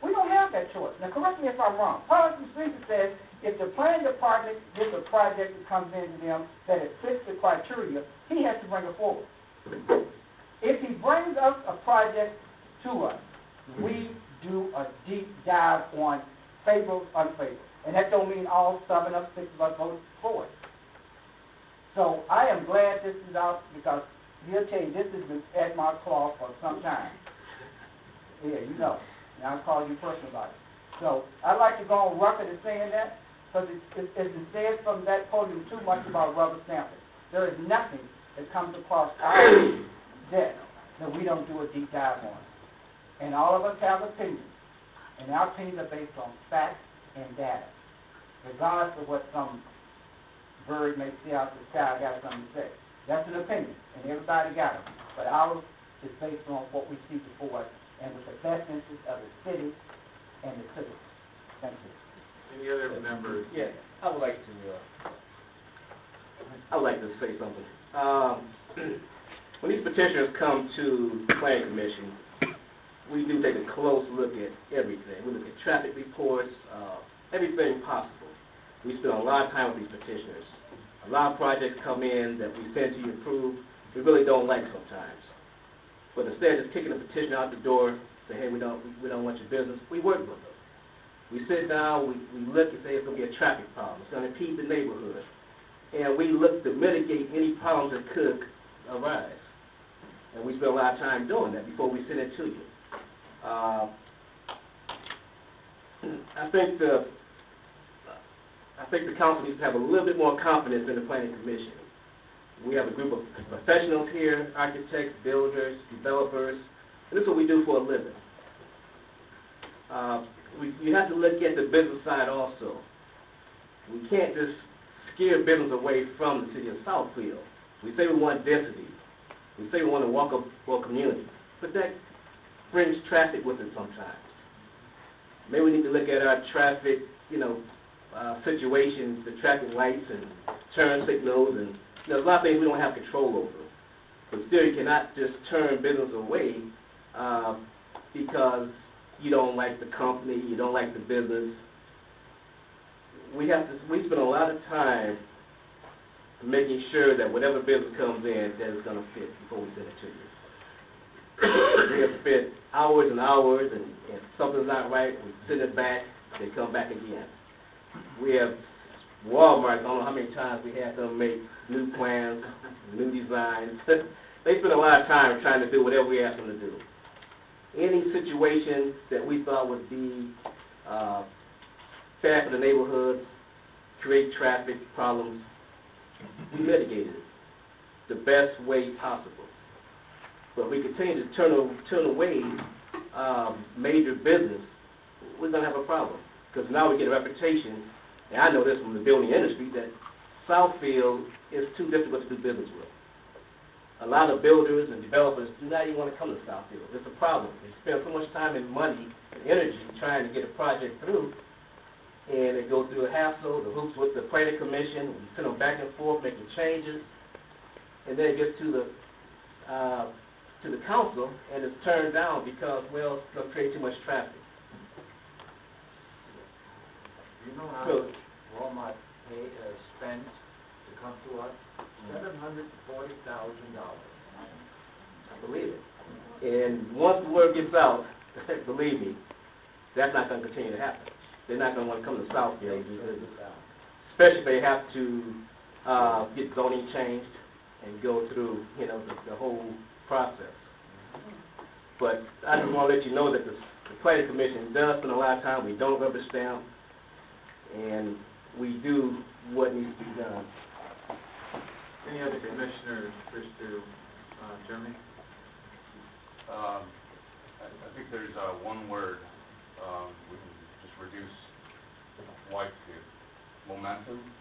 We don't have that choice. Now, correct me if I'm wrong. Policy procedure says if the planning department gets a project that comes into them that it fits the criteria, he has to bring it forward. If he brings us a project to us, we do a deep dive on favorable, unfavorable. And that don't mean all 7 of 6 of us voted for it. So I am glad this is out because he'll tell you this has been at my claw for some time. Yeah, you know. And I'll call you personal about it. So I'd like to go on record as saying that because it's said from that podium too much about rubber stamping. There is nothing that comes across our desk that we don't do a deep dive on. And all of us have opinions. And our opinions are based on facts and data. Regardless of what some bird may see out the sky, got something to say. That's an opinion, and everybody got it. But ours is based on what we see before us and with the best interest of the city and the citizens. Thank you. Any other members? Yeah, I would like to say something. When these petitioners come to the Planning Commission, we do take a close look at everything. We look at traffic reports, everything possible. We spend a lot of time with these petitioners. A lot of projects come in that we send to you approved, we really don't like sometimes. But instead of just kicking the petitioner out the door, say, hey, we don't want your business, we work with them. We sit down, we look and say it's going to be a traffic problem. It's going to impede the neighborhood. And we look to mitigate any problems that could arise. And we spend a lot of time doing that before we send it to you. I think the council needs to have a little bit more confidence in the Planning Commission. We have a group of professionals here, architects, builders, developers, and this is what we do for a living. You have to look at the business side also. We can't just scare business away from the city of Southfield. We say we want density. We say we want to walk up for a community, but that brings traffic with it sometimes. Maybe we need to look at our traffic, situations, the traffic lights and turn signals, and there's a lot of things we don't have control over. But still, you cannot just turn business away because you don't like the company, you don't like the business. We spend a lot of time making sure that whatever business comes in, that it's going to fit before we send it to you. We have spent hours and hours, and if something's not right, we send it back, they come back again. We have Walmart, I don't know how many times we had them make new plans, new designs. They spend a lot of time trying to do whatever we ask them to do. Any situation that we thought would be bad for the neighborhood, create traffic problems, we mitigated it the best way possible. But if we continue to turn away major business, we're going to have a problem. Because now we get a reputation, and I know this from the building industry, that Southfield is too difficult to do business with. A lot of builders and developers do not even want to come to Southfield. It's a problem. They spend so much time and money and energy trying to get a project through, and they go through a hassle, the hoops with the planning commission, we send them back and forth making changes, and then it gets to the to the council, and it's turned down because, well, it's gonna create too much traffic. You know how So- much Walmart spends to come to us? $740,000. I believe it. And once the word gets out, believe me, that's not gonna continue to happen. They're not gonna wanna come to Southfield, especially if they have to, get zoning changed and go through, the whole process. But I just wanna let you know that the planning commission does spend a lot of time, we don't rubber stamp, and we do what needs to be done. Any other commissioners wish to, Jeremy? I think there's one word we can just reduce white to: momentum.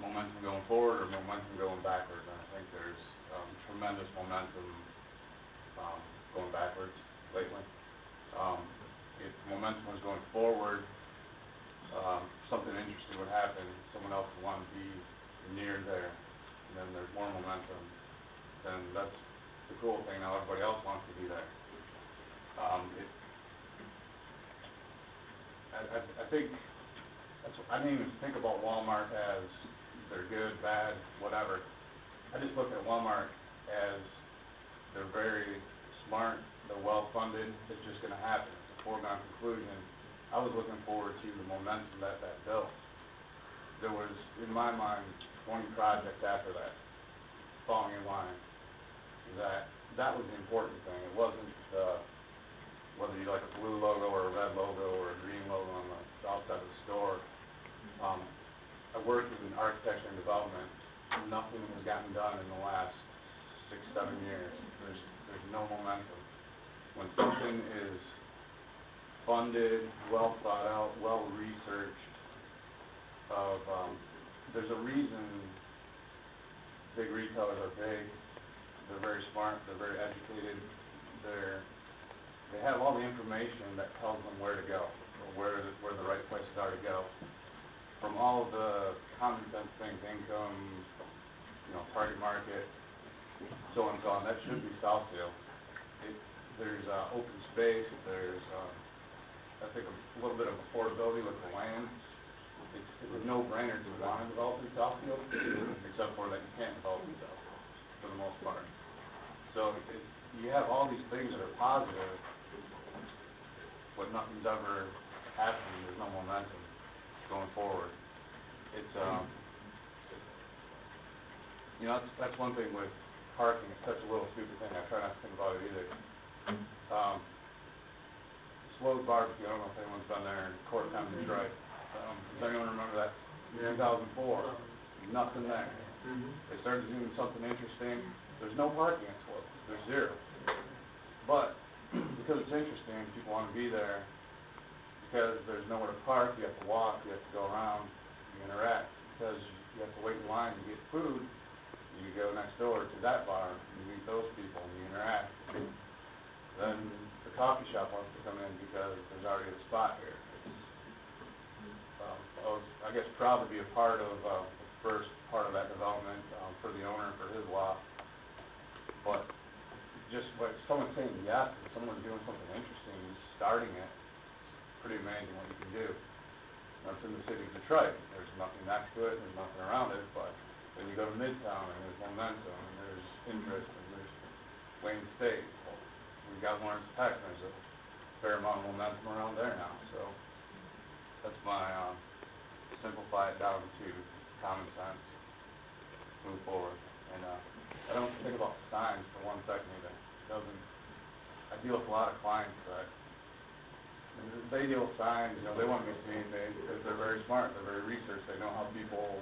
Momentum going forward or momentum going backwards. And I think there's tremendous momentum going backwards lately. If momentum was going forward, something interesting would happen. Someone else would want to be near there, and then there's more momentum. Then that's the cool thing. Now everybody else wants to be there. I think I didn't even think about Walmart as they're good, bad, whatever. I just look at Walmart as they're very smart, they're well-funded, it's just going to happen. It's a foregone conclusion. I was looking forward to the momentum that built. There was, in my mind, 20 projects after that, falling in line. That was the important thing. It wasn't whether you like a blue logo or a red logo or a green logo on the outside of the store. I worked in architecture and development. Nothing has gotten done in the last 6-7 years. There's no momentum. When something is funded, well thought out, well researched, there's a reason big retailers are big. They're very smart. They're very educated. They have all the information that tells them where to go, or where the right places are to go. From all of the common sense things, income, target market, so on and so on. That should be Southfield. There's open space. There's I think a little bit of affordability with the land. It's a no-brainer to want to develop in Southfield, except for that you can't develop in Southfield for the most part. So you have all these things that are positive, but nothing's ever happening. There's no momentum going forward. It's that's one thing with parking. It's such a little stupid thing. I try not to think about it either. Slows Barbecue. I don't know if anyone's been there in Court County, Detroit. Does anyone remember that? 2004. Nothing there. They started doing something interesting. There's no parking at Slows. There's zero. But because it's interesting, people want to be there. Because there's nowhere to park, you have to walk, you have to go around, you interact. Because you have to wait in line to get food, you go next door to that bar, you meet those people, and you interact. Then the coffee shop wants to come in because there's already a spot here. I was, I guess, proud to be a part of the first part of that development for the owner, for his lot. But just like someone saying yes, and someone doing something interesting, starting it, it's pretty amazing what you can do. That's in the city of Detroit. There's nothing next to it, there's nothing around it, but then you go to Midtown and there's momentum and there's interest and there's Wayne State. Well, we've got Lawrence Tech and there's a fair amount of momentum around there now. So that's my simplify it down to common sense, move forward. And I don't think about signs for 1 second either. I deal with a lot of clients that they deal with signs, they want to be seen, because they're very smart, they're very researched, they know how people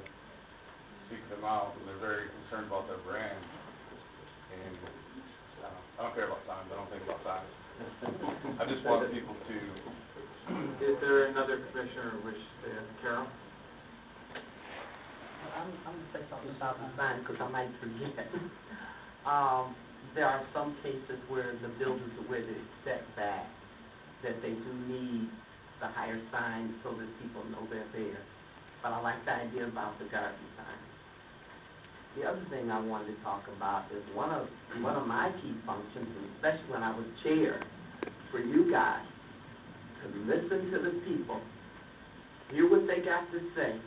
seek them out, and they're very concerned about their brand. And I don't care about signs, I don't think about signs. I just want people to... Is there another commissioner who wishes to ask? Carol? I'm going to say something about the sign because I might forget. There are some cases where the buildings are where they're set back, that they do need the higher signs so that people know they're there. But I like the idea about the garden sign. The other thing I wanted to talk about is one of my key functions, and especially when I was chair, for you guys to listen to the people, hear what they got to say,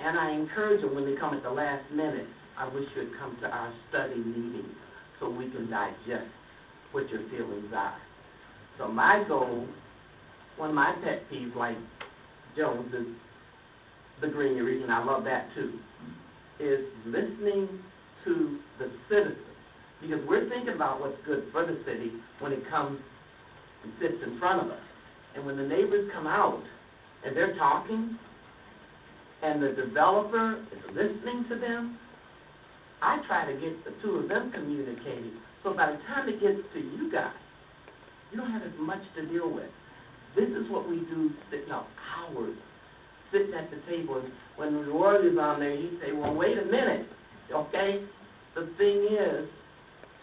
and I encourage them when they come at the last minute, I wish you'd come to our study meetings so we can digest what your feelings are. So my goal, one of my pet peeves, like Jones, is the greenery, and I love that too, is listening to the citizens. Because we're thinking about what's good for the city when it comes and sits in front of us. And when the neighbors come out and they're talking and the developer is listening to them, I try to get the two of them communicating. So by the time it gets to you guys, you don't have as much to deal with. This is what we do, sitting up hours, sitting at the table. And when Roy is on there, he'd say, well, wait a minute, okay? The thing is,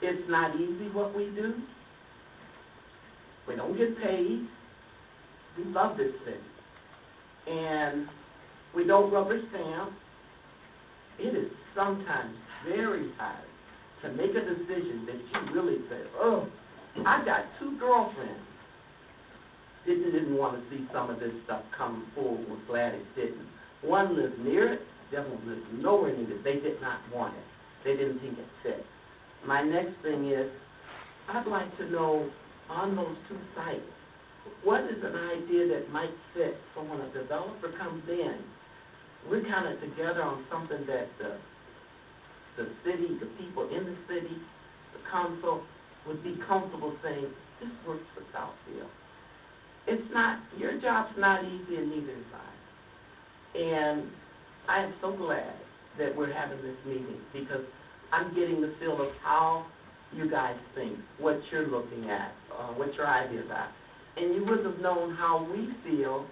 it's not easy what we do. We don't get paid. We love this city. And we don't rubber stamp. It is sometimes very hard to make a decision that you really say, oh, I got two girlfriends that didn't want to see some of this stuff come forward. Was glad it didn't. One lives near it, the other one lives nowhere near it. They did not want it. They didn't think it fit. My next thing is, I'd like to know on those two sites, what is an idea that might fit? So when a developer comes in, we're kind of together on something that the city, the people in the city, the council would be comfortable saying, this works for Southfield. It's not, your job's not easy and neither is I. And I am so glad that we're having this meeting because I'm getting the feel of how you guys think, what you're looking at, what your ideas are. And you wouldn't have known how we feel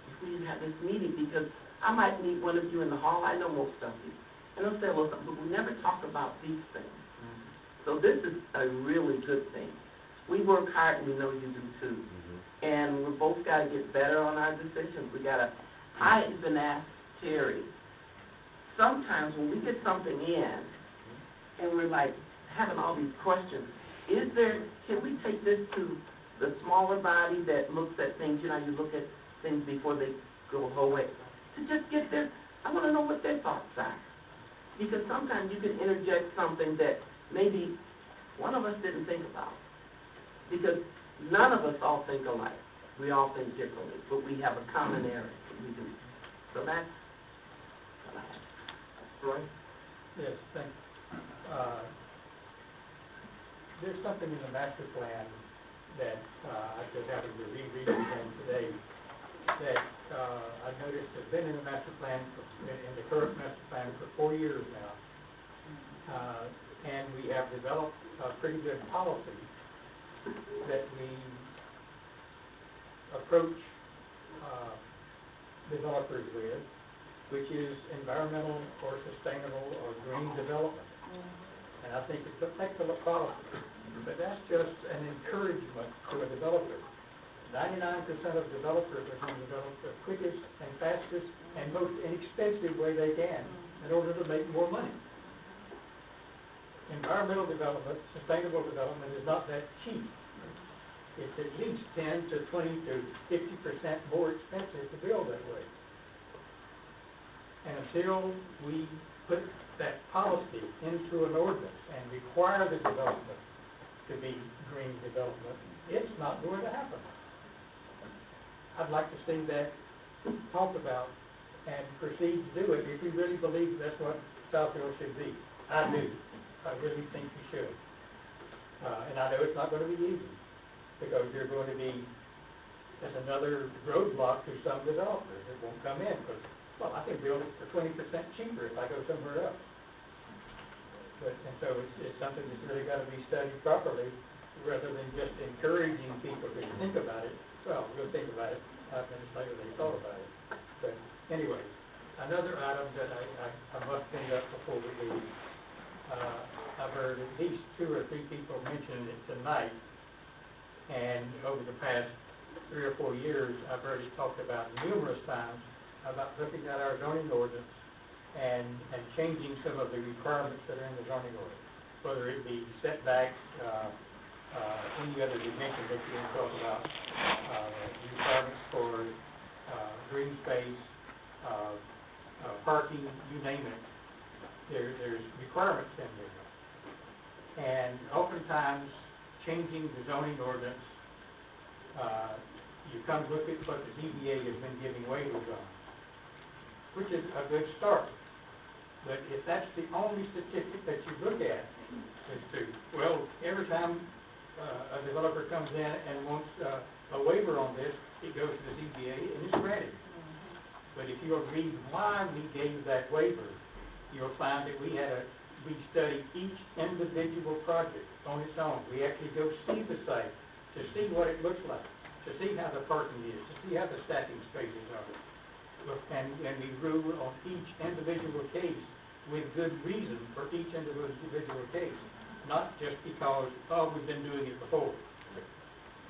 if we didn't have this meeting, because I might meet one of you in the hall, I know most of you, and they'll say, well, but we never talk about these things. So this is a really good thing. We work hard, and we know you do too. And we both got to get better on our decisions. I even asked Terry, sometimes when we get something in, and we're like having all these questions, can we take this to the smaller body that looks at things, you look at things before they go the whole way, to just get I want to know what their thoughts are. Because sometimes you can interject something that maybe one of us didn't think about. Because none of us all think alike. We all think differently, but we have a common area. We do. So that's what I have. Roy? Yes, thanks. There's something in the master plan that I just happened to reread again today that I've noticed has been in the master plan, in the current master plan for 4 years now. And we have developed a pretty good policy that we approach developers with, which is environmental or sustainable or green development. And I think it's a excellent policy, but that's just an encouragement to a developer. 99% of developers are going to develop the quickest and fastest and most inexpensive way they can in order to make more money. Environmental development, sustainable development is not that cheap. It's at least 10 to 20 to 50% more expensive to build that way. And until we put that policy into an ordinance and require the development to be green development, it's not going to happen. I'd like to see that talked about and proceed to do it if we really believe that's what Southfield should be. I do. I really think we should. And I know it's not going to be easy because you're going to be as another roadblock to some developers that won't come in because, well, I can build it for 20% cheaper if I go somewhere else. And so it's something that's really got to be studied properly rather than just encouraging people to think about it. Well, we'll think about it. 5 minutes later, they thought about it. But anyway, another item that I must bring up before we leave. I've heard at least 2 or 3 people mention it tonight, and over the past 3 or 4 years, I've heard it talked about numerous times about looking at our zoning ordinance and changing some of the requirements that are in the zoning ordinance, whether it be setbacks, any other dimension that you want to talk about, requirements for green space, parking, you name it. There's requirements in there. And oftentimes, changing the zoning ordinance, you come look at what the ZBA has been giving waivers on, which is a good start. But if that's the only statistic that you look at, is to, well, every time a developer comes in and wants a waiver on this, it goes to the ZBA and it's granted. But if you'll read why we gave that waiver, you'll find that we studied each individual project on its own. We actually go see the site to see what it looks like, to see how the parking is, to see how the stacking spaces are. And we rule on each individual case with good reason for each individual case, not just because, oh, we've been doing it before.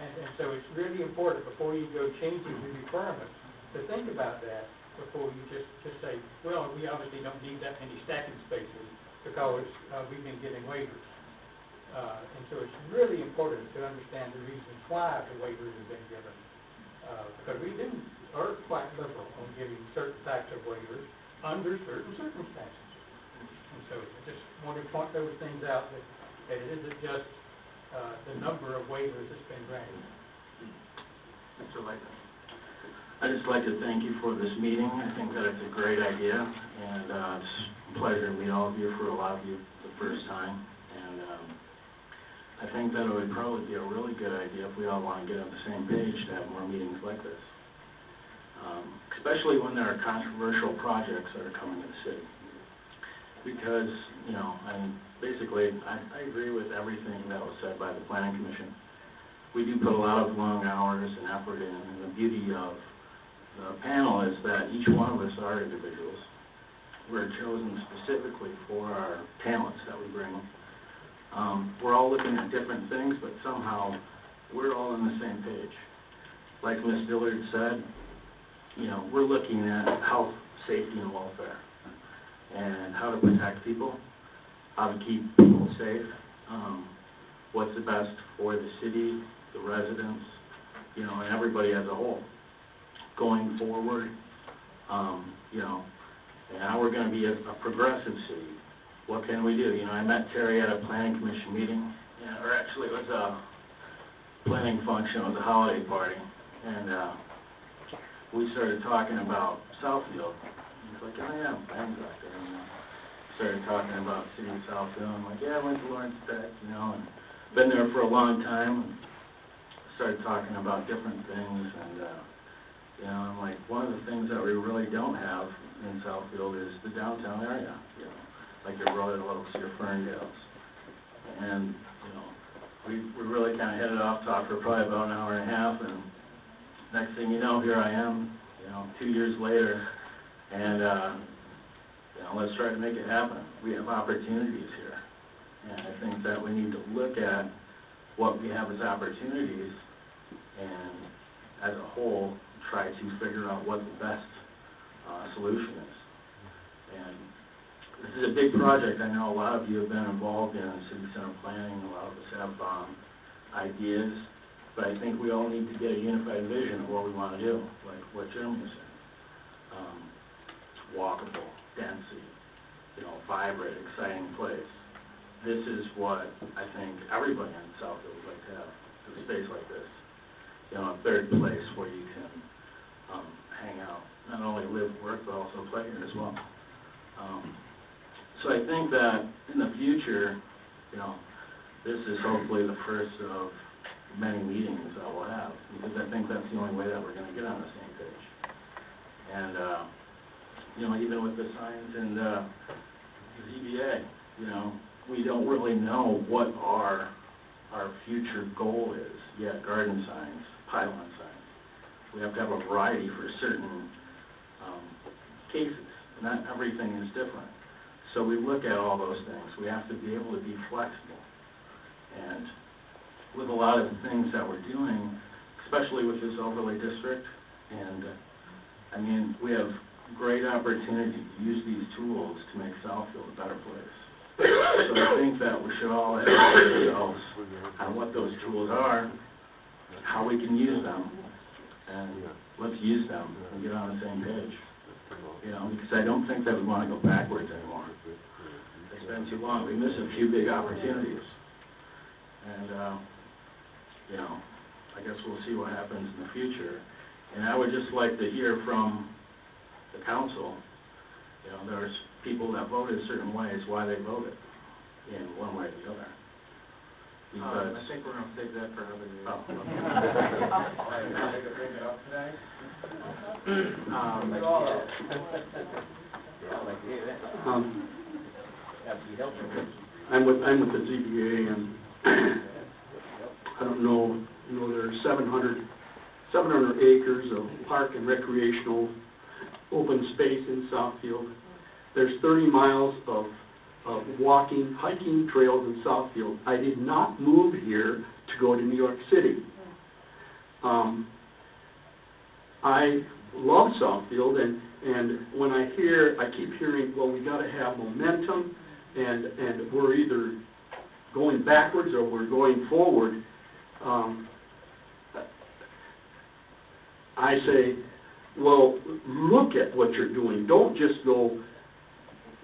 And so it's really important before you go changing the requirements to think about that before you just say, well, we obviously don't need that many stacking spaces because we've been giving waivers. And so it's really important to understand the reasons why the waivers have been given. Because we are quite liberal on giving certain types of waivers under certain circumstances. And so I just want to point those things out, that it isn't just the number of waivers that's been granted. Mr. Latham. I'd just like to thank you for this meeting. I think that it's a great idea, and it's a pleasure to meet all of you, for a lot of you the first time. And I think that it would probably be a really good idea if we all want to get on the same page to have more meetings like this. Especially when there are controversial projects that are coming to the city. Because, you know, basically, I agree with everything that was said by the Planning Commission. We do put a lot of long hours and effort in, and the beauty of the panel is that each one of us are individuals. We're chosen specifically for our talents that we bring. We're all looking at different things, but somehow we're all on the same page. Like Ms. Dillard said, you know, we're looking at health, safety, and welfare, and how to protect people, how to keep people safe, what's the best for the city, the residents, you know, and everybody as a whole. Going forward, you know, and how we're going to be a progressive city. What can we do? You know, I met Terry at a planning commission meeting, or actually it was a planning function, it was a holiday party, and we started talking about Southfield. He's like, oh yeah, I'm planning director. And started talking about city of Southfield. I'm like, yeah, I went to Lawrence Tech, you know, and been there for a long time. And started talking about different things, and you know, I'm like, one of the things that we really don't have in Southfield is the downtown area, you know, like your Royal Oaks, your Ferndales. And, you know, we really kind of headed off, talked for probably about an hour and a half, and next thing you know, here I am, you know, 2 years later, and, you know, let's try to make it happen. We have opportunities here, and I think that we need to look at what we have as opportunities, and as a whole, try to figure out what the best solution is. And this is a big project. I know a lot of you have been involved in city center planning. A lot of us have ideas, but I think we all need to get a unified vision of what we want to do, like what Jeremy was saying. Walkable, density, you know, vibrant, exciting place. This is what I think everybody in Southfield would like to have, a space like this. You know, a third place where you can hang out, not only live, work, but also play here as well. So I think that in the future, you know, this is hopefully the first of many meetings that we'll have, because I think that's the only way that we're going to get on the same page. And, you know, even with the signs and the ZBA, you know, we don't really know what our future goal is yet. Garden signs, pylon signs. We have to have a variety for certain cases. Not everything is different. So we look at all those things. We have to be able to be flexible. And with a lot of the things that we're doing, especially with this overlay district, and I mean, we have great opportunity to use these tools to make Southfield a better place. So I think that we should all educate ourselves on what those tools are, how we can use them, and let's use them and get on the same page. You know, because I don't think that we want to go backwards anymore. It's been too long. We missed a few big opportunities. And, you know, I guess we'll see what happens in the future. And I would just like to hear from the council, you know, there's people that voted certain ways, why they voted in one way or the other. Because, I think we're going to save that for another meeting. oh, okay. Are you going to bring it up tonight? I'm with the ZBA, and I don't know, you know, there's 700 acres of park and recreational open space in Southfield. There's 30 miles of walking, hiking trails in Southfield. I did not move here to go to New York City. I love Southfield, and when I keep hearing, well, we got to have momentum, and we're either going backwards or we're going forward. I say, well, look at what you're doing. Don't just go,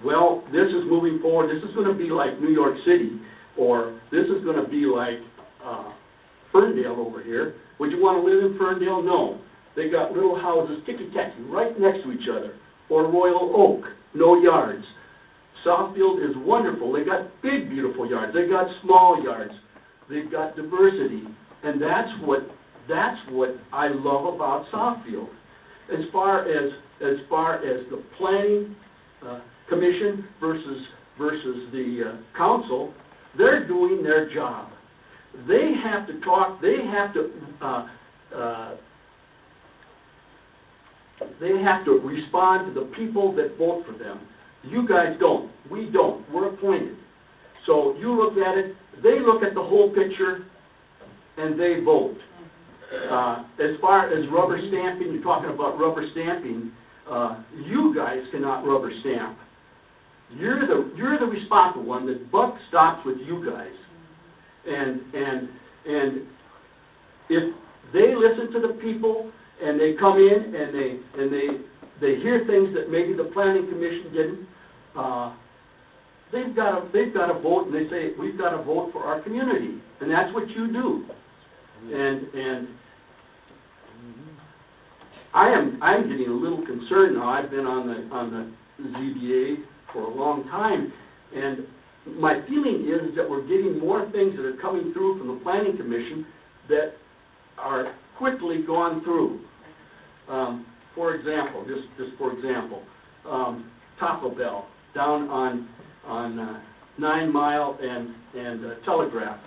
well, this is moving forward. This is going to be like New York City, or this is going to be like Ferndale over here. Would you want to live in Ferndale? No. They got little houses, ticky-tacky, right next to each other. Or Royal Oak, no yards. Southfield is wonderful. They got big, beautiful yards. They got small yards. They've got diversity, and that's what I love about Southfield. As far as the planning commission versus the council, they're doing their job. They have to talk. They have to respond to the people that vote for them. You guys don't. We don't. We're appointed. So you look at it. They look at the whole picture, and they vote. As far as rubber stamping, you're talking about rubber stamping. You guys cannot rubber stamp. You're the responsible one. The buck stops with you guys. And if they listen to the people and they come in and they hear things that maybe the planning commission didn't, they've got to vote, and they say we've got to vote for our community, and that's what you do. And I'm getting a little concerned now. I've been on the ZBA for a long time, and my feeling is that we're getting more things that are coming through from the planning commission that are quickly gone through. For example, just for example, Taco Bell down on 9 Mile and Telegraph.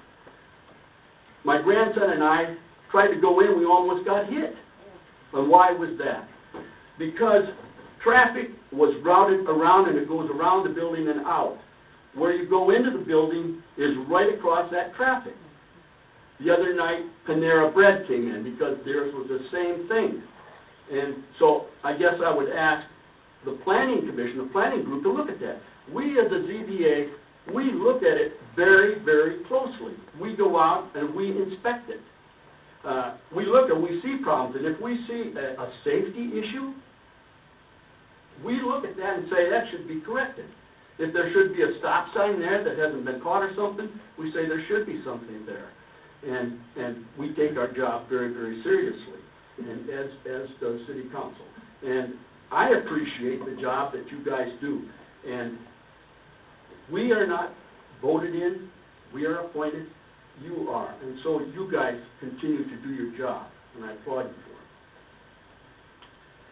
My grandson and I tried to go in, we almost got hit. And why was that? Because traffic was routed around, and it goes around the building and out. Where you go into the building is right across that traffic. The other night, Panera Bread came in because theirs was the same thing. And so I guess I would ask the planning commission, the planning group, to look at that. We as a ZBA, we look at it very, very closely. We go out and we inspect it. We look and we see problems, and if we see a safety issue, we look at that and say that should be corrected. If there should be a stop sign there that hasn't been caught or something, we say there should be something there. And we take our job very, very seriously, and as does City Council. And I appreciate the job that you guys do. And we are not voted in, we are appointed, you are. And so you guys continue to do your job, and I applaud you for it.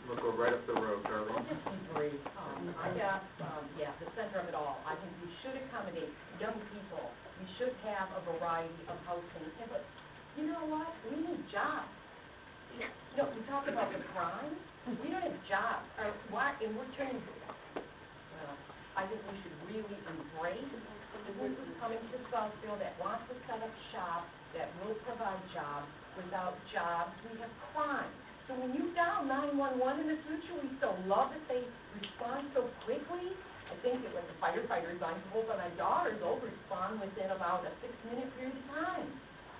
We'll go right up the road, Charlie. I'll just be brief. I have, the center of it all. I think we should accommodate young people. We should have a variety of housing. But you know what? We need jobs. You know, we talk about the crime. We don't have jobs. And we're turning, well, I think we should really embrace businesses coming to Southfield that want to set up shop, that will provide jobs. Without jobs, we have crime. So when you dial 911 in the future, we still love that they respond so quickly. I think that when the firefighters on hold on my daughter, they'll respond within about a 6-minute period of time.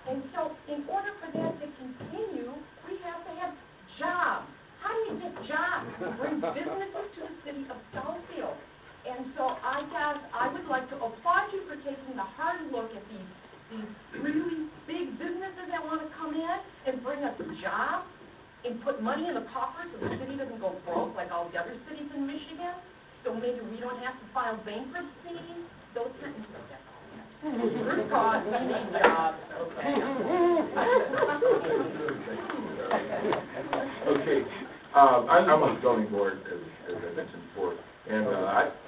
And so in order for that to continue, we have to have jobs. How do you get jobs? Bring businesses to the city of Southfield. And so I guess I would like to applaud you for taking the hard look at these really big businesses that want to come in and bring us jobs and put money in the coffers so the city doesn't go broke like all the other cities in Michigan. So maybe we don't have to file bankruptcy, those kind of stuff. Root cause, we need jobs, okay. Okay, I'm on the zoning board, as I mentioned before, and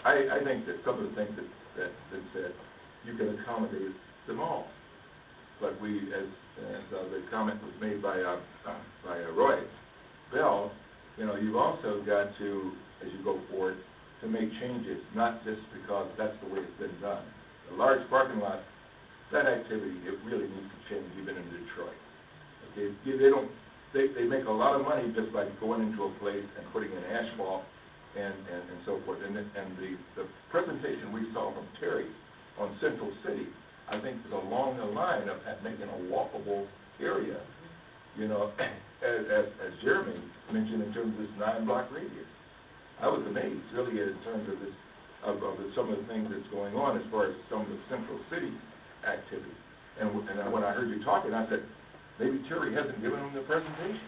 I think that some of the things that said, you can accommodate them all. But we, as the comment was made by Roy Bell, you know, you've also got to, as you go forward, to make changes, not just because that's the way it's been done. The large parking lot, that activity, it really needs to change even in Detroit. Okay, they make a lot of money just by going into a place and putting in asphalt and so forth. And the presentation we saw from Terry on Central City, I think is along the line of making a walkable area, you know, as Jeremy mentioned in terms of this 9-block radius. I was amazed, really, in terms of this, of some of the things that's going on as far as some of the Central City activity. And when I heard you talking, I said, maybe Terry hasn't given them the presentation,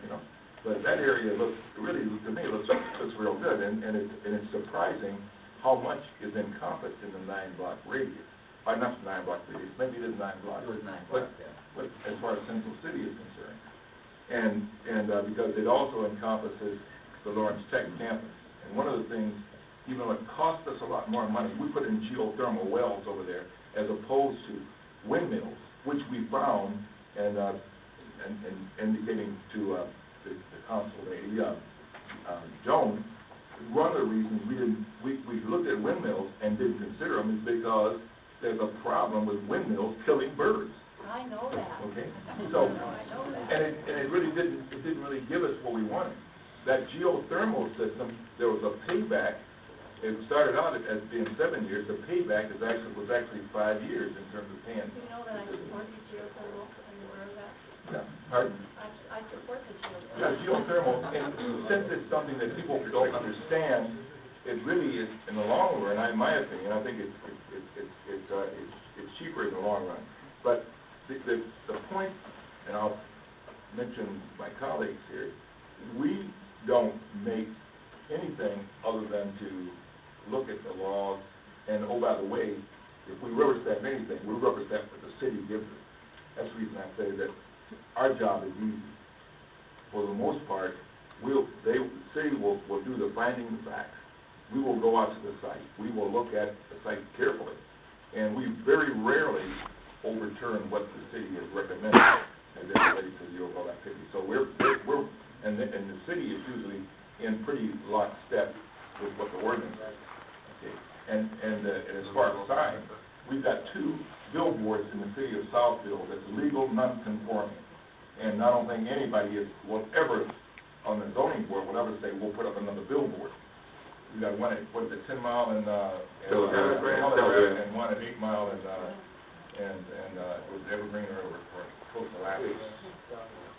you know. But that area looks, really, to me, looks real good, and it's surprising how much is encompassed in the 9-block radius. Not 9-block radius, maybe it is 9 blocks. It was 9 blocks, yeah. But as far as Central City is concerned, and because it also encompasses the Lawrence Tech campus. And one of the things, even though it cost us a lot more money, we put in geothermal wells over there as opposed to windmills, which we found, and indicating to the council lady, Joan, one of the reasons we looked at windmills and didn't consider them is because there's a problem with windmills killing birds. I know that. Okay, so, I know that. and it really didn't really give us what we wanted. That geothermal system, there was a payback. It started out as being 7 years. The payback was actually 5 years in terms of paying. You know that I support the geothermal, are you aware of that? Yeah, pardon? I support the geothermal. Yeah, geothermal, and since it's something that people don't understand, it really is, in the long run, in my opinion, I think it's cheaper in the long run. But the point, and I'll mention my colleagues here, we don't make anything other than to look at the laws, and oh, by the way, if we rubber stamp anything, we rubber stamp what the city gives us. That's the reason I say that our job is easy. For the most part, the city will do the finding of facts. We will go out to the site. We will look at the site carefully, and we very rarely overturn what the city has recommended as it relates to the overall activity. So and the city is usually in pretty lockstep with what the ordinance is. Okay. And as far as signs, we've got 2 billboards in the city of Southfield that's legal, non-conforming. And I don't think anybody will ever, on the zoning board, will ever say, we'll put up another billboard. We got one at, 10 Mile and Telegraph, and one at 8 Mile and it was Evergreen or Coastal Avenue.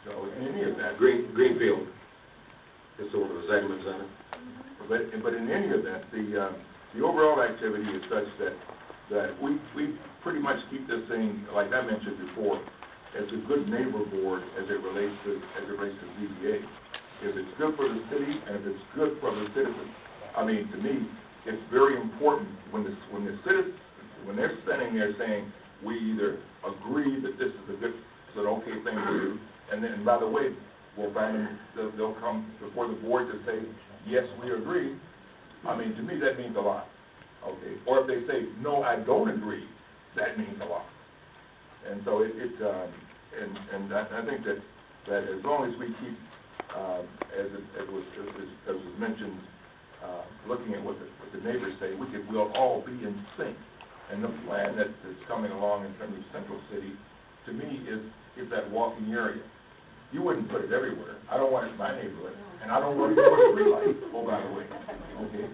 So in any of that. Greenfield. It's one of the segments on it. But in any event, the overall activity is such that we pretty much keep this thing, like I mentioned before, as a good neighbor board as it relates to ZBA. If it's good for the city and if it's good for the citizens. I mean, to me, it's very important when the citizens, when they're standing there saying, we either agree that this is an okay thing to do, and then, by the way, we'll find them, they'll come before the board to say, yes, we agree. I mean, to me, that means a lot, okay? Or if they say, no, I don't agree, that means a lot. And so I think that as long as we keep, as was mentioned, looking at what the neighbors say, we'll all be in sync. And the plan that's coming along in terms of Central City, to me, is that walking area. You wouldn't put it everywhere. I don't want it in my neighborhood, and I don't want more streetlights, oh, by the way, okay?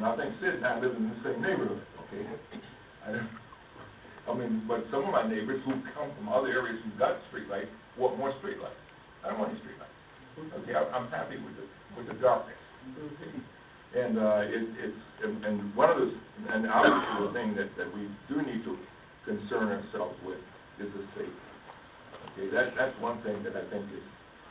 Nothing said not living in the same neighborhood, okay? I mean, but some of my neighbors who come from other areas who got streetlights want more streetlights. I don't want any streetlights. Okay, I'm happy with the darkness. Okay? And and one of the, and obviously the thing that we do need to concern ourselves with is the safety. Okay, that's one thing that I think is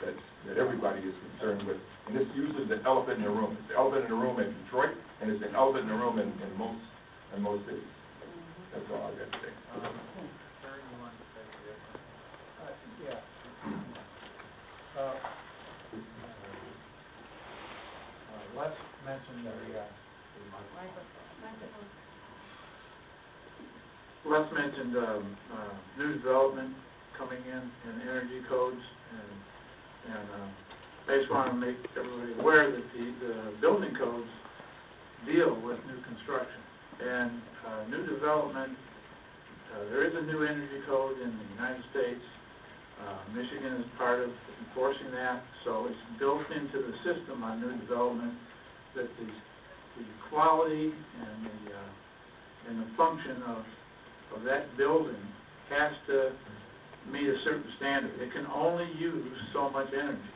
that everybody is concerned with, and it's usually the elephant in the room. It's the elephant in the room in Detroit, and it's the elephant in the room in most cities. That's all I've got to say. Yeah. Les mentioned new development coming in energy codes, and I just want to make everybody aware that the building codes deal with new construction. And new development, there is a new energy code in the United States. Michigan is part of enforcing that, so it's built into the system on new development that the quality and the function of that building has to meet a certain standard. It can only use so much energy,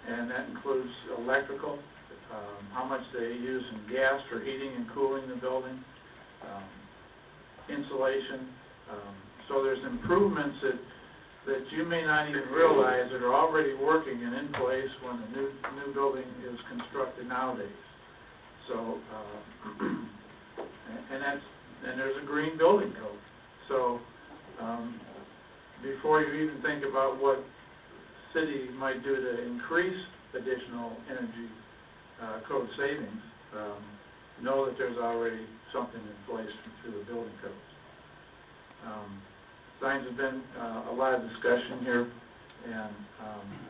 and that includes electrical, how much they use in gas for heating and cooling the building, insulation. So there's improvements that you may not even realize that are already working and in place when a new building is constructed nowadays. So, and there's a green building code. So, before you even think about what city might do to increase additional energy code savings, know that there's already something in place through the building codes. Signs have been a lot of discussion here, and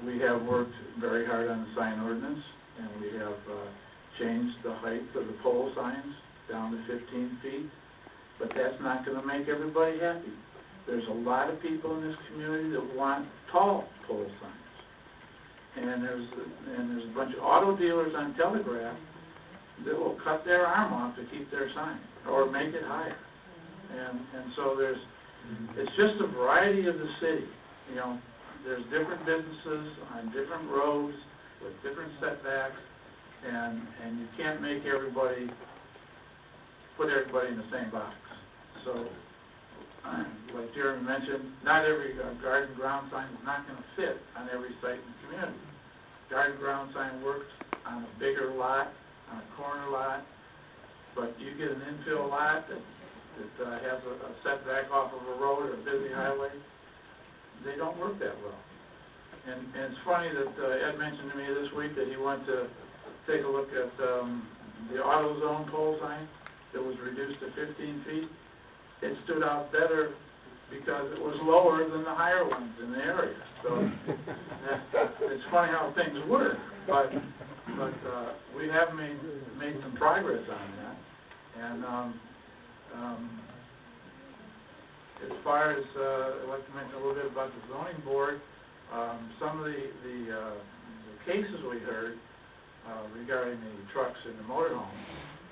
we have worked very hard on the sign ordinance, and we have changed the height of the pole signs down to 15 feet, but that's not going to make everybody happy. There's a lot of people in this community that want tall pole signs, and there's a bunch of auto dealers on Telegraph that will cut their arm off to keep their sign or make it higher, and so it's just a variety of the city. You know, there's different businesses on different roads with different setbacks, and you can't make put everybody in the same box. So, like Jeremy mentioned, not every garden ground sign is not going to fit on every site in the community. Garden ground sign works on a bigger lot, on a corner lot, but you get an infill lot that has a setback off of a road or a busy highway, they don't work that well. And it's funny that Ed mentioned to me this week that he went to take a look at the AutoZone pole sign that was reduced to 15 feet. It stood out better because it was lower than the higher ones in the area. So it's funny how things work, but we have made some progress on that. And as far as, I'd like to mention a little bit about the zoning board. Some of the cases we heard regarding the trucks and the motorhomes,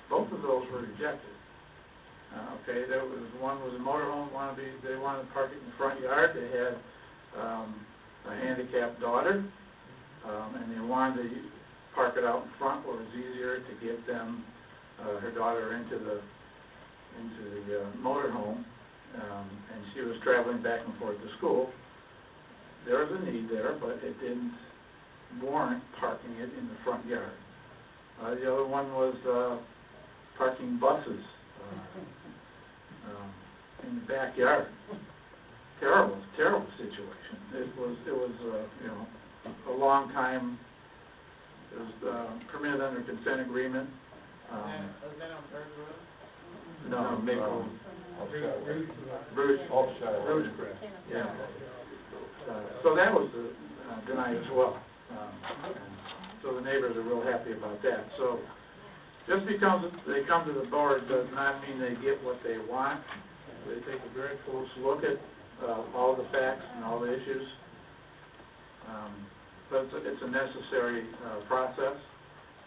both of those were rejected. Okay, there was one was a motorhome, they wanted to park it in the front yard. They had a handicapped daughter, and they wanted to park it out in front where it was easier to get them, her daughter into the motorhome, and she was traveling back and forth to school. There was a need there, but it didn't warrant parking it in the front yard. The other one was parking buses in the backyard. Terrible situation. It was a long time. It was permitted under consent agreement. Was that on Third Road? No, Maple. Rouge. Yeah. So that was denied as well. So the neighbors are real happy about that. So just because they come to the board does not mean they get what they want. They take a very close look at all the facts and all the issues. But it's a necessary process.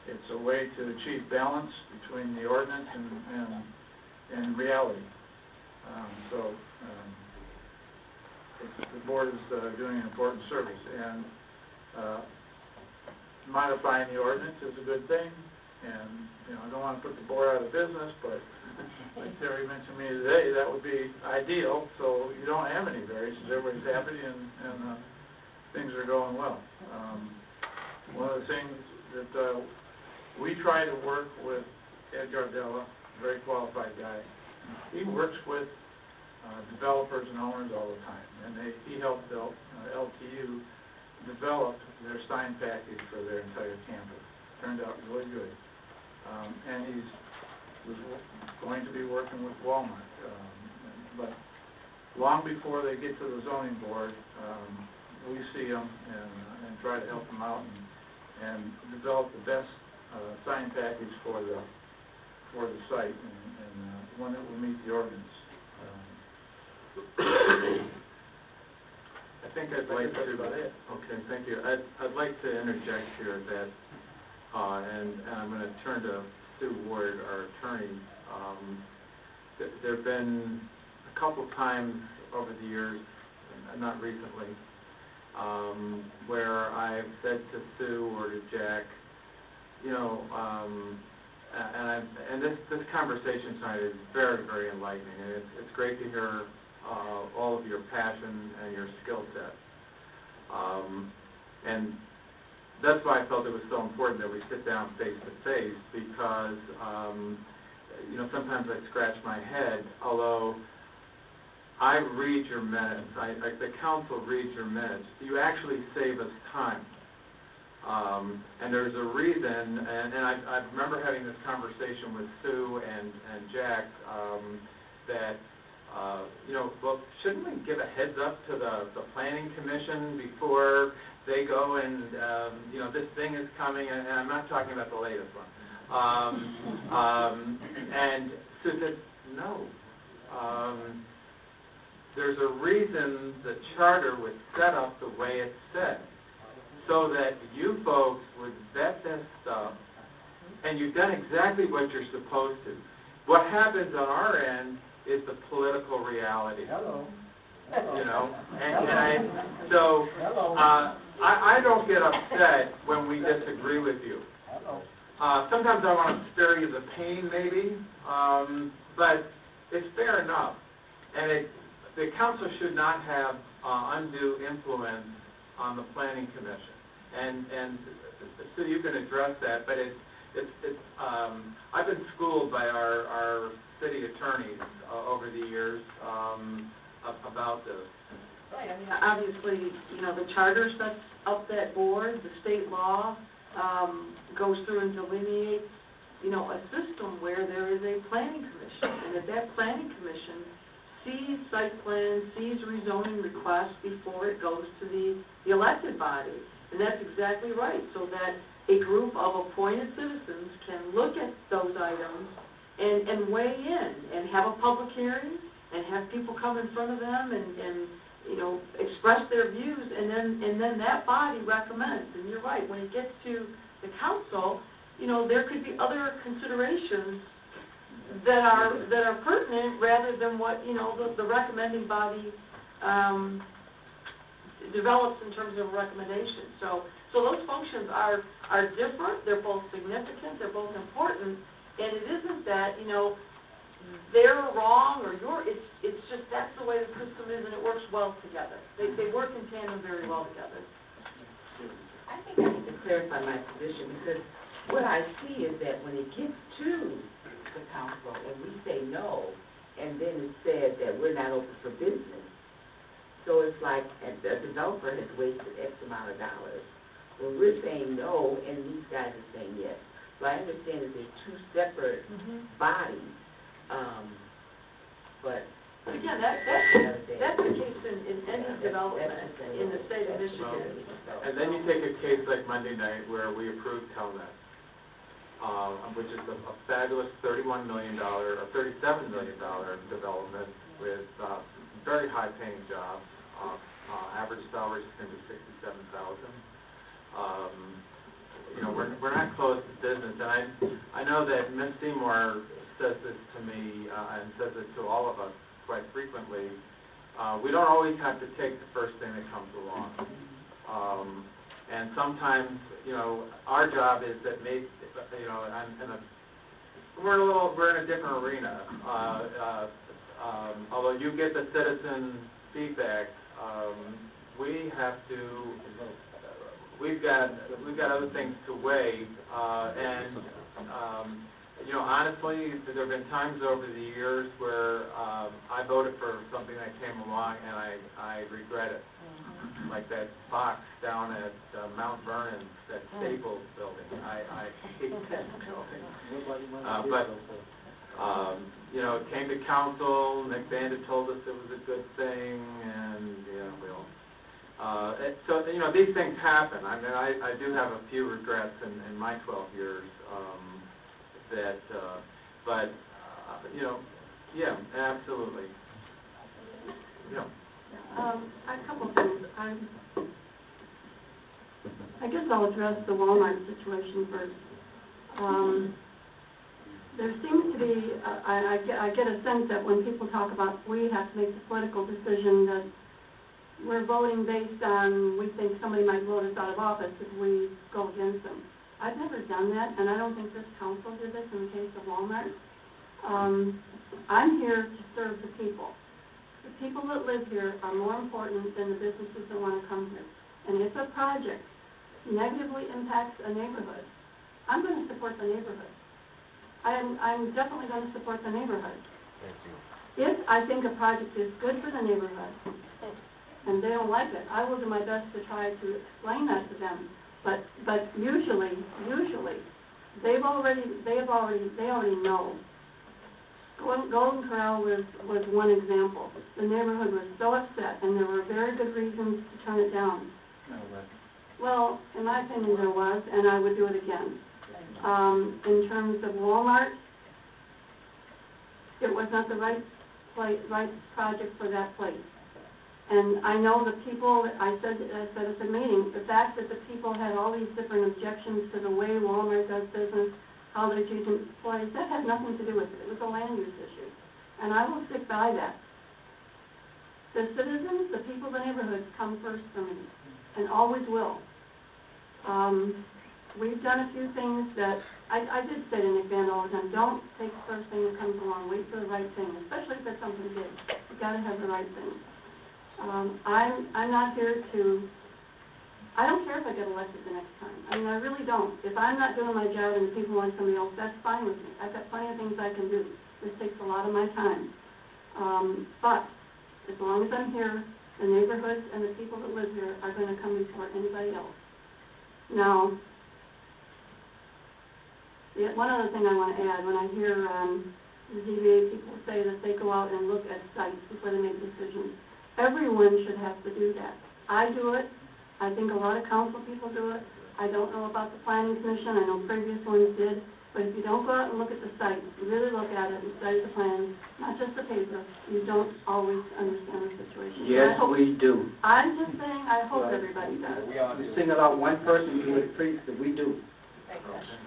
It's a way to achieve balance between the ordinance and reality. The board is doing an important service, and modifying the ordinance is a good thing. And, I don't want to put the board out of business, but like Terry mentioned to me today, that would be ideal, so you don't have any variations, everybody's happy, and things are going well. One of the things that we try to work with Ed Gardella, very qualified guy. He works with developers and owners all the time, and he helped LTU develop their sign package for their entire campus. Turned out really good. And was going to be working with Walmart. But long before they get to the zoning board, we see them and try to help them out and develop the best sign package for the site and one that will meet the ordinance. I think I'd like to. Okay, thank you. I'd like to interject here that, and I'm going to turn to Sue Ward, our attorney. There have been a couple times over the years, not recently, where I've said to Sue or to Jack, and this conversation tonight is very, very enlightening, and it's great to hear all of your passion and your skill set. And that's why I felt it was so important that we sit down face to face, because sometimes I scratch my head, although I read your minutes, the council reads your minutes, you actually save us time. And there's a reason, and I remember having this conversation with Sue and Jack, that well, shouldn't we give a heads up to the planning commission before they go and, this thing is coming, and I'm not talking about the latest one. And Sue said, no. There's a reason the charter was set up the way it's set, so that you folks would vet this stuff, and you've done exactly what you're supposed to. What happens on our end is the political reality. Hello. I don't get upset when we disagree with you. Sometimes I want to spare you the pain, maybe, but it's fair enough. And the council should not have undue influence on the planning commission. And so you can address that, but I've been schooled by our city attorneys over the years about this. Right, I mean, obviously, the charter sets up that board, the state law goes through and delineates, a system where there is a planning commission, and if that planning commission sees site plans, sees rezoning requests before it goes to the elected body. And that's exactly right, so that a group of appointed citizens can look at those items and weigh in and have a public hearing and have people come in front of them and express their views, and then that body recommends. And you're right, when it gets to the council, there could be other considerations that are pertinent rather than what the recommending body develops in terms of a recommendation. So those functions are different. They're both significant. They're both important. And it isn't that they're wrong or you're. It's just that's the way the system is, and it works well together. They work in tandem very well together. I think I need to clarify my position, because what I see is that when it gets to the council and we say no, and then it says that we're not open for business, so it's like a developer has wasted X amount of dollars. When we're saying no and these guys are saying yes. So I understand that there's two separate bodies, but again, that's the case in any development in the state of Michigan. And then you take a case like Monday night where we approved Telnet, which is a fabulous $31 million or $37 million development with very high-paying jobs. average salary is going to be $67,000. We're not closed to business, and I know that Ms. Seymour says this to me, and says it to all of us quite frequently. We don't always have to take the first thing that comes along. And sometimes, our job is that we're in a different arena. Although you get the citizen feedback, we've got other things to weigh, and honestly, there have been times over the years where I voted for something that came along and I regret it. Like that box down at Mount Vernon, that Staples building. I hate that building. It came to council, Nick Bandit told us it was a good thing, and so these things happen. I mean, I do have a few regrets in my 12 years, yeah, absolutely. Yeah. A couple of things. I guess I'll address the Walmart situation first. There seems to be, I get a sense that when people talk about we have to make the political decision that we're voting based on we think somebody might vote us out of office if we go against them. I've never done that, and I don't think this council did this in the case of Walmart. I'm here to serve the people. The people that live here are more important than the businesses that want to come here. And if a project negatively impacts a neighborhood, I'm going to support the neighborhood. I'm definitely going to support the neighborhood. If I think a project is good for the neighborhood and they don't like it, I will do my best to try to explain that to them. But usually they already know. Golden Corral was one example. The neighborhood was so upset, and there were very good reasons to turn it down. Well, in my opinion, there was, and I would do it again. In terms of Walmart, it was not the right project for that place. And I know the people, I said at the meeting, the fact that the people had all these different objections to the way Walmart does business, how they treat employees, that had nothing to do with it. It was a land use issue. And I will stick by that. The citizens, the people of the neighborhoods come first for me, and always will. We've done a few things that, I did say to Nick Van all the time, don't take the first thing that comes along, wait for the right thing, especially if it's something big. You've got to have the right thing. I'm not here to, I don't care if I get elected the next time. I mean, I really don't. If I'm not doing my job and the people want somebody else, that's fine with me. I've got plenty of things I can do. This takes a lot of my time. But as long as I'm here, the neighborhoods and the people that live here are going to come before anybody else. Now, one other thing I want to add, when I hear the ZBA people say that they go out and look at sites before they make decisions, everyone should have to do that. I do it. I think a lot of council people do it. I don't know about the planning commission. I know previous ones did. But if you don't go out and look at the site, really look at it and study the plans, not just the paper, you don't always understand the situation. Yes, we do. I'm just saying, I hope everybody does. You single out one person, you do it free, that we do.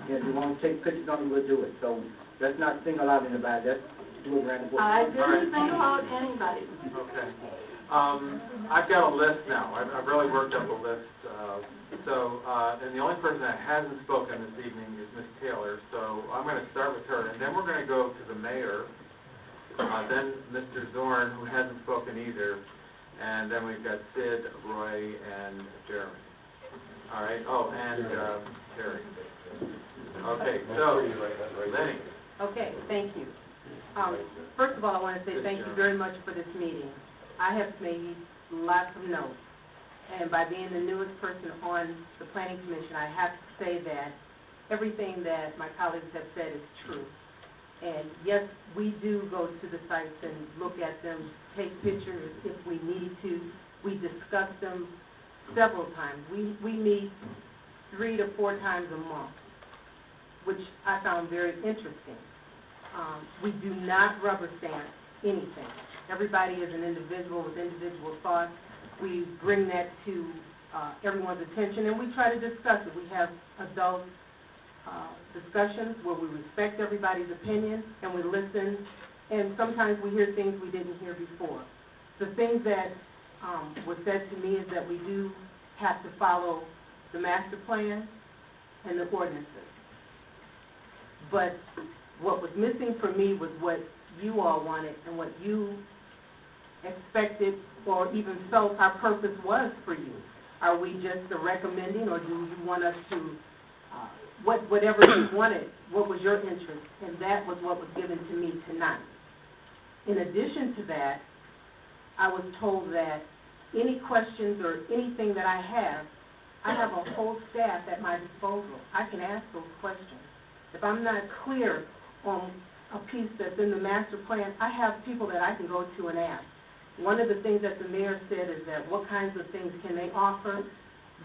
If you want to take pictures on it, we'll do it. So let's not single out anybody. Let's do it around the board. I didn't single out anybody. Okay. I've got a list now. I've really worked up a list. And the only person that hasn't spoken this evening is Ms. Taylor. So I'm going to start with her, and then we're going to go to the mayor, then Mr. Zorn, who hasn't spoken either, and then we've got Sid, Roy, and Jeremy. All right. Oh, and Terry. Okay. So, Lenny. Okay, thank you. First of all, I want to say thank you very much for this meeting. I have made lots of notes, and by being the newest person on the Planning Commission, I have to say that everything that my colleagues have said is true. And yes, we do go to the sites and look at them, take pictures if we need to. We discuss them several times. We meet 3 to 4 times a month, which I found very interesting. We do not rubber stamp anything. Everybody is an individual with individual thoughts, we bring that to everyone's attention, and we try to discuss it. We have adult discussions where we respect everybody's opinion, and we listen, and sometimes we hear things we didn't hear before. The things that was said to me is that we do have to follow the master plan and the ordinances. But what was missing for me was what you all wanted and what you expected or even felt our purpose was for you. Are we just recommending, or do you want us to, whatever you wanted, what was your interest? And that was what was given to me tonight. In addition to that, I was told that any questions or anything that I have a whole staff at my disposal. I can ask those questions. If I'm not clear on a piece that's in the master plan, I have people that I can go to and ask. One of the things that the mayor said is that what kinds of things can they offer?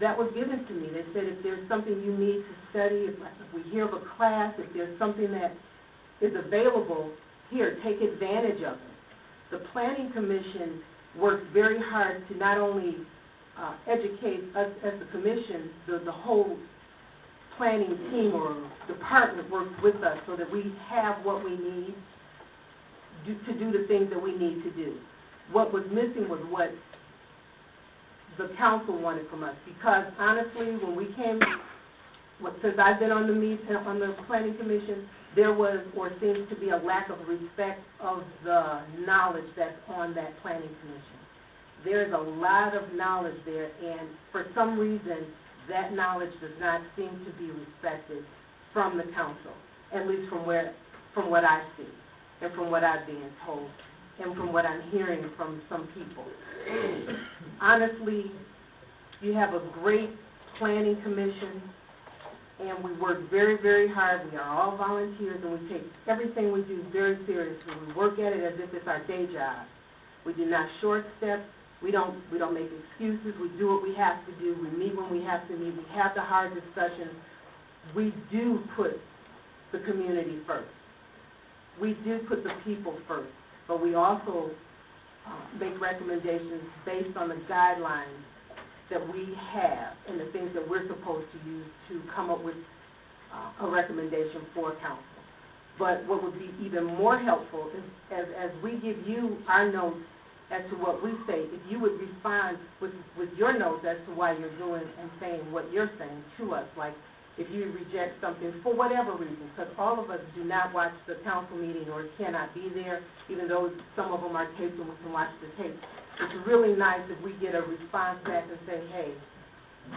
That was given to me. They said if there's something you need to study, if we hear of a class, if there's something that is available, here, take advantage of it. The Planning Commission works very hard to not only educate us as the commission, the whole planning team or department works with us so that we have what we need to do the things that we need to do. What was missing was what the council wanted from us, because honestly, when we came, since I've been on the Planning Commission, there was or seems to be a lack of respect of the knowledge that's on that Planning Commission. There's a lot of knowledge there, and for some reason, that knowledge does not seem to be respected from the council, at least from what I see, and from what I've been told, and from what I'm hearing from some people. Honestly, you have a great Planning Commission, and we work very, very hard. We are all volunteers, and we take everything we do very seriously. We work at it as if it's our day job. We do not short step. We don't make excuses. We do what we have to do. We meet when we have to meet. We have the hard discussions. We do put the community first. We do put the people first, but we also make recommendations based on the guidelines that we have and the things that we're supposed to use to come up with a recommendation for council. But what would be even more helpful is as we give you our notes as to what we say, if you would respond with your notes as to why you're doing and saying what you're saying to us, like if you reject something for whatever reason, because all of us do not watch the council meeting or cannot be there, even though some of them are taped and we can watch the tape. It's really nice if we get a response back and say, hey,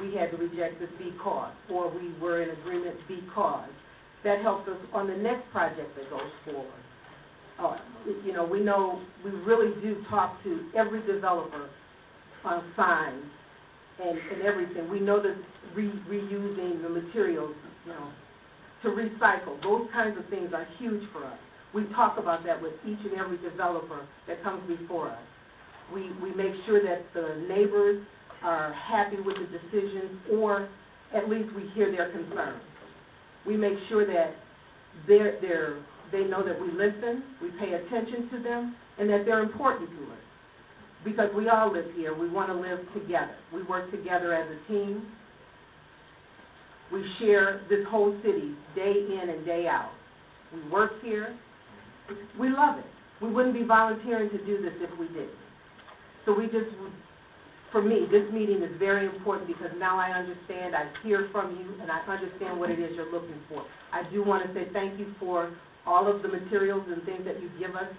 we had to reject this because, or we were in agreement because. That helps us on the next project that goes forward. We really do talk to every developer on signs and everything. We know that reusing the materials, to recycle, those kinds of things are huge for us. We talk about that with each and every developer that comes before us. We make sure that the neighbors are happy with the decisions, or at least we hear their concerns. We make sure that they know that we listen, we pay attention to them, and that they're important to us. Because we all live here. We want to live together. We work together as a team. We share this whole city day in and day out. We work here. We love it. We wouldn't be volunteering to do this if we didn't. So for me, this meeting is very important because now I understand, I hear from you, and I understand what it is you're looking for. I do want to say thank you for all of the materials and things that you give us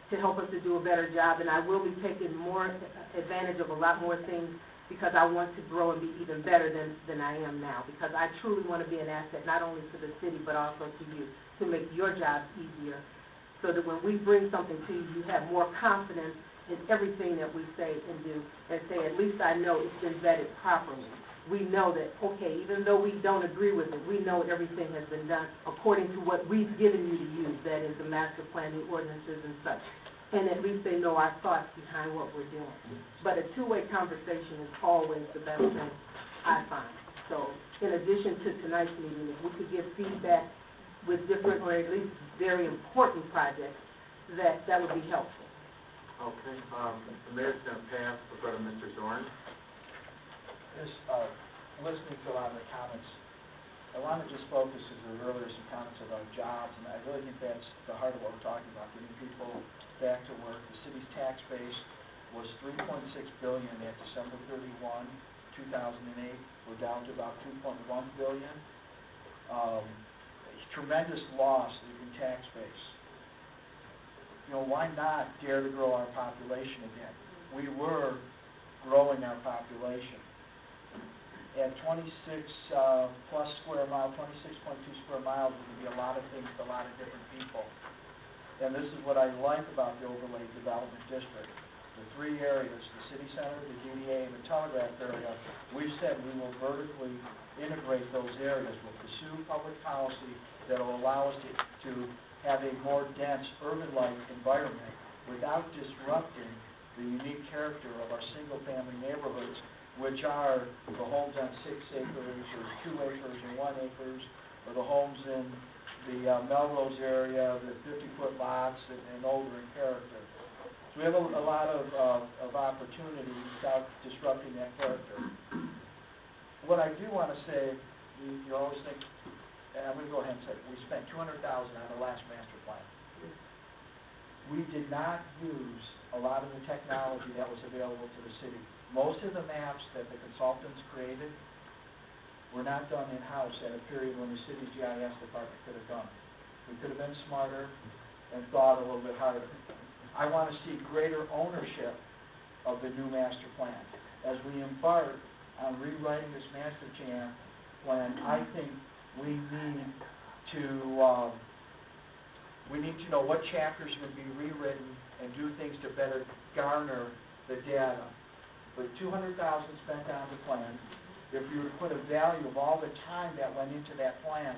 to help us to do a better job, and I will be taking more advantage of a lot more things because I want to grow and be even better than I am now, because I truly want to be an asset not only to the city but also to you, to make your job easier, so that when we bring something to you, you have more confidence in everything that we say and do, and say, at least I know it's been vetted properly. We know that, okay, even though we don't agree with it, we know everything has been done according to what we've given you to use, that is the master plan, the ordinances and such. And at least they know our thoughts behind what we're doing. But a two-way conversation is always the best thing, I find. So in addition to tonight's meeting, if we could give feedback with different or at least very important projects, that would be helpful. Okay, the mayor's going to pass, we'll go to Mr. Zorn. Just, listening to a lot of the comments, I want to just focus, as there were earlier some comments about jobs, and I really think that's the heart of what we're talking about, getting people back to work. The city's tax base was $3.6 billion at December 31, 2008. We're down to about $2.1 billion. Tremendous loss in tax base. You know, why not dare to grow our population again? We were growing our population. At 26 plus square mile, 26.2 square miles, it can be a lot of things to a lot of different people. And this is what I like about the overlay development district. The three areas, the city center, the ZBA, and the telegraph area, we've said we will vertically integrate those areas. We'll pursue public policy that will allow us to have a more dense urban-like environment without disrupting the unique character of our single-family neighborhoods, which are the homes on 6 acres or 2 acres and 1 acre, or the homes in the Melrose area, the 50-foot lots and older in character. So we have a lot of opportunity without disrupting that character. What I do want to say, you always think, and I'm going to go ahead and say, we spent $200,000 on the last master plan. We did not use a lot of the technology that was available to the city. Most of the maps that the consultants created were not done in-house at a period when the city's GIS department could have done it. We could have been smarter and thought a little bit harder. I want to see greater ownership of the new master plan. As we embark on rewriting this master plan, I think we need to know what chapters would be rewritten and do things to better garner the data. With $200,000 spent on the plan, if you were to put a value of all the time that went into that plan,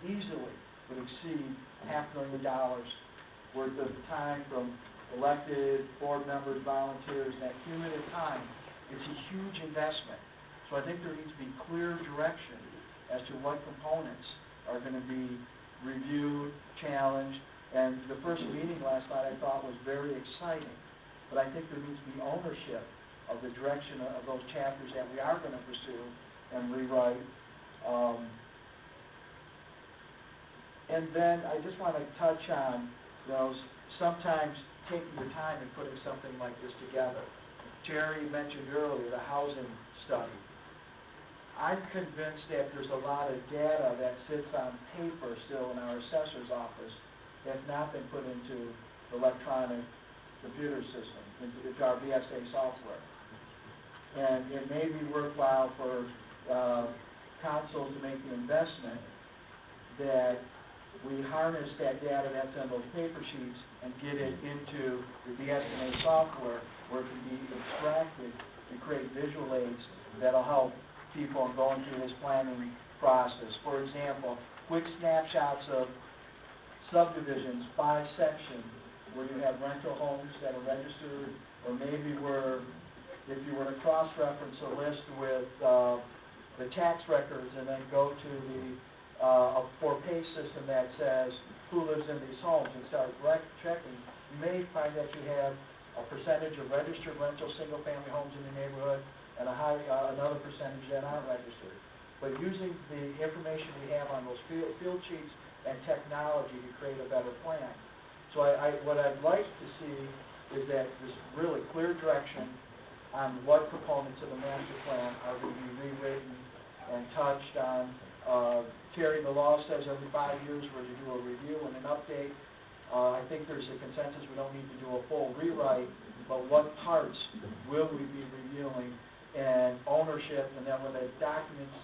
easily would exceed $500,000 worth of time from elected board members, volunteers, that cumulative time. It's a huge investment. So I think there needs to be clear direction as to what components are going to be reviewed, challenged, and the first meeting last night I thought was very exciting. But I think there needs to be ownership of the direction of those chapters that we are going to pursue and rewrite. And then I just want to touch on, sometimes taking the time and putting something like this together. Terry mentioned earlier the housing study. I'm convinced that there's a lot of data that sits on paper still in our assessor's office that's not been put into the electronic computer system, into our BSA software. And it may be worthwhile for council to make the investment that we harness that data that's on those paper sheets and get it into the BSA software where it can be extracted and create visual aids that'll help people in going through this planning process. For example, quick snapshots of subdivisions by section where you have rental homes that are registered, or maybe where if you were to cross-reference a list with the tax records and then go to the a four-page system that says who lives in these homes and start checking, you may find that you have a percentage of registered rental single-family homes in the neighborhood and another percentage that aren't registered. But using the information we have on those field sheets and technology to create a better plan. So what I'd like to see is that this really clear direction on what components of the master plan are going to be rewritten and touched on. Terry, the law says every 5 years we're to do a review and an update. I think there's a consensus we don't need to do a full rewrite, but what parts will we be reviewing and ownership, and then when the documents,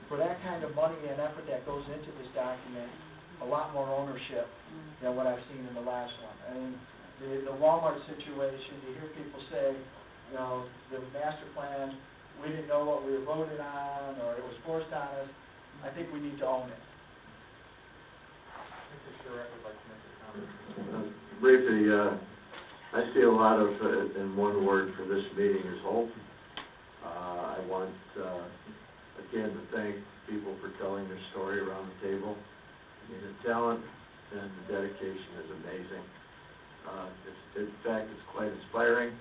for that kind of money and effort that goes into this document, a lot more ownership than what I've seen in the last one. I mean, the Walmart situation, you hear people say, the master plan, we didn't know what we were voting on, or it was forced on us. I think we need to own it. Mr. Charette would like to make a comment. Briefly, I see a lot of, in one word for this meeting, is hope. I want, again, to thank people for telling their story around the table. I mean, the talent and the dedication is amazing. In fact, it's quite inspiring,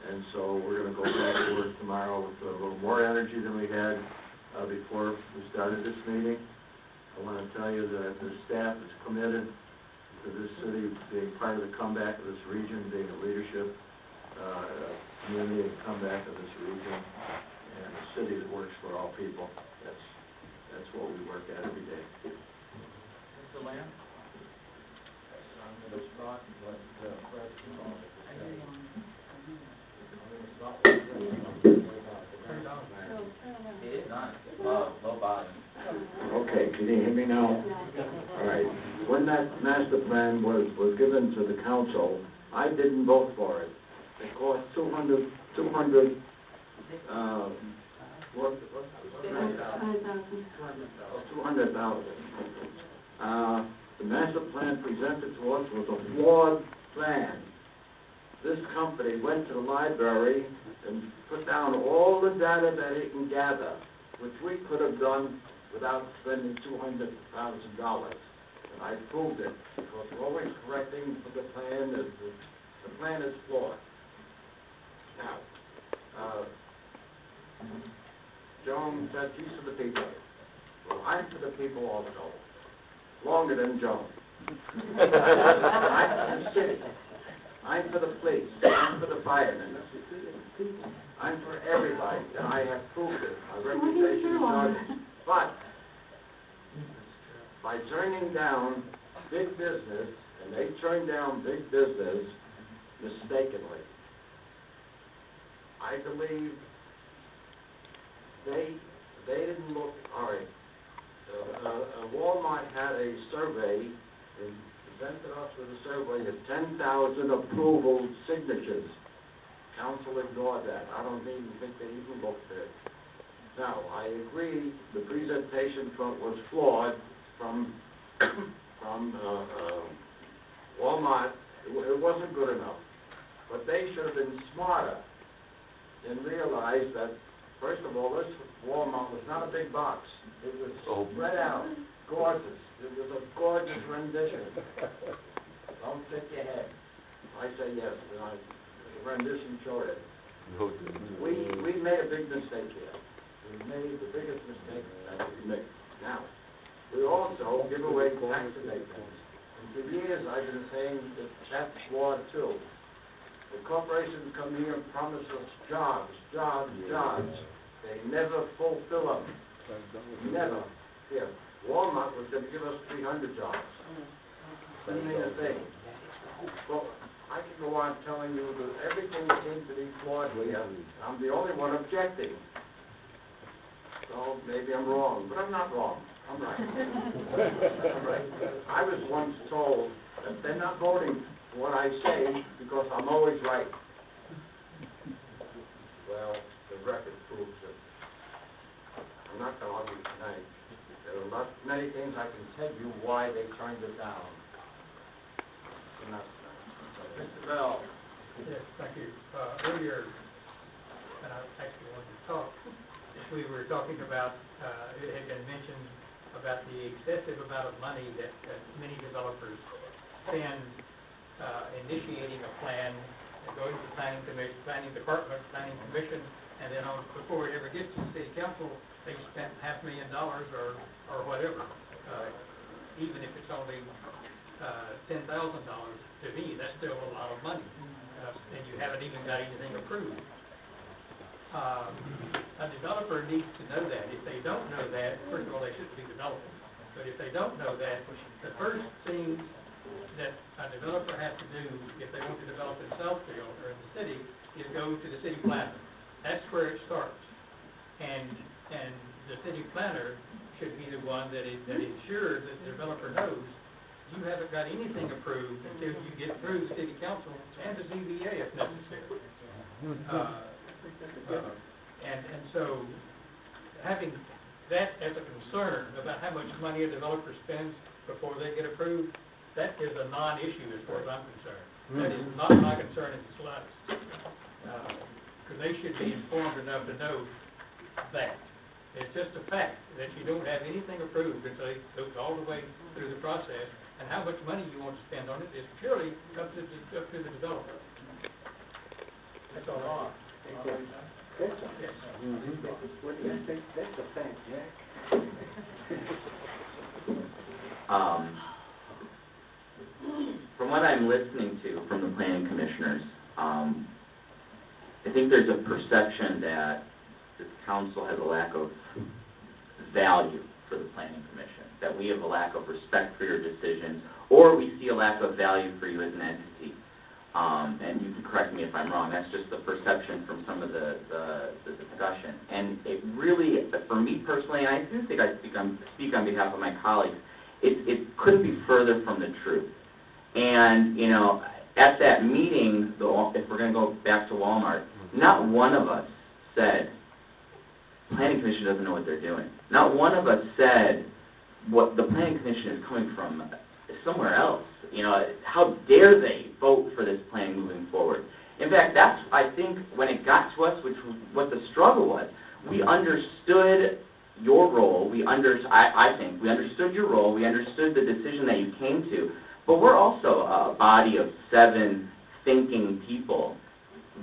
and so we're going to go back to work tomorrow with a little more energy than we had before we started this meeting. I want to tell you that the staff is committed to this city being part of the comeback of this region, being a leadership community and comeback of this region, and a city that works for all people. That's what we work at every day. Mr. Lamb? I'm going to start what the president called It is on, low bottom. Okay, can you hear me now? All right. When that master plan was given to the council, I didn't vote for it. It cost $200,000. The master plan presented to us was a flawed plan. This company went to the library and put down all the data that it can gather, which we could have done without spending $200,000. And I proved it, because we're always correcting for the plan. The plan is flawed. Now, Joan said she's for the people. Well, I'm for the people also. Longer than Joan. I'm for the city. I'm for the police. I'm for the firemen. I'm for everybody, and I have proved it. My reputation is not. But by turning down big business, and they turned down big business mistakenly, I believe they didn't look. All right. Walmart had a survey and presented us with a survey of 10,000 approval signatures. Council ignored that. I don't even think they even looked at it. Now, I agree the presentation was flawed from Walmart. It wasn't good enough. But they should have been smarter and realized that, first of all, this Walmart was not a big box. It was spread out, gorgeous. It was a gorgeous rendition. Don't shake your head. I say yes, and the rendition showed it. We made a big mistake here. We made the biggest mistake that we made. Now, we also give away tax abatements. And for years I've been saying that that's flawed too. The corporations come here and promise us jobs, jobs, jobs. They never fulfill them. Never. Here, Walmart was going to give us 300 jobs. Didn't mean a thing. Well, I can go on telling you that everything seems to be flawed here. I'm the only one objecting. So maybe I'm wrong, but I'm not wrong. I'm right. I'm right. I was once told that they're not voting for what I say because I'm always right. Well, the record proves it. I'm not going to argue tonight. There are many things I can tell you why they turned it down. Mr. Bell. Yes, thank you. Earlier, and I actually wanted to talk, we were talking about, it had been mentioned about the excessive amount of money that many developers spend initiating a plan, going to the planning commission, planning department, planning commission, and then before it ever gets to the city council, they spent $500,000 or whatever. Even if it's only $10,000, to me, that's still a lot of money, and you haven't even got anything approved. A developer needs to know that. If they don't know that, first of all, they shouldn't be developing. But if they don't know that, the first thing that a developer has to do if they want to develop in Southfield or in the city is go to the city planner. That's where it starts. And the city planner should be the one that ensures that the developer knows you haven't got anything approved until you get through the city council and the ZBA if necessary. And so having that as a concern about how much money a developer spends before they get approved, that is a non-issue as far as I'm concerned. That is not my concern in the slightest. Because they should be informed enough to know that. It's just a fact that you don't have anything approved until it goes all the way through the process, And how much money you want to spend on it is purely up to the developer. That's all. That's a fact, Jack. From what I'm listening to from the planning commissioners, I think there's a perception that this council has a lack of value for the planning commission, that we have a lack of respect for your decisions, or we see a lack of value for you as an entity. And you can correct me if I'm wrong, that's just the perception from some of the discussion. And it really, for me personally, and I do think I speak on behalf of my colleagues, it couldn't be further from the truth. And, you know, at that meeting, if we're going to go back to Walmart, not one of us said, planning commission doesn't know what they're doing. Not one of us said what the planning commission is coming from somewhere else. You know, how dare they vote for this plan moving forward? In fact, that's, I think, when it got to us, which was what the struggle was. We understood your role. I think we understood your role. We understood the decision that you came to. But we're also a body of 7 thinking people,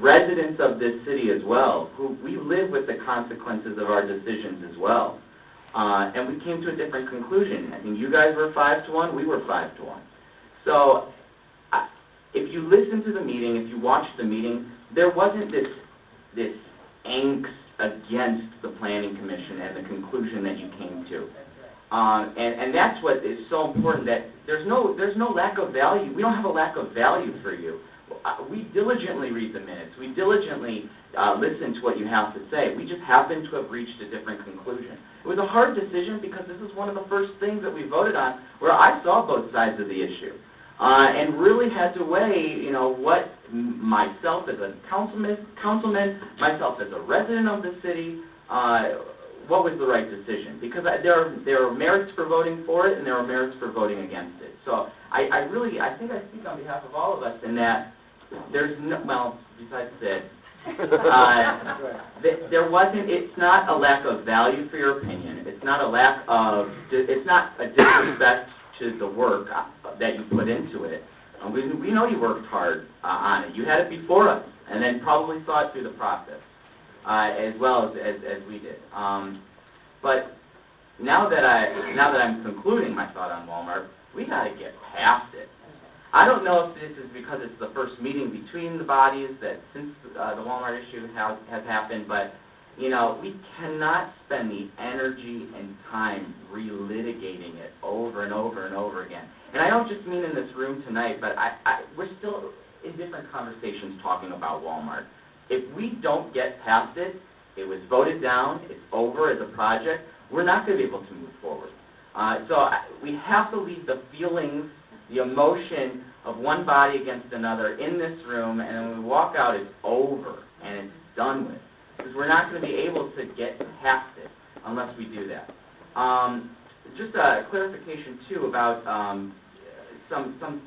residents of this city as well, who we live with the consequences of our decisions as well. And we came to a different conclusion. I think you guys were 5-1, we were 5-1. So if you listen to the meeting, if you watch the meeting, there wasn't this angst against the Planning Commission and the conclusion that you came to. And that's what is so important, that there's no lack of value. We don't have a lack of value for you. We diligently read the minutes. We diligently listen to what you have to say. We just happen to have reached a different conclusion. It was a hard decision because this is one of the first things that we voted on where I saw both sides of the issue. And really had to weigh, you know, what myself as a councilman, myself as a resident of the city, what was the right decision? Because there are merits for voting for it and there are merits for voting against it. So I think I speak on behalf of all of us in that there's no, well, besides Sid, it's not a lack of value for your opinion. It's not it's not a disrespect to the work that you put into it. We know you worked hard on it. You had it before us, and then probably saw it through the process, as well as we did. But now that I'm concluding my thought on Walmart, we got to get past it. I don't know if this is because it's the first meeting between the bodies that since the Walmart issue has happened, but you know, we cannot spend the energy and time relitigating it over and over and over again. And I don't just mean in this room tonight, but we're still in different conversations talking about Walmart. If we don't get past it, it was voted down, it's over as a project, we're not going to be able to move forward. We have to leave the feelings, the emotion of one body against another in this room, and when we walk out, it's over and it's done with. Because we're not going to be able to get past it unless we do that. Just a clarification, too, about some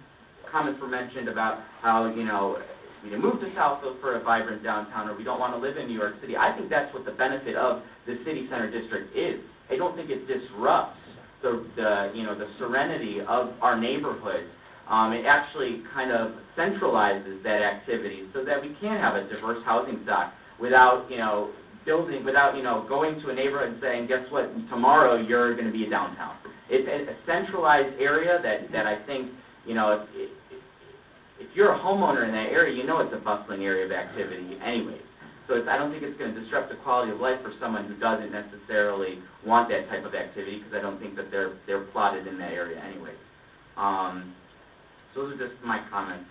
comments were mentioned about how, you know, we move to Southfield for a vibrant downtown, or we don't want to live in New York City. I think that's what the benefit of the city center district is. I don't think it disrupts the serenity of our neighborhoods. It actually kind of centralizes that activity so that we can have a diverse housing stock without, going to a neighborhood and saying, guess what, tomorrow you're going to be a downtown. It's a centralized area that I think, you know, if you're a homeowner in that area, you know it's a bustling area of activity anyways. So I don't think it's going to disrupt the quality of life for someone who doesn't necessarily want that type of activity, because I don't think that they're plotted in that area anyways. So those are just my comments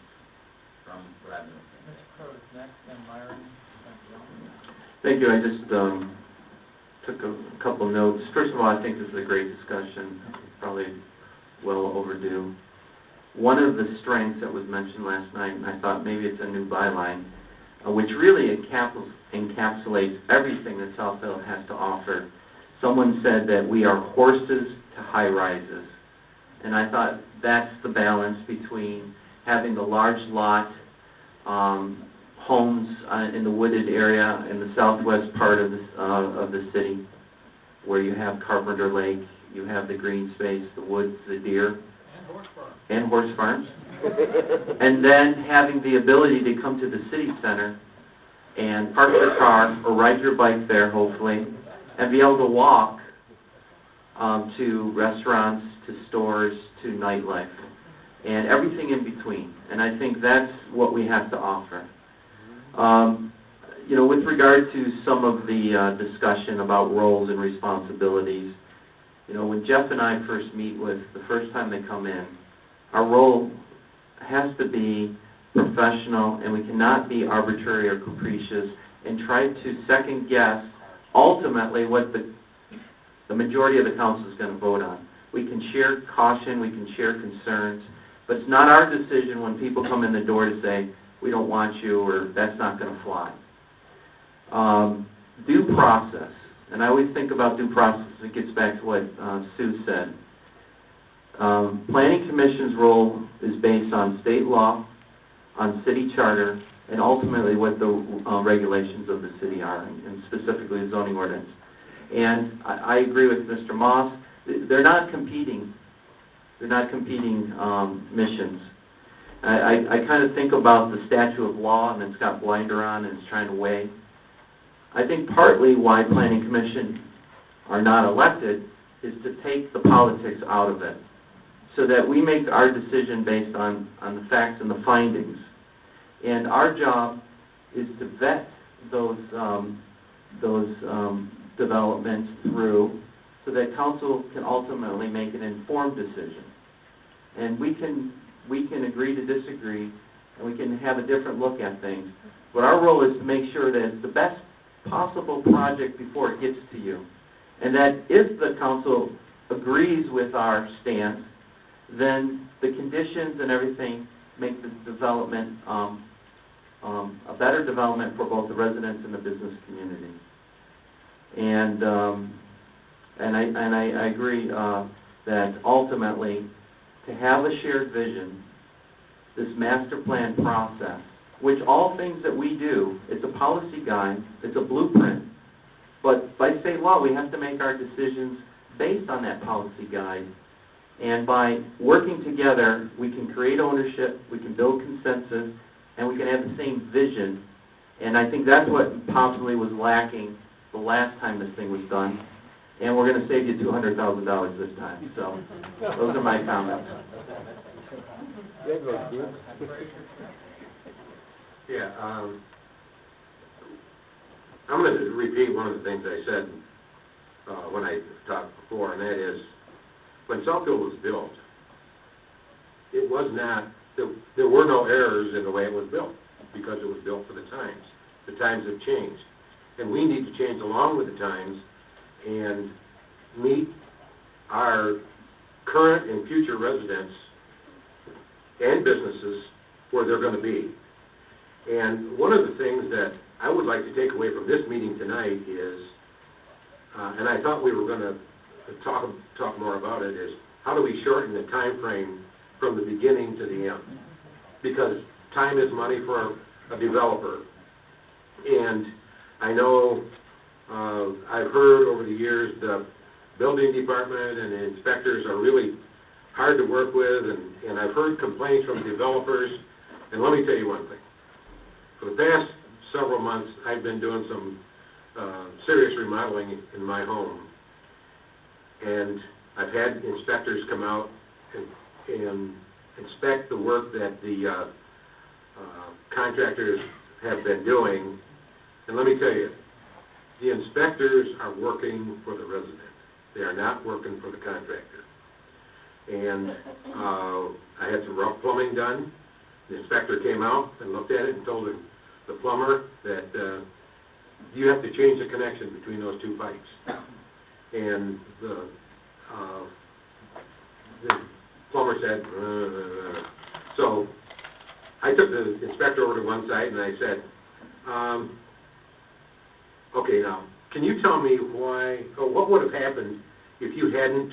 from what I've been listening to. Ms. Crow's next, and Myron. Thank you. I just took a couple notes. First of all, I think this is a great discussion, probably well overdue. One of the strengths that was mentioned last night, and I thought maybe it's a new byline, which really encapsulates everything that Southfield has to offer. Someone said that we are horses to high-rises, and I thought that's the balance between having the large lot homes in the wooded area in the southwest part of the city, where you have Carpenter Lake, you have the green space, the woods, the deer, horse farms. And then having the ability to come to the city center and park your car or ride your bike there, hopefully, and be able to walk to restaurants, to stores, to nightlife, and everything in between. And I think that's what we have to offer. You know, with regard to some of the discussion about roles and responsibilities, you know, when Jeff and I first meet with, the first time they come in, our role has to be professional, and we cannot be arbitrary or capricious and try to second guess ultimately what the majority of the council is going to vote on. We can share caution, we can share concerns, but it's not our decision when people come in the door to say, we don't want you, or that's not going to fly. Due process, and I always think about due process, it gets back to what Sue said. Planning Commission's role is based on state law, on city charter, and ultimately what the regulations of the city are, and specifically the zoning ordinance. And I agree with Mr. Moss. They're not competing. They're not competing missions. I kind of think about the statute of law, and it's got blinder on, and it's trying to weigh. I think partly why Planning Commission are not elected is to take the politics out of it, so that we make our decision based on the facts and the findings. And our job is to vet those developments through, so that council can ultimately make an informed decision. And we can agree to disagree, and we can have a different look at things. But our role is to make sure that it's the best possible project before it gets to you. And that if the council agrees with our stance, then the conditions and everything make the development a better development for both the residents and the business community. And I agree that ultimately, to have a shared vision, this master plan process, which all things that we do, it's a policy guide, it's a blueprint, but by state law we have to make our decisions based on that policy guide. And by working together, we can create ownership, we can build consensus, and we can have the same vision. And I think that's what possibly was lacking the last time this thing was done. And we're going to save you $200,000 this time. So those are my comments. Yeah, I'm going to repeat one of the things I said when I talked before, and that is, when Southfield was built, it was not, there were no errors in the way it was built, because it was built for the times. The times have changed, and we need to change along with the times and meet our current and future residents and businesses where they're going to be. And one of the things that I would like to take away from this meeting tonight is, and I thought we were going to talk more about it, is how do we shorten the time frame from the beginning to the end? Because time is money for a developer. And I know I've heard over the years the building department and the inspectors are really hard to work with, and I've heard complaints from developers. And let me tell you one thing. For the past several months, I've been doing some serious remodeling in my home. And I've had inspectors come out and inspect the work that the contractors have been doing. And let me tell you, the inspectors are working for the resident. They are not working for the contractor. And I had some rough plumbing done. The inspector came out and looked at it and told the plumber that you have to change the connection between those two pipes. And the plumber said, So I took the inspector over to one side and I said, okay, now, can you tell me why, or what would have happened if you hadn't,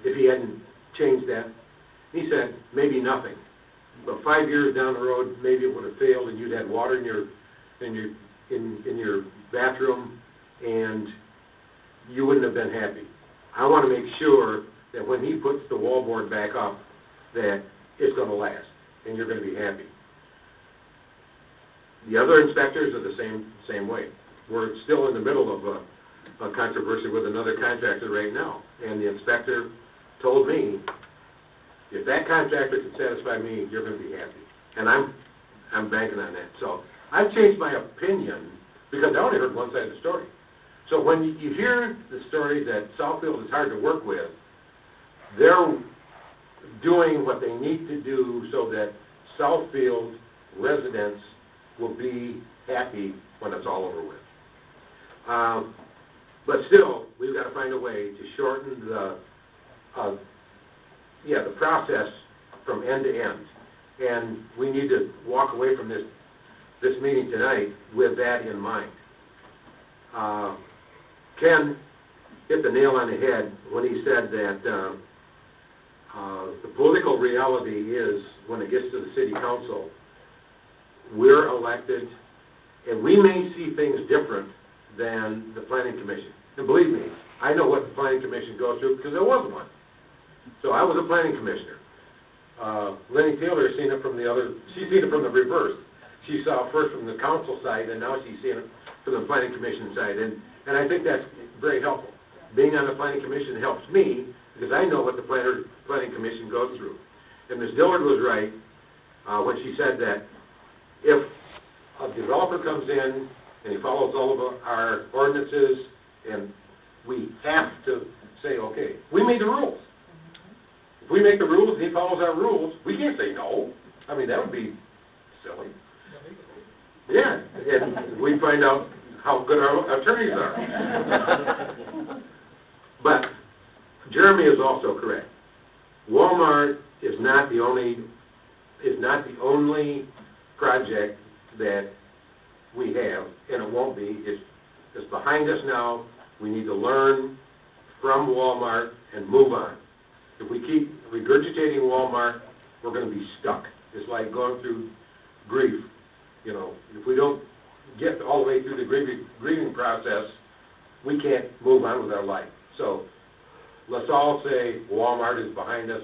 if he hadn't changed that? He said, maybe nothing. But 5 years down the road, maybe it would have failed, and you'd had water in your bathroom, and you wouldn't have been happy. I want to make sure that when he puts the wallboard back up, that it's gonna last, and you're gonna be happy. The other inspectors are the same way. We're still in the middle of a controversy with another contractor right now, and the inspector told me, if that contractor can satisfy me, you're gonna be happy. And I'm banking on that. So I've changed my opinion, because I only heard one side of the story. So when you hear the story that Southfield is hard to work with, they're doing what they need to do so that Southfield residents will be happy when it's all over with. But still, we've got to find a way to shorten the process from end to end. And we need to walk away from this meeting tonight with that in mind. Ken hit the nail on the head when he said that the political reality is, when it gets to the city council, we're elected, and we may see things different than the planning commission. And believe me, I know what the planning commission goes through, because there was one. So I was a planning commissioner. Lenny Taylor has seen it from she's seen it from the reverse. She saw it first from the council side, and now she's seeing it from the planning commission side. And I think that's very helpful. Being on the planning commission helps me, because I know what the planning commission goes through. And Ms. Dillard was right when she said that if a developer comes in and he follows all of our ordinances, and we have to say, okay, we made the rules. If we make the rules and he follows our rules, we can't say no. I mean, that would be silly. Yeah, and we find out how good our attorneys are. But Jeremy is also correct. Walmart is not the only project that we have, and it won't be. It's behind us now. We need to learn from Walmart and move on. If we keep regurgitating Walmart, we're going to be stuck. It's like going through grief. You know, if we don't get all the way through the grieving process, we can't move on with our life. So let's all say Walmart is behind us.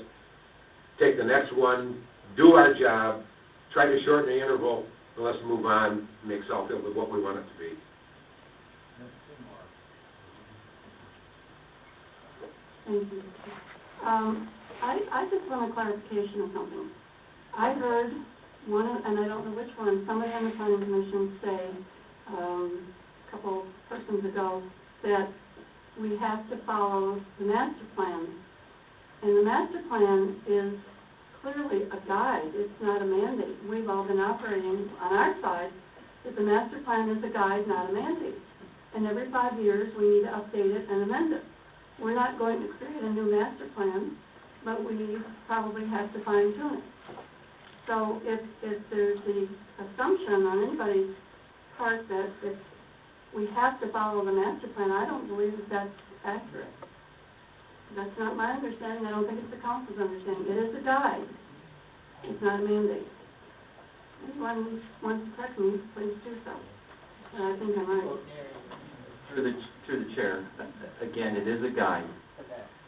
Take the next one, do our job, try to shorten the interval, and let's move on, make Southfield with what we want it to be. Thank you. I just want a clarification of something. I heard and I don't know which one, somebody on the planning commission say, a couple persons ago, that we have to follow the master plan. And the master plan is clearly a guide. It's not a mandate. We've all been operating on our side that the master plan is a guide, not a mandate. And every 5 years, we need to update it and amend it. We're not going to create a new master plan, but we probably have to fine-tune it. So if there's the assumption on anybody's part that if we have to follow the master plan, I don't believe that that's accurate. That's not my understanding. I don't think it's the council's understanding. It is a guide. It's not a mandate. If anyone wants to correct me, please do so. I think I'm right. Through the chair, again, it is a guide.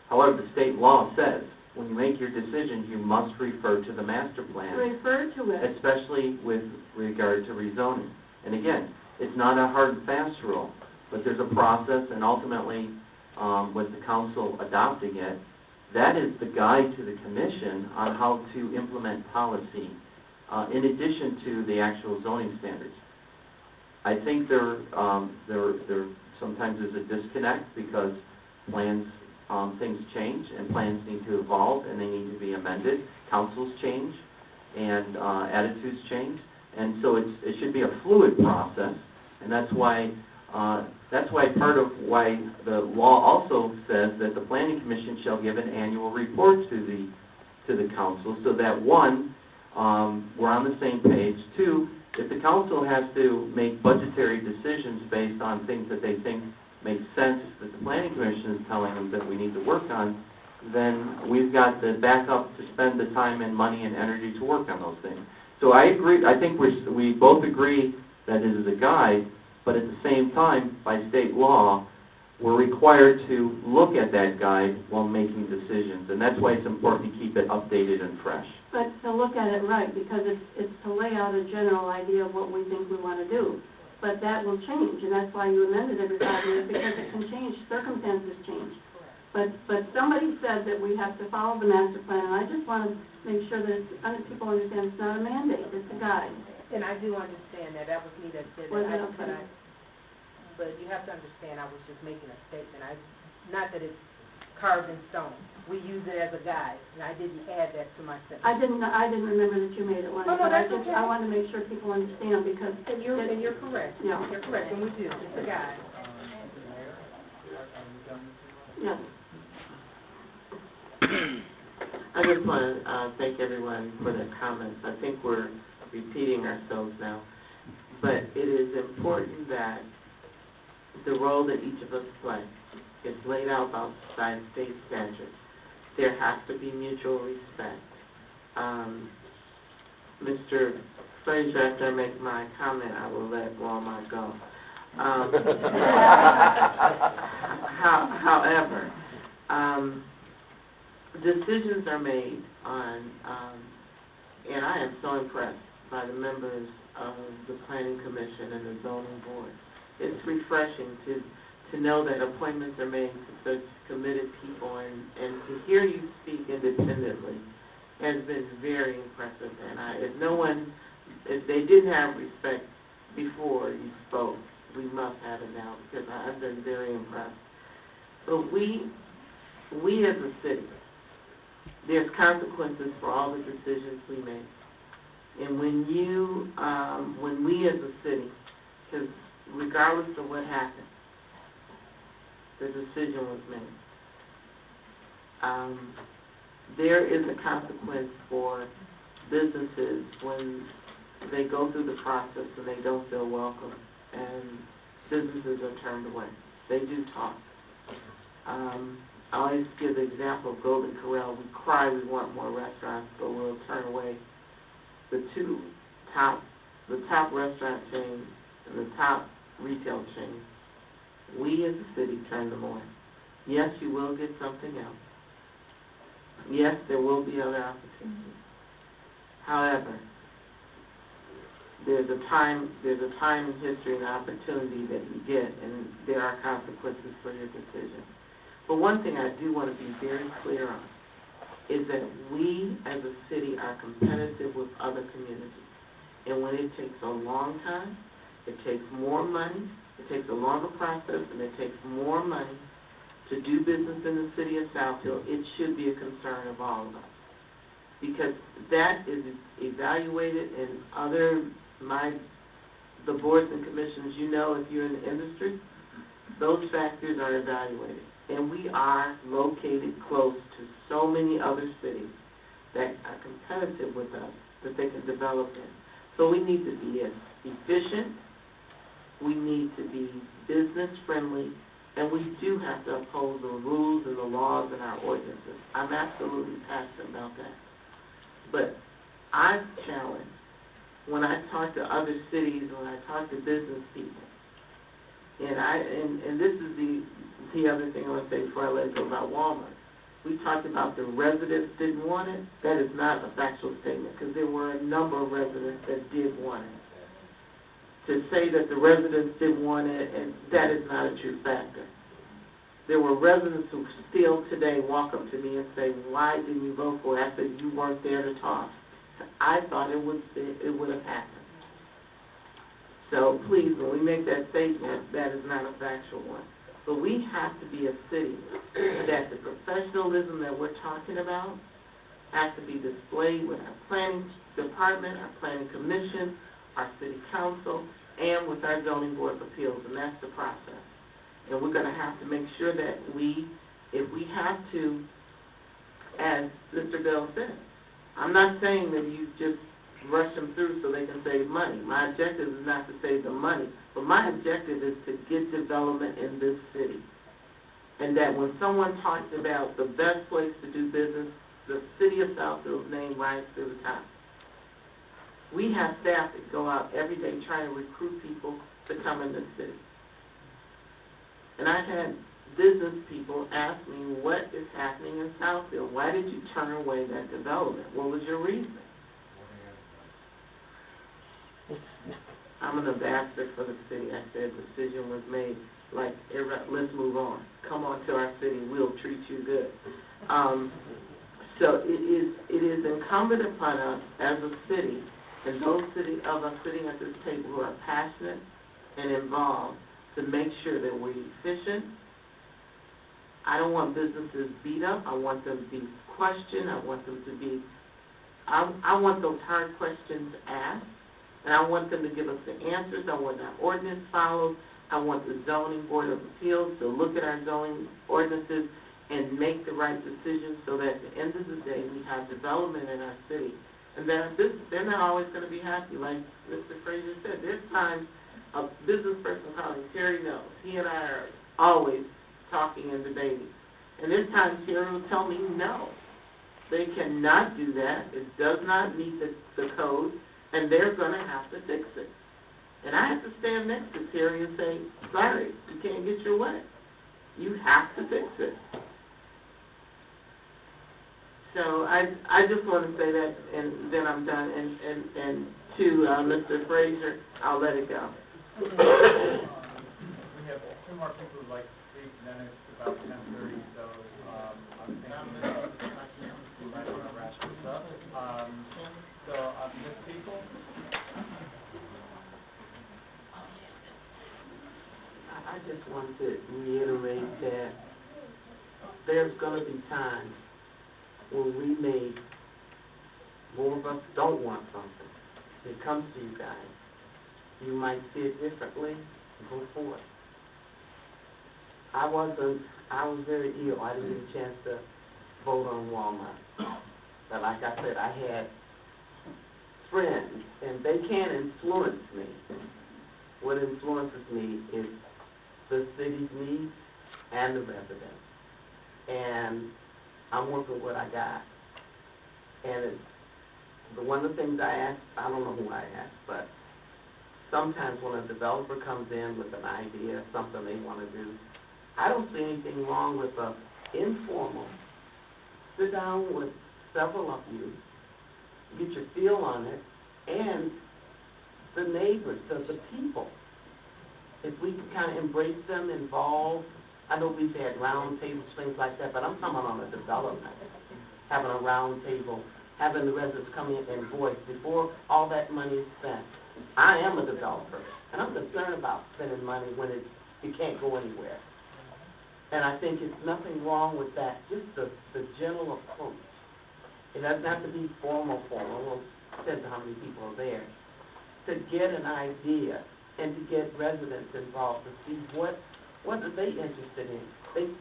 However, the state law says when you make your decision, you must refer to the master plan. Refer to it. Especially with regard to rezoning. And again, it's not a hard and fast rule, but there's a process, and ultimately, with the council adopting it, that is the guide to the commission on how to implement policy, in addition to the actual zoning standards. I think there sometimes is a disconnect because plans, things change, and plans need to evolve, and they need to be amended. Councils change, and attitudes change, and so it should be a fluid process, and that's why part of why the law also says that the planning commission shall give an annual report to the council, so that one, we're on the same page. Two, if the council has to make budgetary decisions based on things that they think make sense that the planning commission is telling them that we need to work on, then we've got the backup to spend the time and money and energy to work on those things. So I agree. I think we both agree that it is a guide, but at the same time, by state law, we're required to look at that guide while making decisions, and that's why it's important to keep it updated and fresh. But to look at it right, because it's to lay out a general idea of what we think we want to do. But that will change, and that's why you amend it every 5 years, because it can change, circumstances change. But somebody said that we have to follow the master plan, and I just want to make sure that people understand it's not a mandate, it's a guide. And I do understand that. That was me that said Was that. it okay? But you have to understand, I was just making a statement. Not that it's carved in stone. We use it as a guide, and I didn't add that to my sentence. I didn't remember that you made it one. Oh, no, that's okay. I want to make sure people understand, because... And you're correct. Yeah. You're correct, and we do. It's a guide. Yeah. I just want to thank everyone for their comments. I think we're repeating ourselves now, but it is important that the role that each of us play is laid out by state standards. There has to be mutual respect. Mr. Frazier, after I make my comment, I will let Walmart go. However, decisions are made on, and I am so impressed by the members of the Planning Commission and the Zoning Board. It's refreshing to know that appointments are made to such committed people, and to hear you speak independently has been very impressive. And if they didn't have respect before you spoke, we must have it now, because I've been very impressed. But we as a city, there's consequences for all the decisions we make. And when we as a city, because regardless of what happened, the decision was made. There is a consequence for businesses when they go through the process and they don't feel welcome, and businesses are turned away. They do talk. I always give the example of Golden Corral. We cry we want more restaurants, but we'll turn away the top restaurant chains and the top retail chains. We as a city turn them away. Yes, you will get something else. Yes, there will be other opportunities. However, there's a time in history and opportunity that you get, and there are consequences for your decision. But one thing I do want to be very clear on is that we as a city are competitive with other communities. And when it takes a long time, it takes more money, it takes a longer process, and it takes more money to do business in the city of Southfield, it should be a concern of all of us. Because that is evaluated in the boards and commissions, if you're in the industry, those factors are evaluated. And we are located close to so many other cities that are competitive with us that they can develop in. So we need to be efficient, we need to be business friendly, and we do have to uphold the rules and the laws and our ordinances. I'm absolutely passionate about that. But I've challenged, when I talk to other cities, when I talk to business people, and this is the other thing I want to say before I let it go about Walmart. We talked about the residents didn't want it. That is not a factual statement, because there were a number of residents that did want it. To say that the residents didn't want it, and that is not a true factor. There were residents who still today walk up to me and say, "Why didn't you vote for it?" I said, "You weren't there to talk." I thought it would have happened. So please, when we make that statement, that is not a factual one. But we have to be a city that the professionalism that we're talking about has to be displayed with our planning department, our planning commission, our city council, and with our zoning board of appeals, and that's the process. And we're going to have to make sure that if we have to, as Mr. Bell said, I'm not saying that you just rush them through so they can save money. My objective is not to save them money, but my objective is to get development in this city. And that when someone talks about the best place to do business, the city of Southfield's name rises to the top. We have staff that go out every day trying to recruit people to come in this city. And I've had business people ask me, what is happening in Southfield? Why did you turn away that development? What was your reason? I'm an ambassador for the city. I said decision was made, like, let's move on. Come on to our city, we'll treat you good. So it is incumbent upon us as a city, and those of us sitting at this table who are passionate and involved, to make sure that we're efficient. I don't want businesses beat up. I want them to be questioned. I want them to be, I want those hard questions asked, and I want them to give us the answers. I want our ordinance followed. I want the zoning board of appeals to look at our zoning ordinances and make the right decisions so that at the end of the day we have development in our city. And they're not always going to be happy. Like Mr. Frazier said, there's times a business person calling Terry knows. He and I are always talking and debating. And there's times Terry will tell me no. They cannot do that. It does not meet the code, and they're going to have to fix it. And I have to stand next to Terry and say, sorry, you can't get your way. You have to fix it. So I just want to say that, and then I'm done. And to Mr. Frazier, I'll let it go. We have two more people who'd like to speak, and then it's about 10:30, so I'm thinking we might want to wrap this up. So, Ms. People? I just want to reiterate that there's going to be times when more of us don't want something. It comes to you guys. You might see it differently. Go for it. I was very ill. I didn't get a chance to vote on Walmart. But like I said, I had friends, and they can influence me. What influences me is the city's needs and the residents. And I'm working with what I got. And it's one of the things I ask, I don't know who I ask, but sometimes when a developer comes in with an idea, something they want to do, I don't see anything wrong with an informal, sit down with several of you, get your feel on it, and the neighbors, the people. If we can kind of embrace them, involve. I know we've had round tables, things like that, but I'm talking on a development, having a round table, having the residents come in and voice before all that money is spent. I am a developer, and I'm concerned about spending money when it can't go anywhere. And I think it's nothing wrong with that, just the general approach. It doesn't have to be formal, well, it depends on how many people are there, to get an idea and to get residents involved to see what are they interested in. Things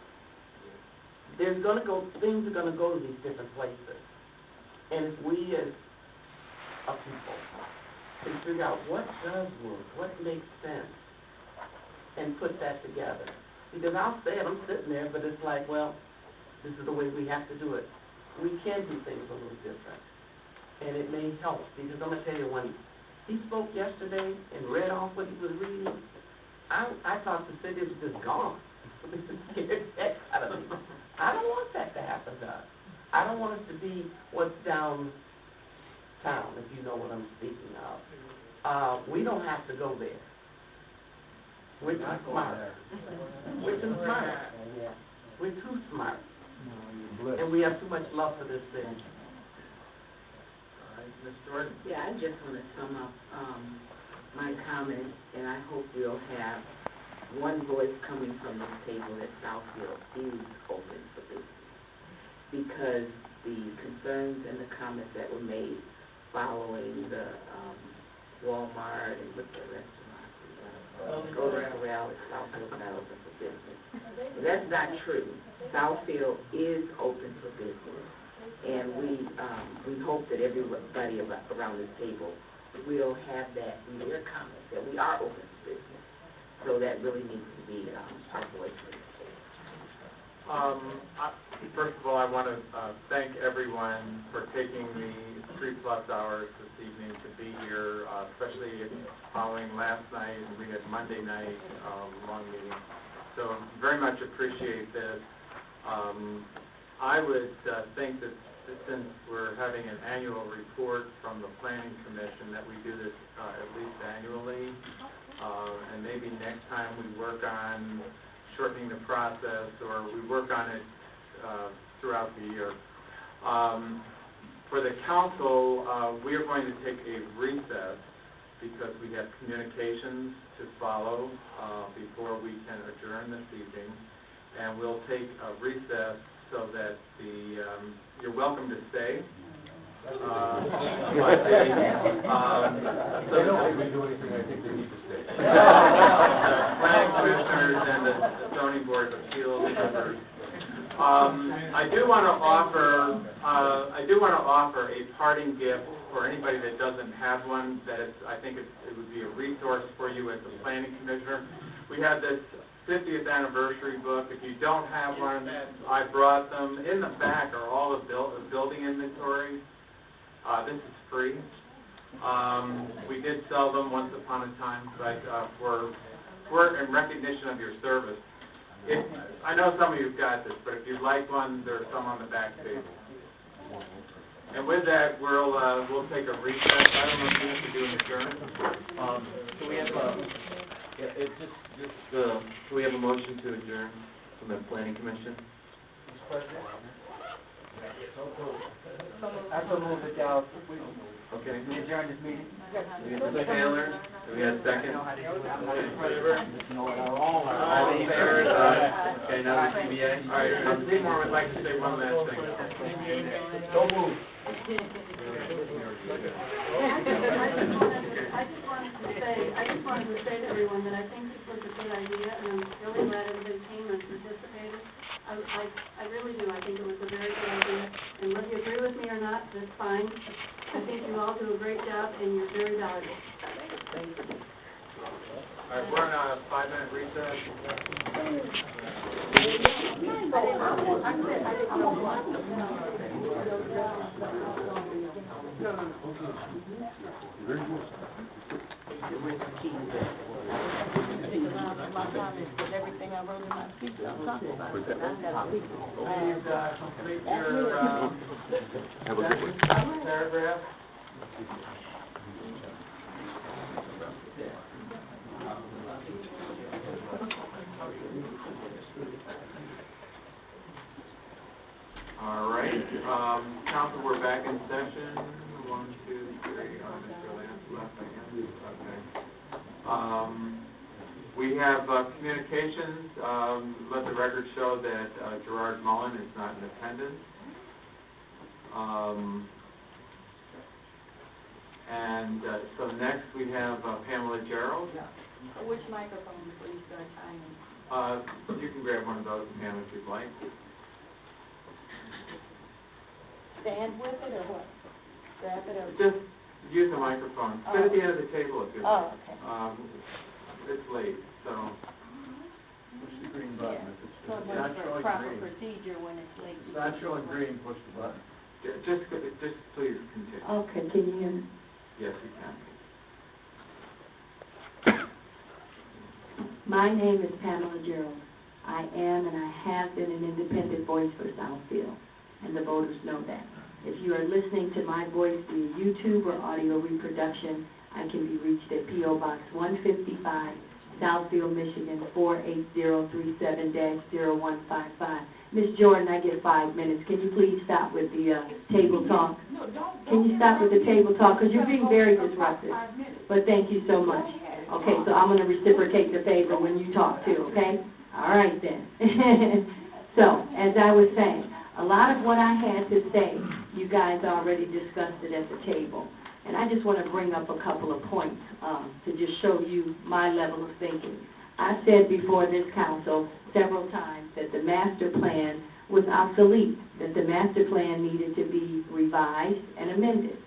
are going to go to these different places. And if we as a people can figure out what does work, what makes sense, and put that together. Because I'll say it, I'm sitting there, but it's like, well, this is the way we have to do it. We can do things a little different. And it may help, because I'm going to tell you, when he spoke yesterday and read off what he was reading, I thought the city was just gone. It scared the heck out of me. I don't want that to happen to us. I don't want us to be what's downtown, if you know what I'm speaking of. We don't have to go there. We're too smart. We're too smart. We're too smart. And we have too much love for this city. All right, Ms. Jordan. Yeah, I just want to sum up my comments, and I hope we'll have one voice coming from this table that Southfield is open for business. Because the concerns and the comments that were made following the Walmart and with the restaurant, Golden Corral, Southfield not open for business. That's not true. Southfield is open for business, and we hope that everybody around this table will have that in their comments, that we are open for business. So that really needs to be our voice for this table. First of all, I want to thank everyone for taking the 3+ hours this evening to be here. especially following last night, and we had Monday night, long meeting. So very much appreciate this. I would think that since we're having an annual report from the Planning Commission, that we do this at least annually, and maybe next time we work on shortening the process, or we work on it throughout the year. For the council, we are going to take a recess because we have communications to follow before we can adjourn this evening, and we'll take a recess so that you're welcome to stay. They don't think we do anything, I think they need to stay. The planning commissioners and the zoning board of appeals members. I do want to offer a parting gift for anybody that doesn't have one. I think it would be a resource for you as a planning commissioner. We have this 50th anniversary book. If you don't have one, I brought them. In the back are all the building inventories. This is free. We did sell them once upon a time, but for in recognition of your service. I know some of you've got this, but if you'd like one, there are some on the back table. And with that, we'll take a recess. I don't know if you have to do an adjournment. So we have can we have a motion to adjourn from the Planning Commission? Mr. President? I so move that y'all, Okay. we adjourn this meeting. Mr. Taylor, do we have a second? All in favor? Okay, now the ZBA. All right, Ms. Seymour would like to say one last thing. So move. I just wanted to say to everyone that I think this was a good idea, and I'm really glad everybody came and participated. I really do. I think it was a very good idea, and whether you agree with me or not, that's fine. I think you all do a great job, and you're very valuable. Thank you. All right, we're on a 5-minute recess. Everything I wrote in my speech, I'm talking about. Please complete your paragraph. All right, council, we're back in session. 1, 2, 3. Mr. Lance left, I guess. Okay. We have communications. Let the record show that Gerard Mullen is not in attendance. So next we have Pamela Gerald. Which microphone, please, going to chime in? You can grab one of those, Pam, if you'd like. Stand with it or what? Grab it or? Just use the microphone. Sit at the end of the table if you'd like. Oh, okay. It's late, so. Push the green button. If it's So not much for showing proper green. procedure when it's late. If it's not showing green, push the button. Just please continue. Okay, can you hear me? Yes, you can. My name is Pamela Gerald. I am and I have been an independent voice for Southfield, and the voters know that. If you are listening to my voice through YouTube or audio reproduction, I can be reached at P.O. Box 155, Southfield, Michigan, 48037-0155. Ms. Jordan, I get 5 minutes. Can you please stop with the table talk? No, don't. Can you stop with the table talk? Because you're being very disruptive. But thank you so much. Okay, so I'm going to reciprocate the favor when you talk too, okay? All right then. So, as I was saying, a lot of what I had to say, you guys already discussed it at the table. And I just want to bring up a couple of points to just show you my level of thinking. I said before this council several times that the master plan was obsolete, that the master plan needed to be revised and amended.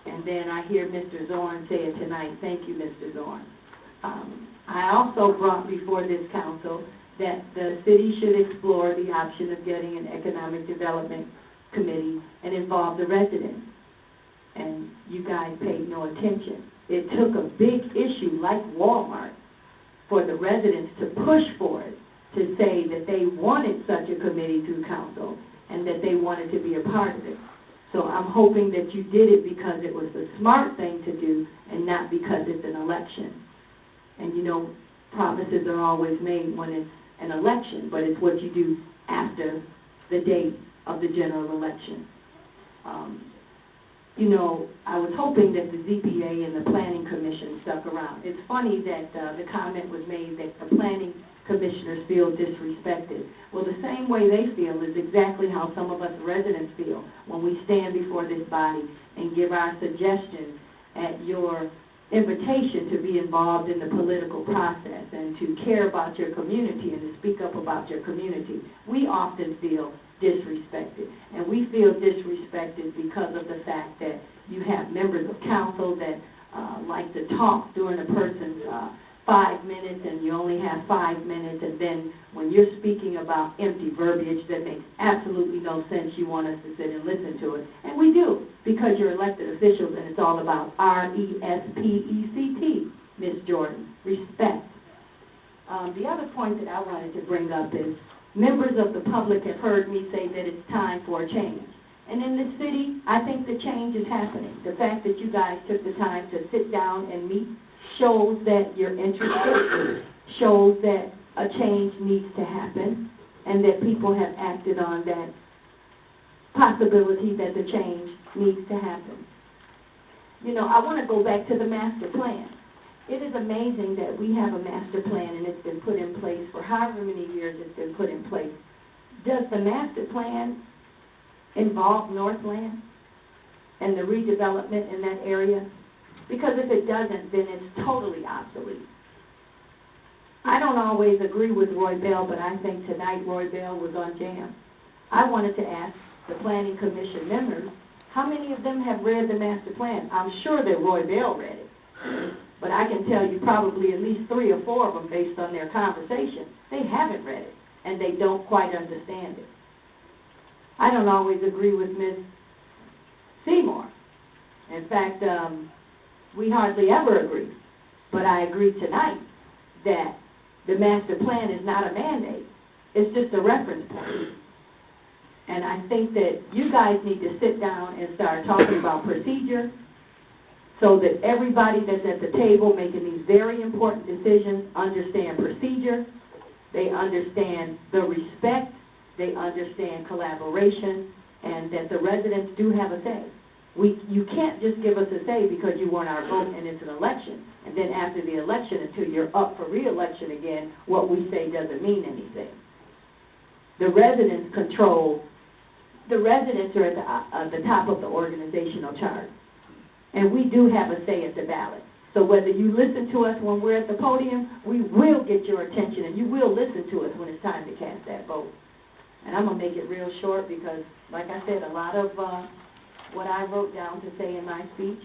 And then I hear Mr. Zorn say it tonight. Thank you, Mr. Zorn. I also brought before this council that the city should explore the option of getting an economic development committee and involve the residents. and you guys paid no attention. It took a big issue like Walmart for the residents to push for it, to say that they wanted such a committee through council and that they wanted to be a part of it. So I'm hoping that you did it because it was the smart thing to do and not because it's an election. And you know, promises are always made when it's an election, but it's what you do after the date of the general election. You know, I was hoping that the ZBA and the Planning Commission stuck around. It's funny that the comment was made that the planning commissioners feel disrespected. Well, the same way they feel is exactly how some of us residents feel when we stand before this body and give our suggestions at your invitation to be involved in the political process and to care about your community and to speak up about your community. We often feel disrespected, and we feel disrespected because of the fact that you have members of council that like to talk during a person's 5 minutes and you only have 5 minutes, and then when you're speaking about empty verbiage that makes absolutely no sense, you want us to sit and listen to it. And we do, because you're elected officials and it's all about R-E-S-P-E-C-T, Ms. Jordan, respect. The other point that I wanted to bring up is members of the public have heard me say that it's time for a change. And in this city, I think the change is happening. The fact that you guys took the time to sit down and meet shows that you're interested, shows that a change needs to happen, and that people have acted on that possibility that the change needs to happen. You know, I want to go back to the master plan. It is amazing that we have a master plan and it's been put in place for however many years it's been put in place. Does the master plan involve Northland and the redevelopment in that area? Because if it doesn't, then it's totally obsolete. I don't always agree with Roy Bell, but I think tonight Roy Bell was on jam. I wanted to ask the Planning Commission members, how many of them have read the master plan? I'm sure that Roy Bell read it. But I can tell you probably at least 3 or 4 of them, based on their conversation, they haven't read it, and they don't quite understand it. I don't always agree with Ms. Seymour. In fact, we hardly ever agree. But I agree tonight that the master plan is not a mandate. It's just a reference point. And I think that you guys need to sit down and start talking about procedure, so that everybody that's at the table making these very important decisions understand procedure, they understand the respect, they understand collaboration, and that the residents do have a say. You can't just give us a say because you want our vote and it's an election, and then after the election, until you're up for re-election again, what we say doesn't mean anything. The residents control, the residents are at the top of the organizational chart. And we do have a say at the ballot. So whether you listen to us when we're at the podium, we will get your attention, and you will listen to us when it's time to cast that vote. And I'm going to make it real short because, like I said, a lot of what I wrote down to say in my speech,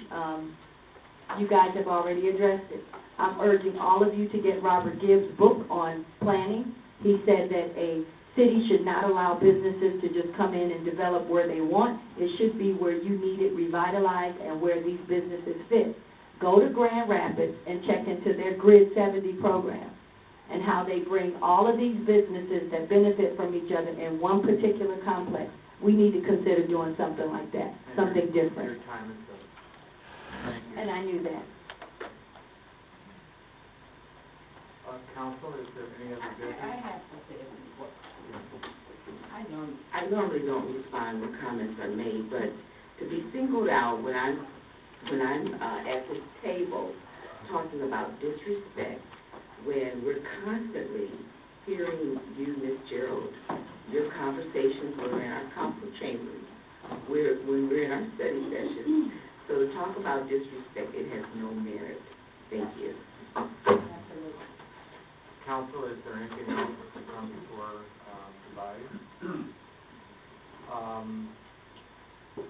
you guys have already addressed it. I'm urging all of you to get Robert Gibbs' book on planning. He said that a city should not allow businesses to just come in and develop where they want. It should be where you need it revitalized and where these businesses fit. Go to Grand Rapids and check into their Grid 70 program and how they bring all of these businesses that benefit from each other in one particular complex. We need to consider doing something like that, something different. Your time is up. Thank you. And I knew that. Council, is there any other business? I have to say, I normally don't respond when comments are made, but to be singled out when I'm at this table talking about disrespect, when we're constantly hearing you, Ms. Gerald, your conversations when we're in our council chambers, when we're in our study sessions. So to talk about disrespect, it has no merit. Thank you. Council, is there anything else to come before the body?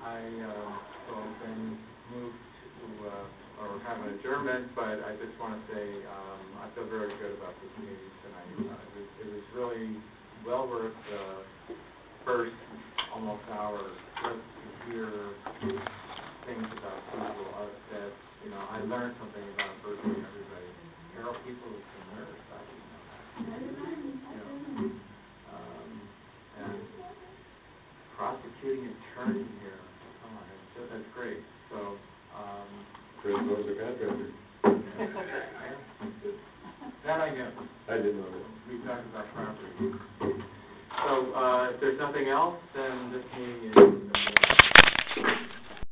I will then move to, or have an adjournment, but I just want to say I feel very good about this meeting tonight. It was really well worth the first almost hour just to hear things about people that, you know, I learned something about virtually everybody. Carol, people is a nurse, I didn't know that. You know, and prosecuting attorney here, come on, that's great. So, Chris was a contractor. that I know. I didn't know that. We talked about property. So, if there's nothing else, then this meeting is adjourned.